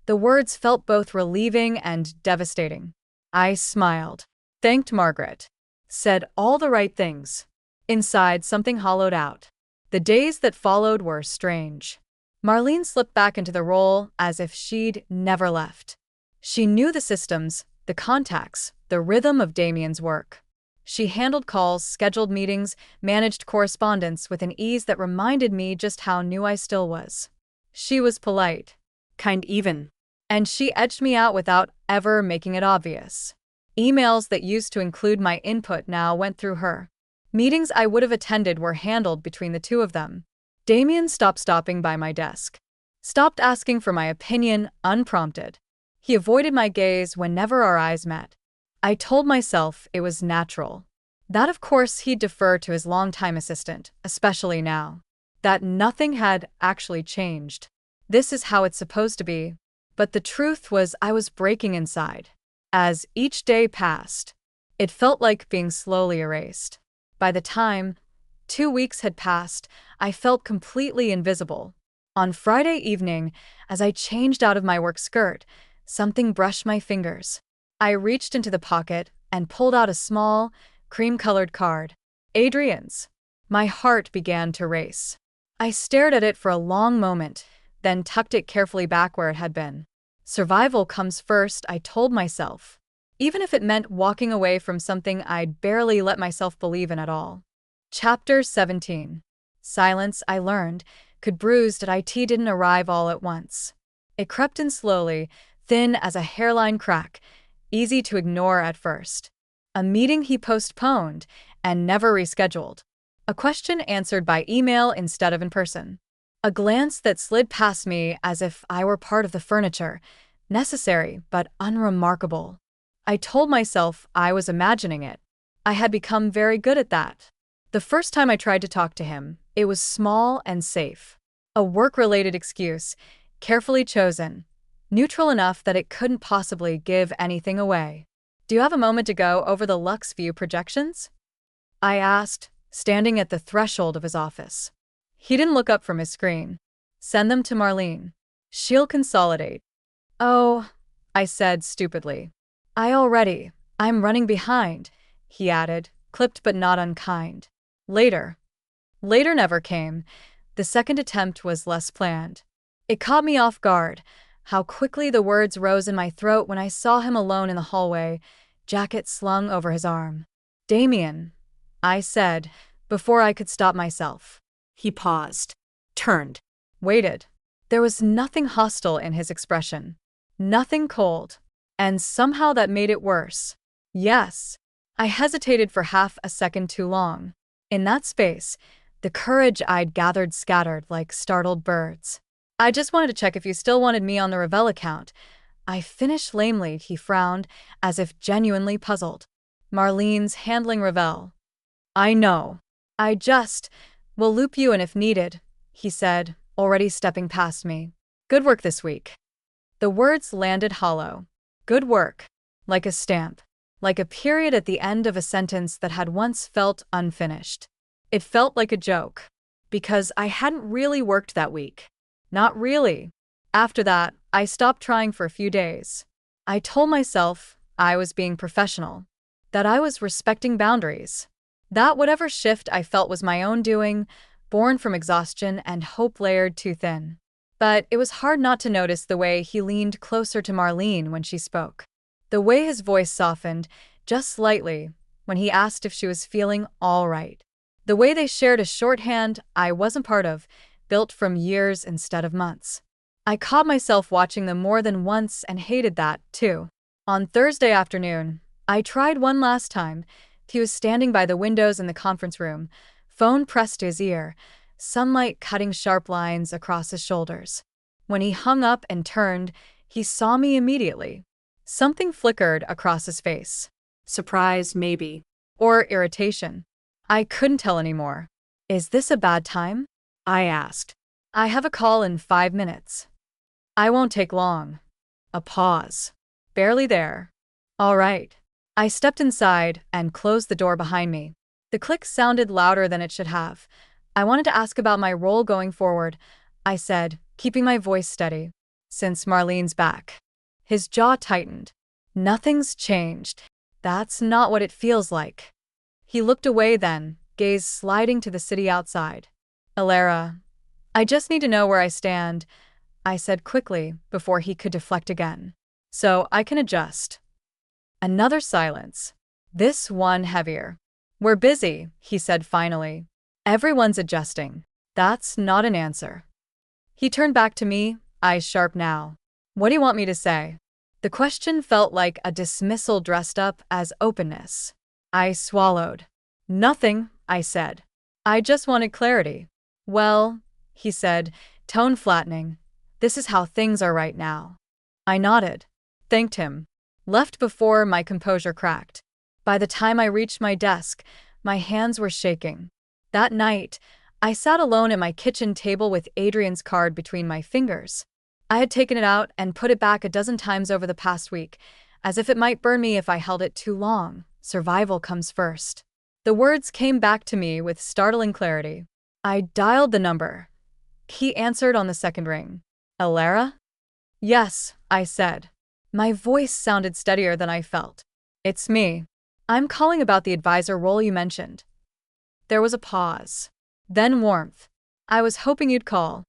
the words felt both relieving and devastating. I smiled, thanked Margaret, said all the right things. Inside, something hollowed out. The days that followed were strange. Marlene slipped back into the role as if she'd never left. She knew the systems, the contacts, the rhythm of Damien's work. She handled calls, scheduled meetings, managed correspondence with an ease that reminded me just how new I still was. She was polite. Kind even. And she edged me out without ever making it obvious. Emails that used to include my input now went through her. Meetings I would have attended were handled between the two of them. Damien stopped stopping by my desk. Stopped asking for my opinion unprompted. He avoided my gaze whenever our eyes met. I told myself it was natural. That of course he'd defer to his longtime assistant, especially now. That nothing had actually changed. This is how it's supposed to be. But the truth was I was breaking inside. As each day passed, it felt like being slowly erased. By the time 2 weeks had passed, I felt completely invisible. On Friday evening, as I changed out of my work skirt, something brushed my fingers. I reached into the pocket and pulled out a small, cream-colored card. Adrian's. My heart began to race. I stared at it for a long moment, then tucked it carefully back where it had been. Survival comes first, I told myself, even if it meant walking away from something I'd barely let myself believe in at all. Chapter 17. Silence, I learned, could bruise that IT didn't arrive all at once. It crept in slowly, thin as a hairline crack, easy to ignore at first. A meeting he postponed and never rescheduled. A question answered by email instead of in person. A glance that slid past me as if I were part of the furniture, necessary but unremarkable. I told myself I was imagining it. I had become very good at that. The first time I tried to talk to him, it was small and safe. A work-related excuse, carefully chosen, neutral enough that it couldn't possibly give anything away. "Do you have a moment to go over the Lux View projections?" I asked, standing at the threshold of his office. He didn't look up from his screen. "Send them to Marlene. She'll consolidate." "Oh," I said stupidly. I'm running behind," he added, clipped but not unkind. Later. Later never came. The second attempt was less planned. It caught me off guard, how quickly the words rose in my throat when I saw him alone in the hallway, jacket slung over his arm. "Damien," I said, before I could stop myself. He paused, turned. Waited. There was nothing hostile in his expression. Nothing cold. And somehow that made it worse. Yes. I hesitated for half a second too long. In that space, the courage I'd gathered scattered like startled birds. "I just wanted to check if you still wanted me on the Revel account." I finished lamely. He frowned, as if genuinely puzzled. "Marlene's handling Revel." "I know. We'll loop you in if needed," he said, already stepping past me. "Good work this week." The words landed hollow. Good work. Like a stamp. Like a period at the end of a sentence that had once felt unfinished. It felt like a joke. Because I hadn't really worked that week. Not really. After that, I stopped trying for a few days. I told myself I was being professional. That I was respecting boundaries. That whatever shift I felt was my own doing, born from exhaustion and hope layered too thin. But it was hard not to notice the way he leaned closer to Marlene when she spoke. The way his voice softened, just slightly, when he asked if she was feeling all right. The way they shared a shorthand I wasn't part of, built from years instead of months. I caught myself watching them more than once and hated that, too. On Thursday afternoon, I tried one last time. He was standing by the windows in the conference room, phone pressed to his ear, sunlight cutting sharp lines across his shoulders. When he hung up and turned, he saw me immediately. Something flickered across his face. Surprise, maybe. Or irritation. I couldn't tell anymore. "Is this a bad time?" I asked. "I have a call in 5 minutes." "I won't take long." A pause. "Barely there." "All right." I stepped inside and closed the door behind me. The click sounded louder than it should have. "I wanted to ask about my role going forward," I said, keeping my voice steady. "Since Marlene's back." His jaw tightened. "Nothing's changed. That's not what it feels like." He looked away then, gaze sliding to the city outside. "Alara." I just need to know where I stand, I said quickly before he could deflect again. So I can adjust. Another silence. This one heavier. We're busy, he said finally. Everyone's adjusting. That's not an answer. He turned back to me, eyes sharp now. What do you want me to say? The question felt like a dismissal dressed up as openness. I swallowed. Nothing, I said. I just wanted clarity. Well, he said, tone flattening. This is how things are right now. I nodded, thanked him, left before my composure cracked. By the time I reached my desk, my hands were shaking. That night, I sat alone at my kitchen table with Adrian's card between my fingers. I had taken it out and put it back a dozen times over the past week, as if it might burn me if I held it too long. Survival comes first. The words came back to me with startling clarity. I dialed the number. He answered on the second ring. Alara? Yes, I said. My voice sounded steadier than I felt. It's me. I'm calling about the advisor role you mentioned. There was a pause. Then warmth. I was hoping you'd call.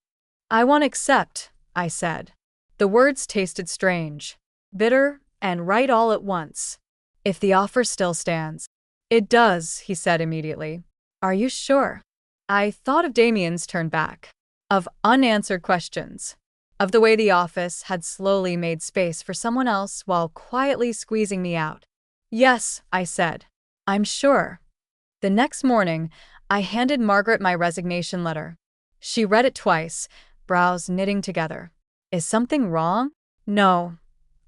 I won't accept, I said. The words tasted strange, bitter, and right all at once. If the offer still stands. It does, he said immediately. Are you sure? I thought of Damien's turn back, of unanswered questions, of the way the office had slowly made space for someone else while quietly squeezing me out. Yes, I said. I'm sure. The next morning, I handed Margaret my resignation letter. She read it twice, brows knitting together. Is something wrong? No,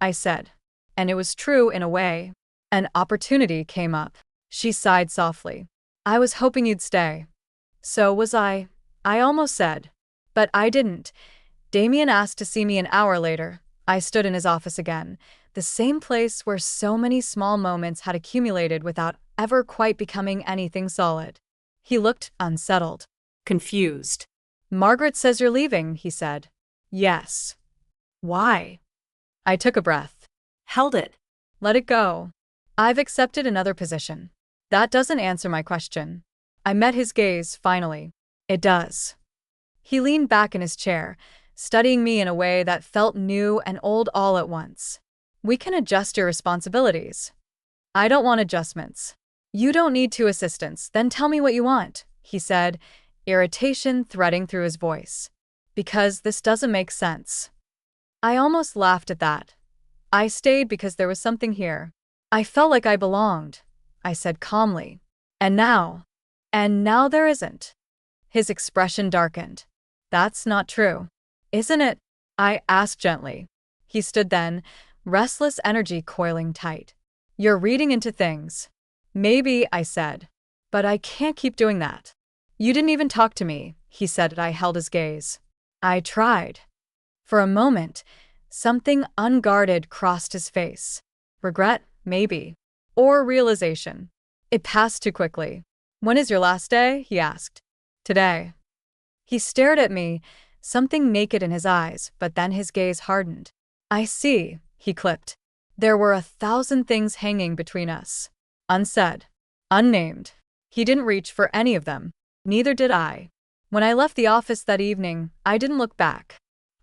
I said. And it was true in a way. An opportunity came up. She sighed softly. I was hoping you'd stay. So was I almost said. But I didn't. Damien asked to see me an hour later. I stood in his office again, the same place where so many small moments had accumulated without ever quite becoming anything solid. He looked unsettled. Confused. Margaret says you're leaving, he said. Yes. Why? I took a breath. Held it. Let it go. I've accepted another position. That doesn't answer my question. I met his gaze, finally. It does. He leaned back in his chair, studying me in a way that felt new and old all at once. We can adjust your responsibilities. I don't want adjustments. You don't need two assistants, then tell me what you want, he said, irritation threading through his voice. Because this doesn't make sense. I almost laughed at that. I stayed because there was something here. I felt like I belonged, I said calmly. And now there isn't. His expression darkened. That's not true. Isn't it? I asked gently. He stood then, restless energy coiling tight. You're reading into things. Maybe, I said. But I can't keep doing that. You didn't even talk to me, he said. I held his gaze. I tried. For a moment, something unguarded crossed his face. Regret, maybe. Or realization. It passed too quickly. When is your last day? He asked. Today. He stared at me, something naked in his eyes, but then his gaze hardened. I see, he clipped. There were 1,000 things hanging between us. Unsaid. Unnamed. He didn't reach for any of them. Neither did I. When I left the office that evening, I didn't look back.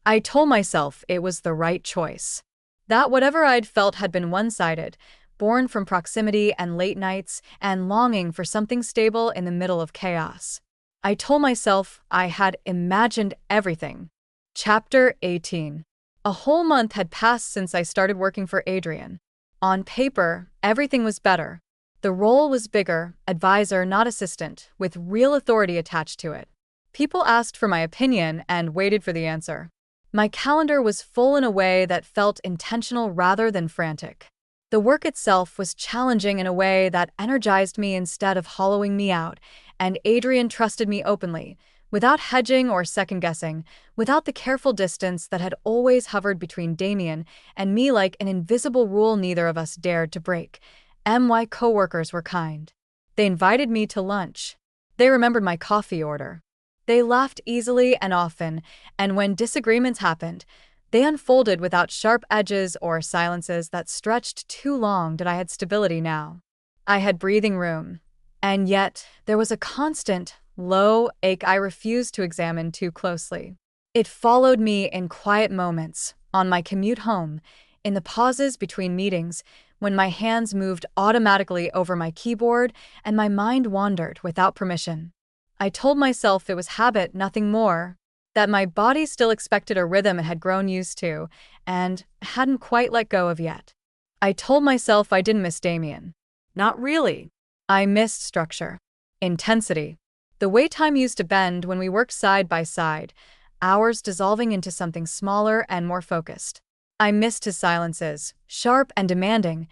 I told myself it was the right choice. That whatever I'd felt had been one-sided, born from proximity and late nights and longing for something stable in the middle of chaos. I told myself I had imagined everything. Chapter 18. A whole month had passed since I started working for Adrian. On paper, everything was better. The role was bigger, advisor, not assistant, with real authority attached to it. People asked for my opinion and waited for the answer. My calendar was full in a way that felt intentional rather than frantic. The work itself was challenging in a way that energized me instead of hollowing me out, and Adrian trusted me openly, without hedging or second-guessing, without the careful distance that had always hovered between Damien and me like an invisible rule neither of us dared to break. My coworkers were kind. They invited me to lunch. They remembered my coffee order. They laughed easily and often, and when disagreements happened, they unfolded without sharp edges or silences that stretched too long. Did I had stability now. I had breathing room. And yet, there was a constant, low ache I refused to examine too closely. It followed me in quiet moments, on my commute home, in the pauses between meetings, when my hands moved automatically over my keyboard and my mind wandered without permission. I told myself it was habit, nothing more, that my body still expected a rhythm it had grown used to and hadn't quite let go of yet. I told myself I didn't miss Damien. Not really. I missed structure, intensity, the way time used to bend when we worked side by side, hours dissolving into something smaller and more focused. I missed his silences, sharp and demanding,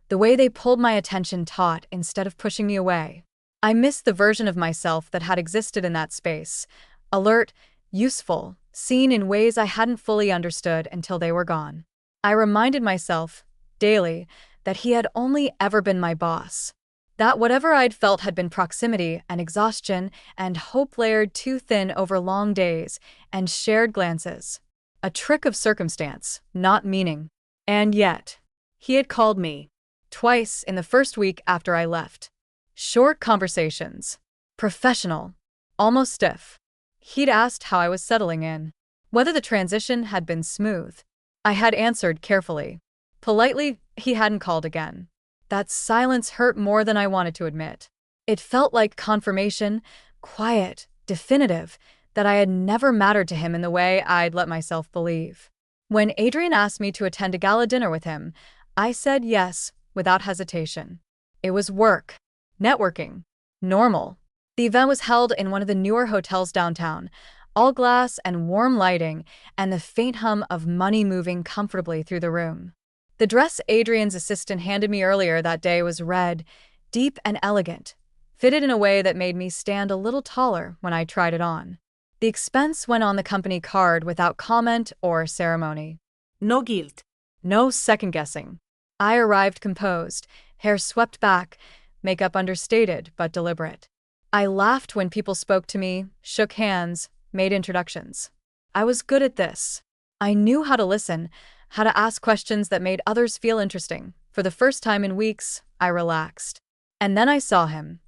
the way they pulled my attention taut instead of pushing me away. I missed the version of myself that had existed in that space, alert, useful, seen in ways I hadn't fully understood until they were gone. I reminded myself, daily, that he had only ever been my boss. That whatever I'd felt had been proximity and exhaustion and hope layered too thin over long days and shared glances. A trick of circumstance, not meaning. And yet, he had called me. Twice in the first week after I left. Short conversations. Professional. Almost stiff. He'd asked how I was settling in. Whether the transition had been smooth. I had answered carefully. Politely, he hadn't called again. That silence hurt more than I wanted to admit. It felt like confirmation, quiet, definitive, that I had never mattered to him in the way I'd let myself believe. When Adrian asked me to attend a gala dinner with him, I said yes, without hesitation. It was work. Networking. Normal. The event was held in one of the newer hotels downtown, all glass and warm lighting, and the faint hum of money moving comfortably through the room. The dress Adrian's assistant handed me earlier that day was red, deep and elegant, fitted in a way that made me stand a little taller when I tried it on. The expense went on the company card without comment or ceremony. No guilt. No second-guessing. I arrived composed, hair swept back, makeup understated but deliberate. I laughed when people spoke to me, shook hands, made introductions. I was good at this. I knew how to listen, how to ask questions that made others feel interesting. For the first time in weeks, I relaxed. And then I saw him.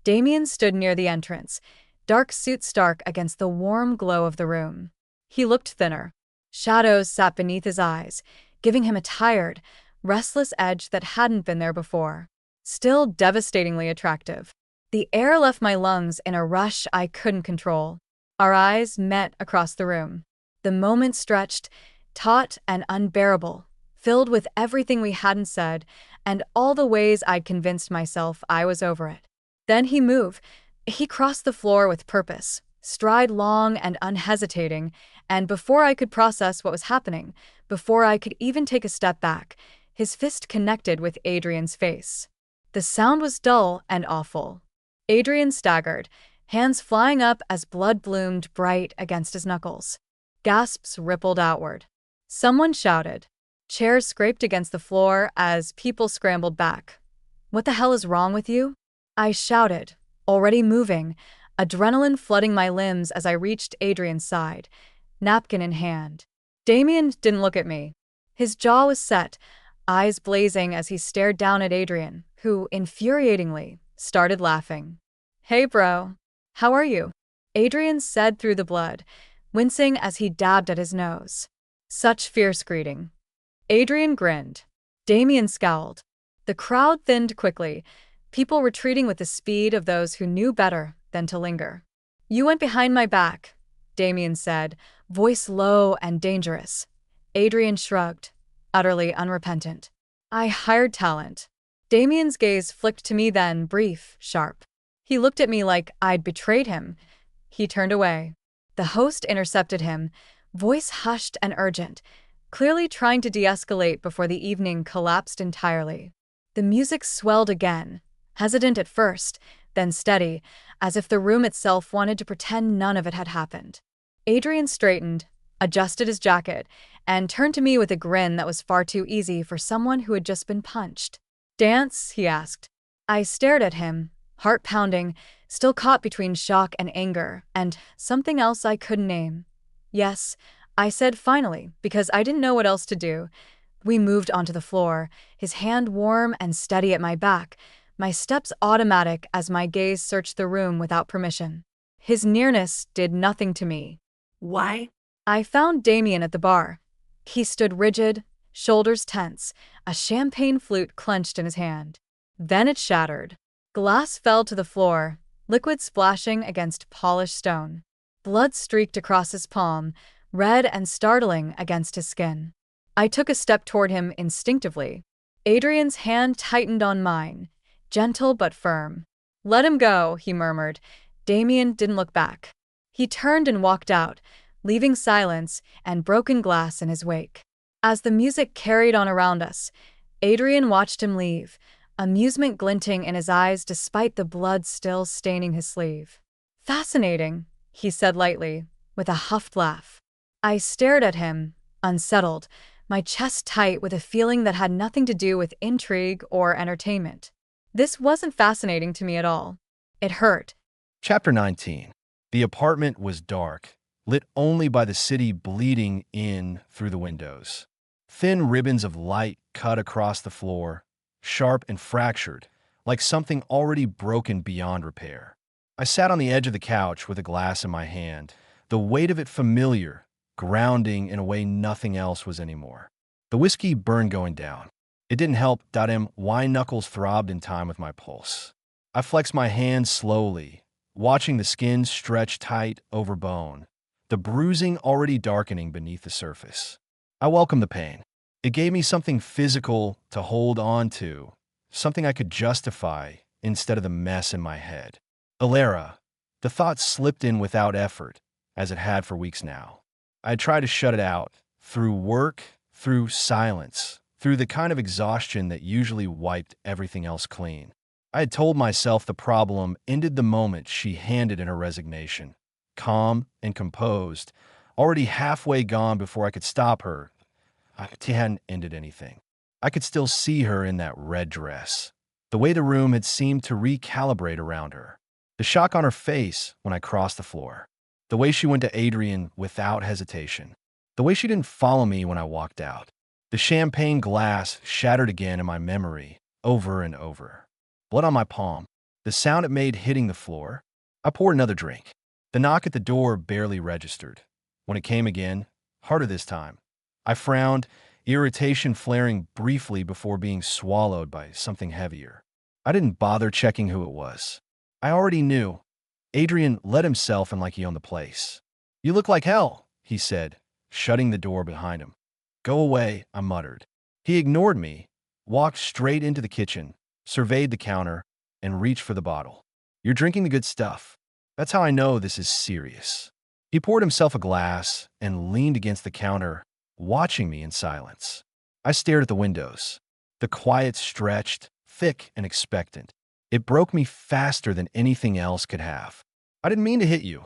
Damien stood near the entrance, dark suit stark against the warm glow of the room. He looked thinner. Shadows sat beneath his eyes, giving him a tired, restless edge that hadn't been there before. Still devastatingly attractive. The air left my lungs in a rush I couldn't control. Our eyes met across the room. The moment stretched, taut and unbearable, filled with everything we hadn't said and all the ways I'd convinced myself I was over it. Then he moved. He crossed the floor with purpose, stride long and unhesitating, and before I could process what was happening, before I could even take a step back, his fist connected with Adrian's face. The sound was dull and awful. Adrian staggered, hands flying up as blood bloomed bright against his knuckles. Gasps rippled outward. Someone shouted. Chairs scraped against the floor as people scrambled back. "What the hell is wrong with you?" I shouted, already moving, adrenaline flooding my limbs as I reached Adrian's side, napkin in hand. Damien didn't look at me. His jaw was set, eyes blazing as he stared down at Adrian, who, infuriatingly, started laughing. "Hey bro, how are you?" Adrian said through the blood, wincing as he dabbed at his nose. Such fierce greeting. Adrian grinned. Damien scowled. The crowd thinned quickly, people retreating with the speed of those who knew better than to linger. "You went behind my back," Damien said, voice low and dangerous. Adrian shrugged, utterly unrepentant. "I hired talent." Damien's gaze flicked to me then, brief, sharp. He looked at me like I'd betrayed him. He turned away. The host intercepted him, voice hushed and urgent, clearly trying to de-escalate before the evening collapsed entirely. The music swelled again, hesitant at first, then steady, as if the room itself wanted to pretend none of it had happened. Adrian straightened, adjusted his jacket, and turned to me with a grin that was far too easy for someone who had just been punched. "Dance?" he asked. I stared at him, heart pounding, still caught between shock and anger, and something else I couldn't name. "Yes," I said finally, because I didn't know what else to do. We moved onto the floor, his hand warm and steady at my back, my steps automatic as my gaze searched the room without permission. His nearness did nothing to me. Why? I found Damien at the bar. He stood rigid, shoulders tense, a champagne flute clenched in his hand. Then it shattered. Glass fell to the floor, liquid splashing against polished stone. Blood streaked across his palm, red and startling against his skin. I took a step toward him instinctively. Adrian's hand tightened on mine, gentle but firm. "Let him go," he murmured. Damien didn't look back. He turned and walked out, leaving silence and broken glass in his wake. As the music carried on around us, Adrian watched him leave, amusement glinting in his eyes despite the blood still staining his sleeve. "Fascinating," he said lightly, with a huffed laugh. I stared at him, unsettled, my chest tight with a feeling that had nothing to do with intrigue or entertainment. This wasn't fascinating to me at all. It hurt. Chapter 19. The apartment was dark, lit only by the city bleeding in through the windows. Thin ribbons of light cut across the floor, sharp and fractured, like something already broken beyond repair. I sat on the edge of the couch with a glass in my hand, the weight of it familiar, grounding in a way nothing else was anymore. The whiskey burned going down. It didn't help. Wine knuckles throbbed in time with my pulse. I flexed my hand slowly, watching the skin stretch tight over bone, the bruising already darkening beneath the surface. I welcomed the pain. It gave me something physical to hold on to, something I could justify instead of the mess in my head. Alara, the thought slipped in without effort, as it had for weeks now. I had tried to shut it out, through work, through silence, through the kind of exhaustion that usually wiped everything else clean. I had told myself the problem ended the moment she handed in her resignation. Calm and composed, already halfway gone before I could stop her. It hadn't ended anything. I could still see her in that red dress. The way the room had seemed to recalibrate around her. The shock on her face when I crossed the floor. The way she went to Adrian without hesitation. The way she didn't follow me when I walked out. The champagne glass shattered again in my memory, over and over. Blood on my palm. The sound it made hitting the floor. I poured another drink. The knock at the door barely registered. When it came again, harder this time. I frowned, irritation flaring briefly before being swallowed by something heavier. I didn't bother checking who it was. I already knew. Adrian let himself in like he owned the place. "You look like hell," he said, shutting the door behind him. "Go away," I muttered. He ignored me, walked straight into the kitchen, surveyed the counter, and reached for the bottle. "You're drinking the good stuff. That's how I know this is serious." He poured himself a glass and leaned against the counter, watching me in silence. I stared at the windows. The quiet stretched, thick and expectant. It broke me faster than anything else could have. "I didn't mean to hit you,"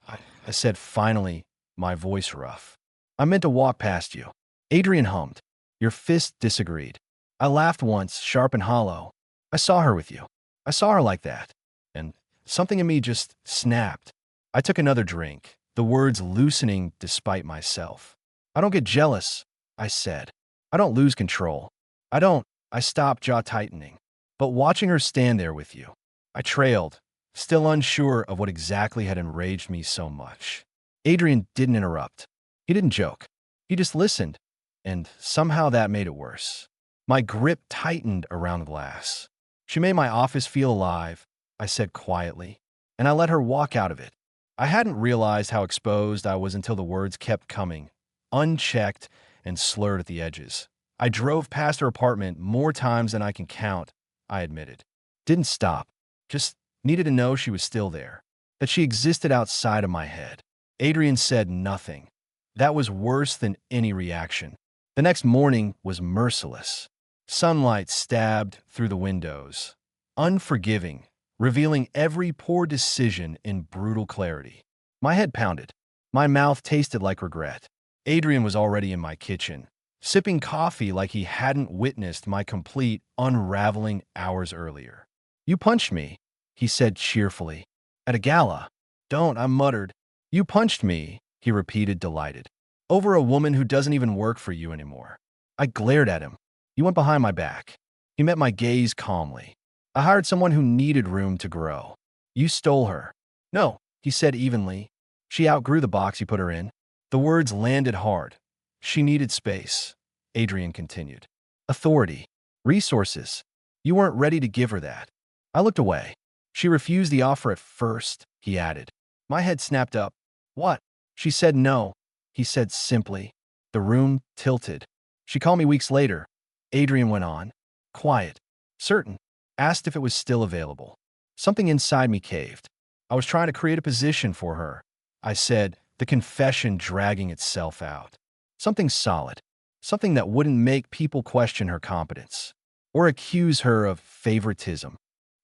I said finally, my voice rough. "I meant to walk past you." Adrian hummed. "Your fist disagreed." I laughed once, sharp and hollow. "I saw her with you. I saw her like that." And something in me just snapped. I took another drink, the words loosening despite myself. "I don't get jealous," I said. "I don't lose control. I stopped, jaw tightening. But watching her stand there with you." I trailed, still unsure of what exactly had enraged me so much. Adrian didn't interrupt. He didn't joke. He just listened, and somehow that made it worse. My grip tightened around the glass. "She made my office feel alive," I said quietly, and I let her walk out of it. I hadn't realized how exposed I was until the words kept coming, unchecked and slurred at the edges. I drove past her apartment more times than I can count, I admitted. Didn't stop. Just needed to know she was still there, that she existed outside of my head. Adrian said nothing. That was worse than any reaction. The next morning was merciless. Sunlight stabbed through the windows, unforgiving, revealing every poor decision in brutal clarity. My head pounded. My mouth tasted like regret. Adrian was already in my kitchen, sipping coffee like he hadn't witnessed my complete unraveling hours earlier. "You punched me," he said cheerfully. "At a gala." "Don't," I muttered. "You punched me," he repeated, delighted. "Over a woman who doesn't even work for you anymore." I glared at him. "You went behind my back." He met my gaze calmly. "I hired someone who needed room to grow." "You stole her." "No, he said evenly. She outgrew the box you put her in. The words landed hard. She needed space, Adrian continued. Authority. Resources. You weren't ready to give her that. I looked away. She refused the offer at first, he added. My head snapped up. What? She said no, he said simply. The room tilted. She called me weeks later, Adrian went on. Quiet. Certain. Asked if it was still available. Something inside me caved. I was trying to create a position for her. I said, the confession dragging itself out. Something solid. Something that wouldn't make people question her competence or accuse her of favoritism.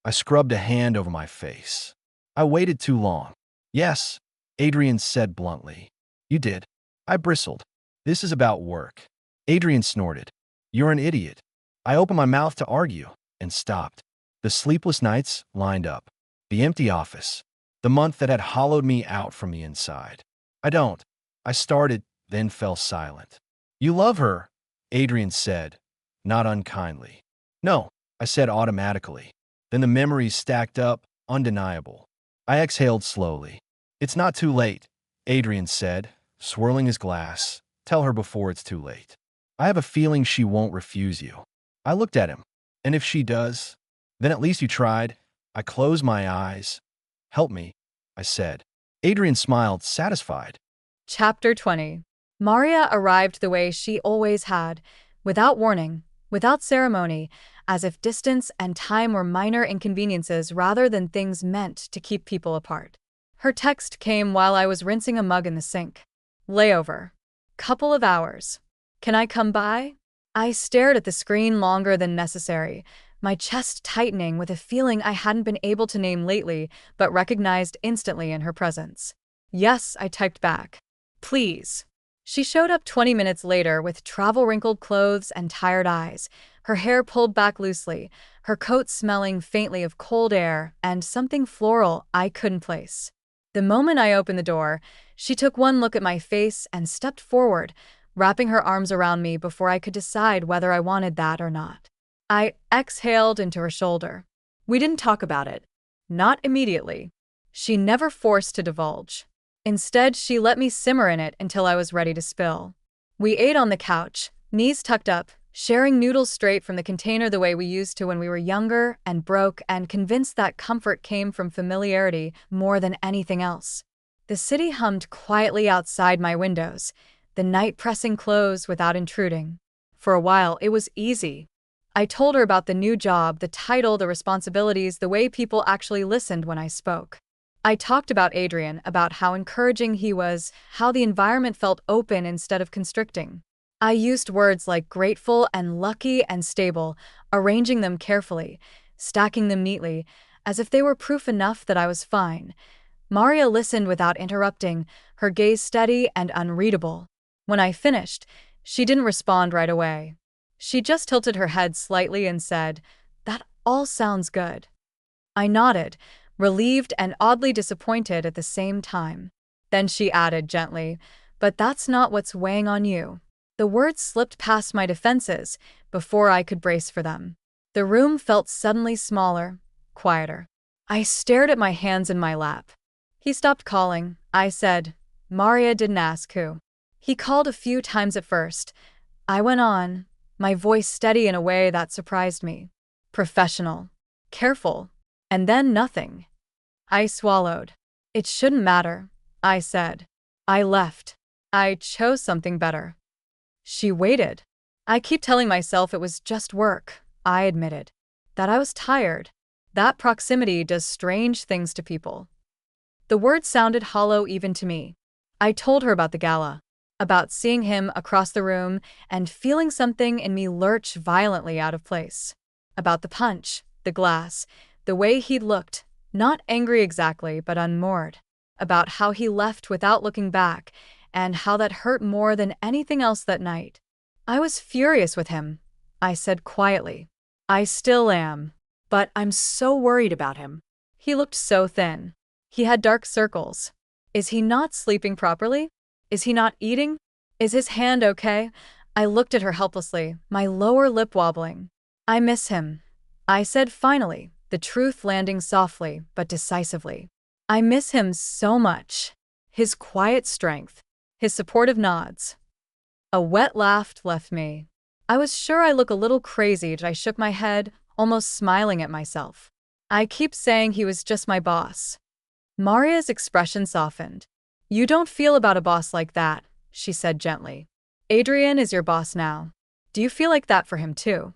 I scrubbed a hand over my face. I waited too long. Yes, Adrian said bluntly. You did. I bristled. This is about work. Adrian snorted. You're an idiot. I opened my mouth to argue and stopped. The sleepless nights lined up. The empty office. The month that had hollowed me out from the inside. I don't. I started, then fell silent. You love her, Adrian said, not unkindly. No, I said automatically. Then the memories stacked up, undeniable. I exhaled slowly. It's not too late, Adrian said, swirling his glass. Tell her before it's too late. I have a feeling she won't refuse you. I looked at him. And if she does, then at least you tried. I closed my eyes. Help me, I said. Adrian smiled, satisfied. Chapter 20. Maria arrived the way she always had, without warning, without ceremony, as if distance and time were minor inconveniences rather than things meant to keep people apart. Her text came while I was rinsing a mug in the sink. Layover. Couple of hours. Can I come by? I stared at the screen longer than necessary, my chest tightening with a feeling I hadn't been able to name lately, but recognized instantly in her presence. Yes, I typed back. Please. She showed up 20 minutes later with travel-wrinkled clothes and tired eyes, her hair pulled back loosely, her coat smelling faintly of cold air and something floral I couldn't place. The moment I opened the door, she took one look at my face and stepped forward, wrapping her arms around me before I could decide whether I wanted that or not. I exhaled into her shoulder. We didn't talk about it. Not immediately. She never forced to divulge. Instead, she let me simmer in it until I was ready to spill. We ate on the couch, knees tucked up, sharing noodles straight from the container the way we used to when we were younger and broke and convinced that comfort came from familiarity more than anything else. The city hummed quietly outside my windows, the night pressing close without intruding. For a while, it was easy. I told her about the new job, the title, the responsibilities, the way people actually listened when I spoke. I talked about Adrian, about how encouraging he was, how the environment felt open instead of constricting. I used words like grateful and lucky and stable, arranging them carefully, stacking them neatly, as if they were proof enough that I was fine. Maria listened without interrupting, her gaze steady and unreadable. When I finished, she didn't respond right away. She just tilted her head slightly and said, "That all sounds good." I nodded, relieved and oddly disappointed at the same time. Then she added gently, "But that's not what's weighing on you." The words slipped past my defenses before I could brace for them. The room felt suddenly smaller, quieter. I stared at my hands in my lap. He stopped calling, I said. Maria didn't ask who. He called a few times at first. I went on, my voice steady in a way that surprised me. Professional. Careful. And then nothing. I swallowed. It shouldn't matter, I said. I left. I chose something better. She waited. I keep telling myself it was just work, I admitted. That I was tired. That proximity does strange things to people. The words sounded hollow even to me. I told her about the gala, about seeing him across the room and feeling something in me lurch violently out of place. About the punch, the glass, the way he'd looked, not angry exactly, but unmoored. About how he left without looking back, and how that hurt more than anything else that night. I was furious with him, I said quietly. I still am. But I'm so worried about him. He looked so thin. He had dark circles. Is he not sleeping properly? Is he not eating? Is his hand okay? I looked at her helplessly, my lower lip wobbling. I miss him, I said finally, the truth landing softly but decisively. I miss him so much. His quiet strength, his supportive nods. A wet laugh left me. I was sure I look a little crazy, but I shook my head, almost smiling at myself. I keep saying he was just my boss. Maria's expression softened. You don't feel about a boss like that, she said gently. Adrian is your boss now. Do you feel like that for him too?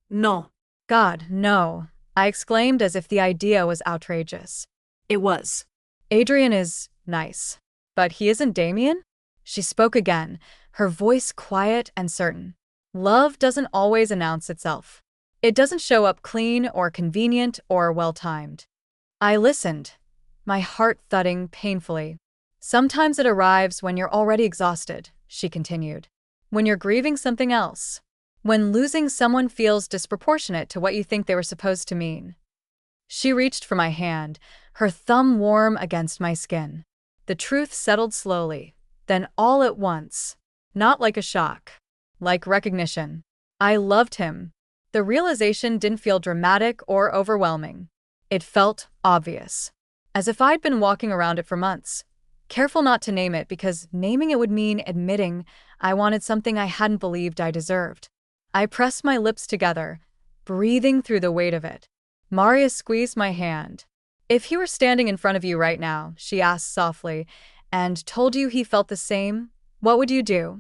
No, God, no, I exclaimed as if the idea was outrageous. it was. Adrian is nice. But he isn't Damien? She spoke again, her voice quiet and certain. Love doesn't always announce itself. It doesn't show up clean or convenient or well-timed. I listened, my heart thudding painfully. Sometimes it arrives when you're already exhausted, she continued. When you're grieving something else. When losing someone feels disproportionate to what you think they were supposed to mean. She reached for my hand, her thumb warm against my skin. The truth settled slowly, then all at once. Not like a shock. Like recognition. I loved him. The realization didn't feel dramatic or overwhelming. It felt obvious. As if I'd been walking around it for months. Careful not to name it because naming it would mean admitting I wanted something I hadn't believed I deserved. I pressed my lips together, breathing through the weight of it. Maria squeezed my hand. If he were standing in front of you right now, she asked softly, and told you he felt the same, what would you do?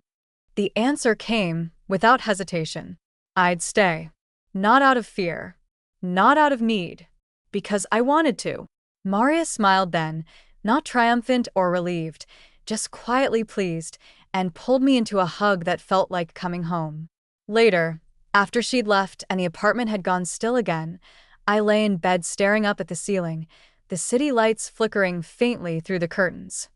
The answer came, without hesitation. I'd stay. Not out of fear. Not out of need. Because I wanted to. Maria smiled then, not triumphant or relieved, just quietly pleased, and pulled me into a hug that felt like coming home. Later, after she'd left and the apartment had gone still again, I lay in bed staring up at the ceiling, the city lights flickering faintly through the curtains.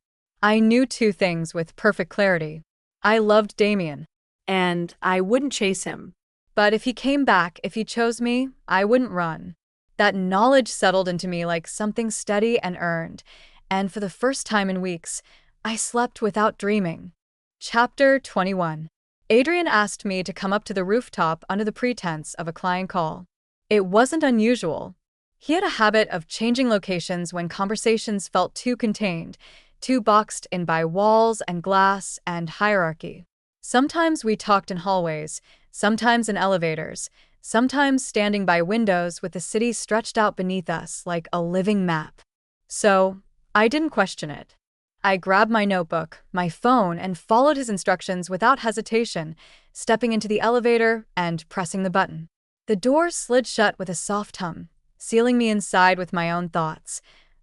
I knew two things with perfect clarity. I loved Damien. And I wouldn't chase him. But if he came back, if he chose me, I wouldn't run. That knowledge settled into me like something steady and earned, and for the first time in weeks, I slept without dreaming. Chapter 21. Adrian asked me to come up to the rooftop under the pretense of a client call. It wasn't unusual. He had a habit of changing locations when conversations felt too contained, too boxed in by walls and glass and hierarchy. Sometimes we talked in hallways, sometimes in elevators, sometimes standing by windows with the city stretched out beneath us like a living map. So, I didn't question it. I grabbed my notebook, my phone, and followed his instructions without hesitation, stepping into the elevator and pressing the button. The door slid shut with a soft hum, sealing me inside with my own thoughts.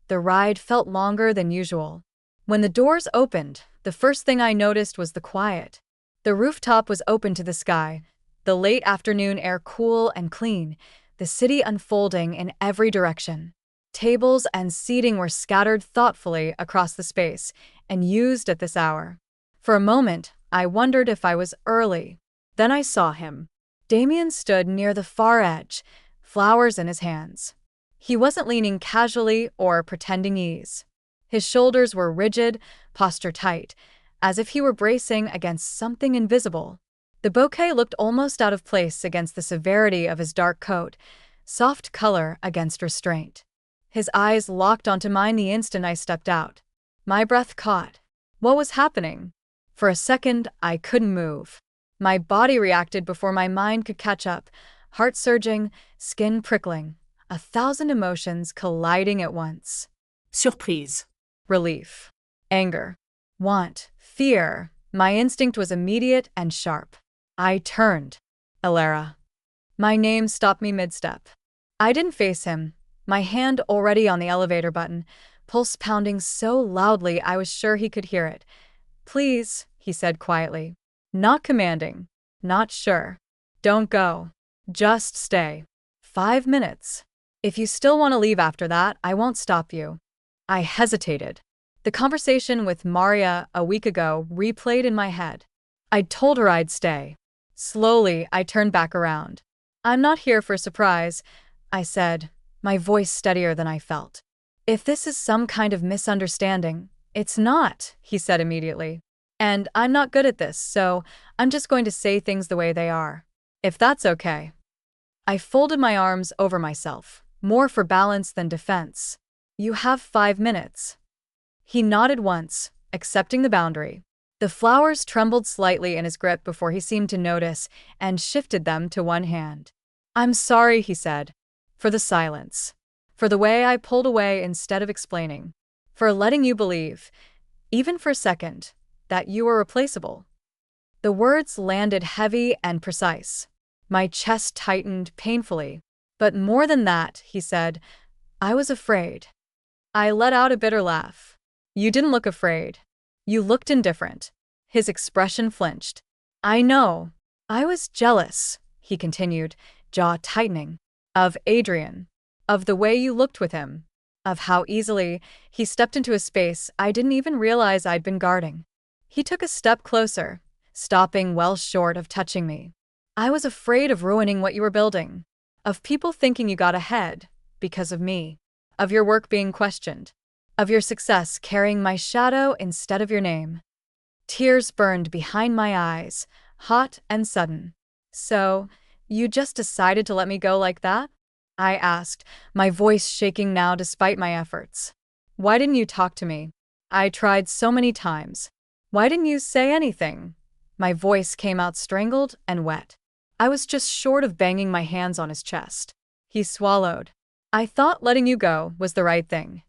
The ride felt longer than usual. When the doors opened, the first thing I noticed was the quiet. The rooftop was open to the sky, the late afternoon air cool and clean, the city unfolding in every direction. Tables and seating were scattered thoughtfully across the space and used at this hour. For a moment, I wondered if I was early. Then I saw him. Damien stood near the far edge, flowers in his hands. He wasn't leaning casually or pretending ease. His shoulders were rigid, posture tight, as if he were bracing against something invisible. The bouquet looked almost out of place against the severity of his dark coat, soft color against restraint. His eyes locked onto mine the instant I stepped out. My breath caught. What was happening? For a second, I couldn't move. My body reacted before my mind could catch up, heart surging, skin prickling, 1,000 emotions colliding at once. Surprise. Relief, anger, want, fear. My instinct was immediate and sharp. I turned. Alara. My name stopped me mid-step. I didn't face him, my hand already on the elevator button, pulse pounding so loudly I was sure he could hear it. Please, he said quietly. Not commanding. Not sure. Don't go. Just stay. 5 minutes. If you still want to leave after that, I won't stop you. I hesitated. The conversation with Maria a week ago replayed in my head. I'd told her I'd stay. Slowly, I turned back around. I'm not here for a surprise, I said, my voice steadier than I felt. If this is some kind of misunderstanding, it's not, he said immediately. And I'm not good at this, so I'm just going to say things the way they are. If that's okay. I folded my arms over myself, more for balance than defense. You have 5 minutes. He nodded once, accepting the boundary. The flowers trembled slightly in his grip before he seemed to notice and shifted them to one hand. I'm sorry, he said, for the silence, for the way I pulled away instead of explaining, for letting you believe, even for a second, that you were replaceable. The words landed heavy and precise. My chest tightened painfully. But more than that, he said, I was afraid. I let out a bitter laugh. You didn't look afraid. You looked indifferent. His expression flinched. I know. I was jealous, he continued, jaw tightening, of Adrian, of the way you looked with him, of how easily he stepped into a space I didn't even realize I'd been guarding. He took a step closer, stopping well short of touching me. I was afraid of ruining what you were building, of people thinking you got ahead because of me, of your work being questioned, of your success carrying my shadow instead of your name. Tears burned behind my eyes, hot and sudden. So, you just decided to let me go like that? I asked, my voice shaking now despite my efforts. Why didn't you talk to me? I tried so many times. Why didn't you say anything? My voice came out strangled and wet. I was just short of banging my hands on his chest. He swallowed. I thought letting you go was the right thing.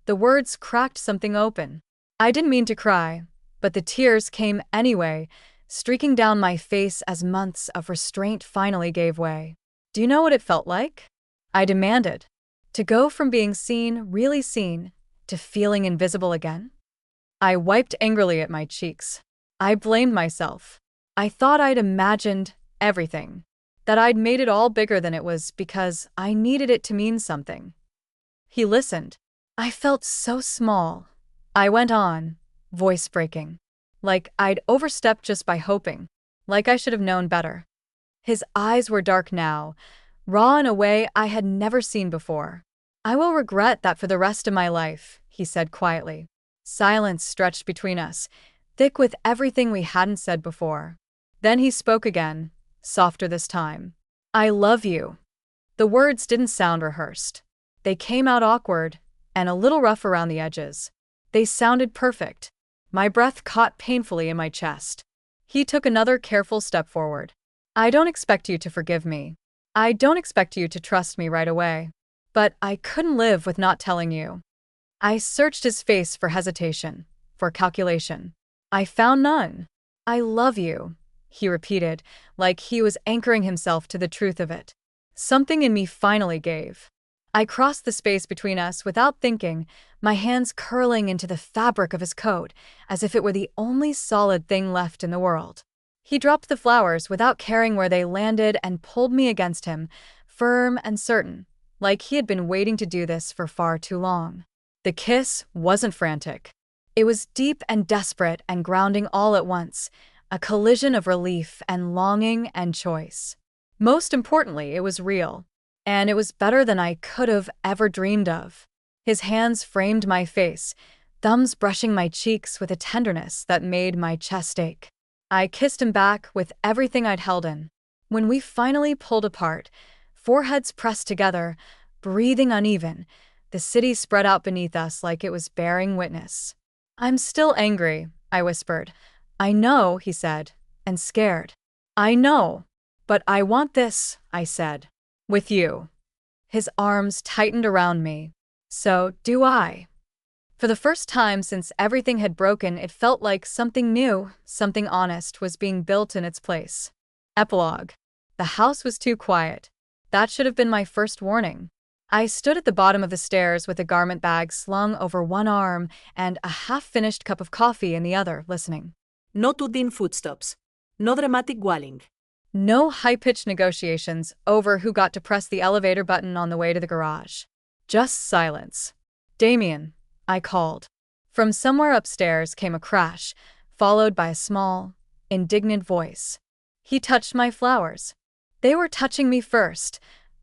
The words cracked something open. I didn't mean to cry, but the tears came anyway, streaking down my face as months of restraint finally gave way. Do you know what it felt like? I demanded. To go from being seen, really seen, to feeling invisible again? I wiped angrily at my cheeks. I blamed myself. I thought I'd imagined everything, that I'd made it all bigger than it was because I needed it to mean something. He listened. I felt so small. I went on, voice breaking, like I'd overstepped just by hoping, like I should have known better. His eyes were dark now, raw in a way I had never seen before. I will regret that for the rest of my life, he said quietly. Silence stretched between us, thick with everything we hadn't said before. Then he spoke again, softer this time. I love you. The words didn't sound rehearsed. They came out awkward and a little rough around the edges. They sounded perfect. My breath caught painfully in my chest. He took another careful step forward. I don't expect you to forgive me. I don't expect you to trust me right away. But I couldn't live with not telling you. I searched his face for hesitation, for calculation. I found none. I love you, he repeated, like he was anchoring himself to the truth of it. Something in me finally gave. I crossed the space between us without thinking, my hands curling into the fabric of his coat, as if it were the only solid thing left in the world. He dropped the flowers without caring where they landed and pulled me against him, firm and certain, like he had been waiting to do this for far too long. The kiss wasn't frantic. It was deep and desperate and grounding all at once, a collision of relief and longing and choice. Most importantly, it was real, and it was better than I could have ever dreamed of. His hands framed my face, thumbs brushing my cheeks with a tenderness that made my chest ache. I kissed him back with everything I'd held in. When we finally pulled apart, foreheads pressed together, breathing uneven, the city spread out beneath us like it was bearing witness. I'm still angry, I whispered. I know, he said, and scared. I know, but I want this, I said. With you. His arms tightened around me. So do I. For the first time since everything had broken, it felt like something new, something honest was being built in its place. Epilogue. The house was too quiet. That should have been my first warning. I stood at the bottom of the stairs with a garment bag slung over one arm and a half-finished cup of coffee in the other, listening. No tooting footsteps. No dramatic wailing. No high-pitched negotiations over who got to press the elevator button on the way to the garage. Just silence. Damien, I called. From somewhere upstairs came a crash, followed by a small, indignant voice. He touched my flowers. They were touching me first,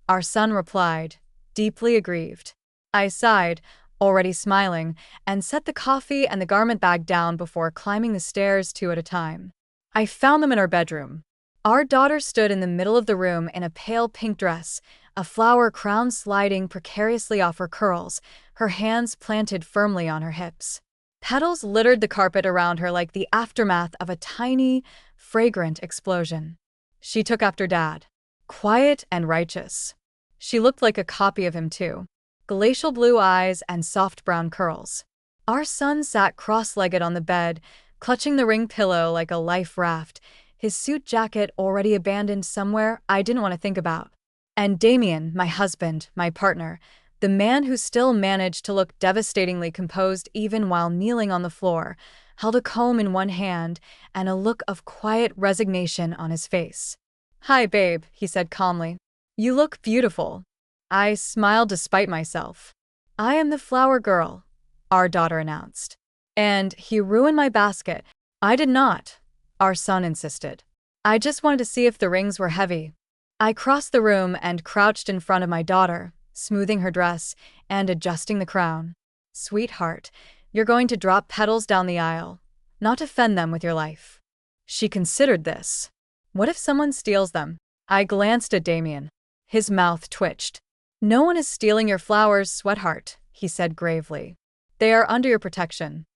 our son replied, deeply aggrieved. I sighed, already smiling, and set the coffee and the garment bag down before climbing the stairs 2 at a time. I found them in our bedroom. Our daughter stood in the middle of the room in a pale pink dress, a flower crown sliding precariously off her curls, her hands planted firmly on her hips. Petals littered the carpet around her like the aftermath of a tiny, fragrant explosion. She took after Dad. Quiet and righteous. She looked like a copy of him too. Glacial blue eyes and soft brown curls. Our son sat cross-legged on the bed, clutching the ring pillow like a life raft, his suit jacket already abandoned somewhere I didn't want to think about. And Damien, my husband, my partner, the man who still managed to look devastatingly composed even while kneeling on the floor, held a comb in one hand and a look of quiet resignation on his face. "Hi, babe," he said calmly. "You look beautiful." I smiled despite myself. "I am the flower girl," our daughter announced. "And he ruined my basket." "I did not," our son insisted. "I just wanted to see if the rings were heavy." I crossed the room and crouched in front of my daughter, smoothing her dress and adjusting the crown. "Sweetheart, you're going to drop petals down the aisle, not defend them with your life." She considered this. "What if someone steals them?" I glanced at Damien. His mouth twitched. "No one is stealing your flowers, sweetheart," he said gravely. "They are under your protection."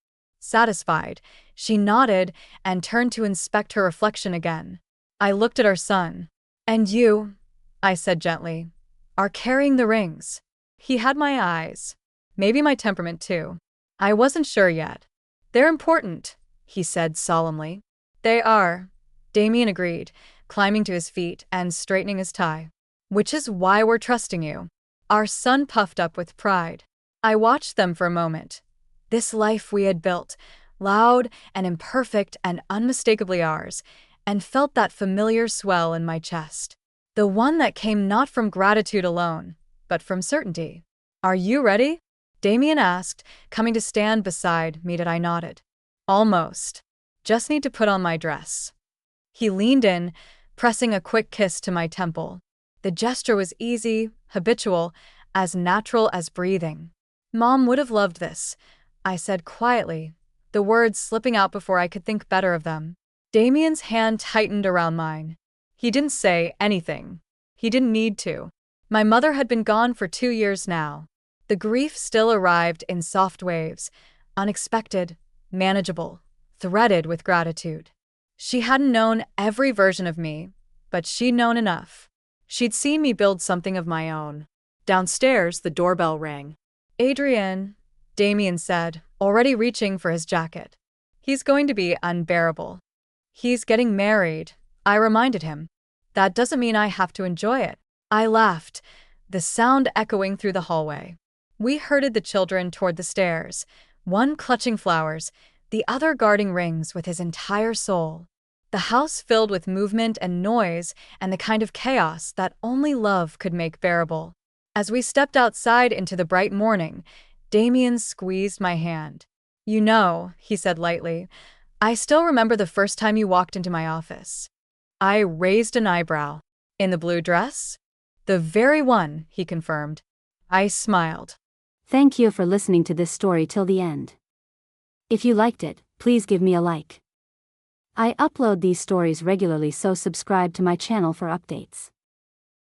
Satisfied, she nodded and turned to inspect her reflection again. I looked at our son. "And you," I said gently, "are carrying the rings." He had my eyes. Maybe my temperament too. I wasn't sure yet. "They're important," he said solemnly. "They are," Damien agreed, climbing to his feet and straightening his tie. "Which is why we're trusting you." Our son puffed up with pride. I watched them for a moment. This life we had built, loud and imperfect and unmistakably ours, and felt that familiar swell in my chest. The one that came not from gratitude alone, but from certainty. "Are you ready?" Damien asked, coming to stand beside me. I nodded. "Almost. Just need to put on my dress." He leaned in, pressing a quick kiss to my temple. The gesture was easy, habitual, as natural as breathing. "Mom would have loved this," I said quietly, the words slipping out before I could think better of them. Damien's hand tightened around mine. He didn't say anything. He didn't need to. My mother had been gone for 2 years now. The grief still arrived in soft waves, unexpected, manageable, threaded with gratitude. She hadn't known every version of me, but she'd known enough. She'd seen me build something of my own. Downstairs, the doorbell rang. "Adrian," Damien said, already reaching for his jacket. "He's going to be unbearable." "He's getting married," I reminded him. "That doesn't mean I have to enjoy it." I laughed, the sound echoing through the hallway. We herded the children toward the stairs, one clutching flowers, the other guarding rings with his entire soul. The house filled with movement and noise and the kind of chaos that only love could make bearable. As we stepped outside into the bright morning, Damien squeezed my hand. "You know," he said lightly, "I still remember the first time you walked into my office." I raised an eyebrow. "In the blue dress?" "The very one," he confirmed. I smiled. Thank you for listening to this story till the end. If you liked it, please give me a like. I upload these stories regularly, so subscribe to my channel for updates.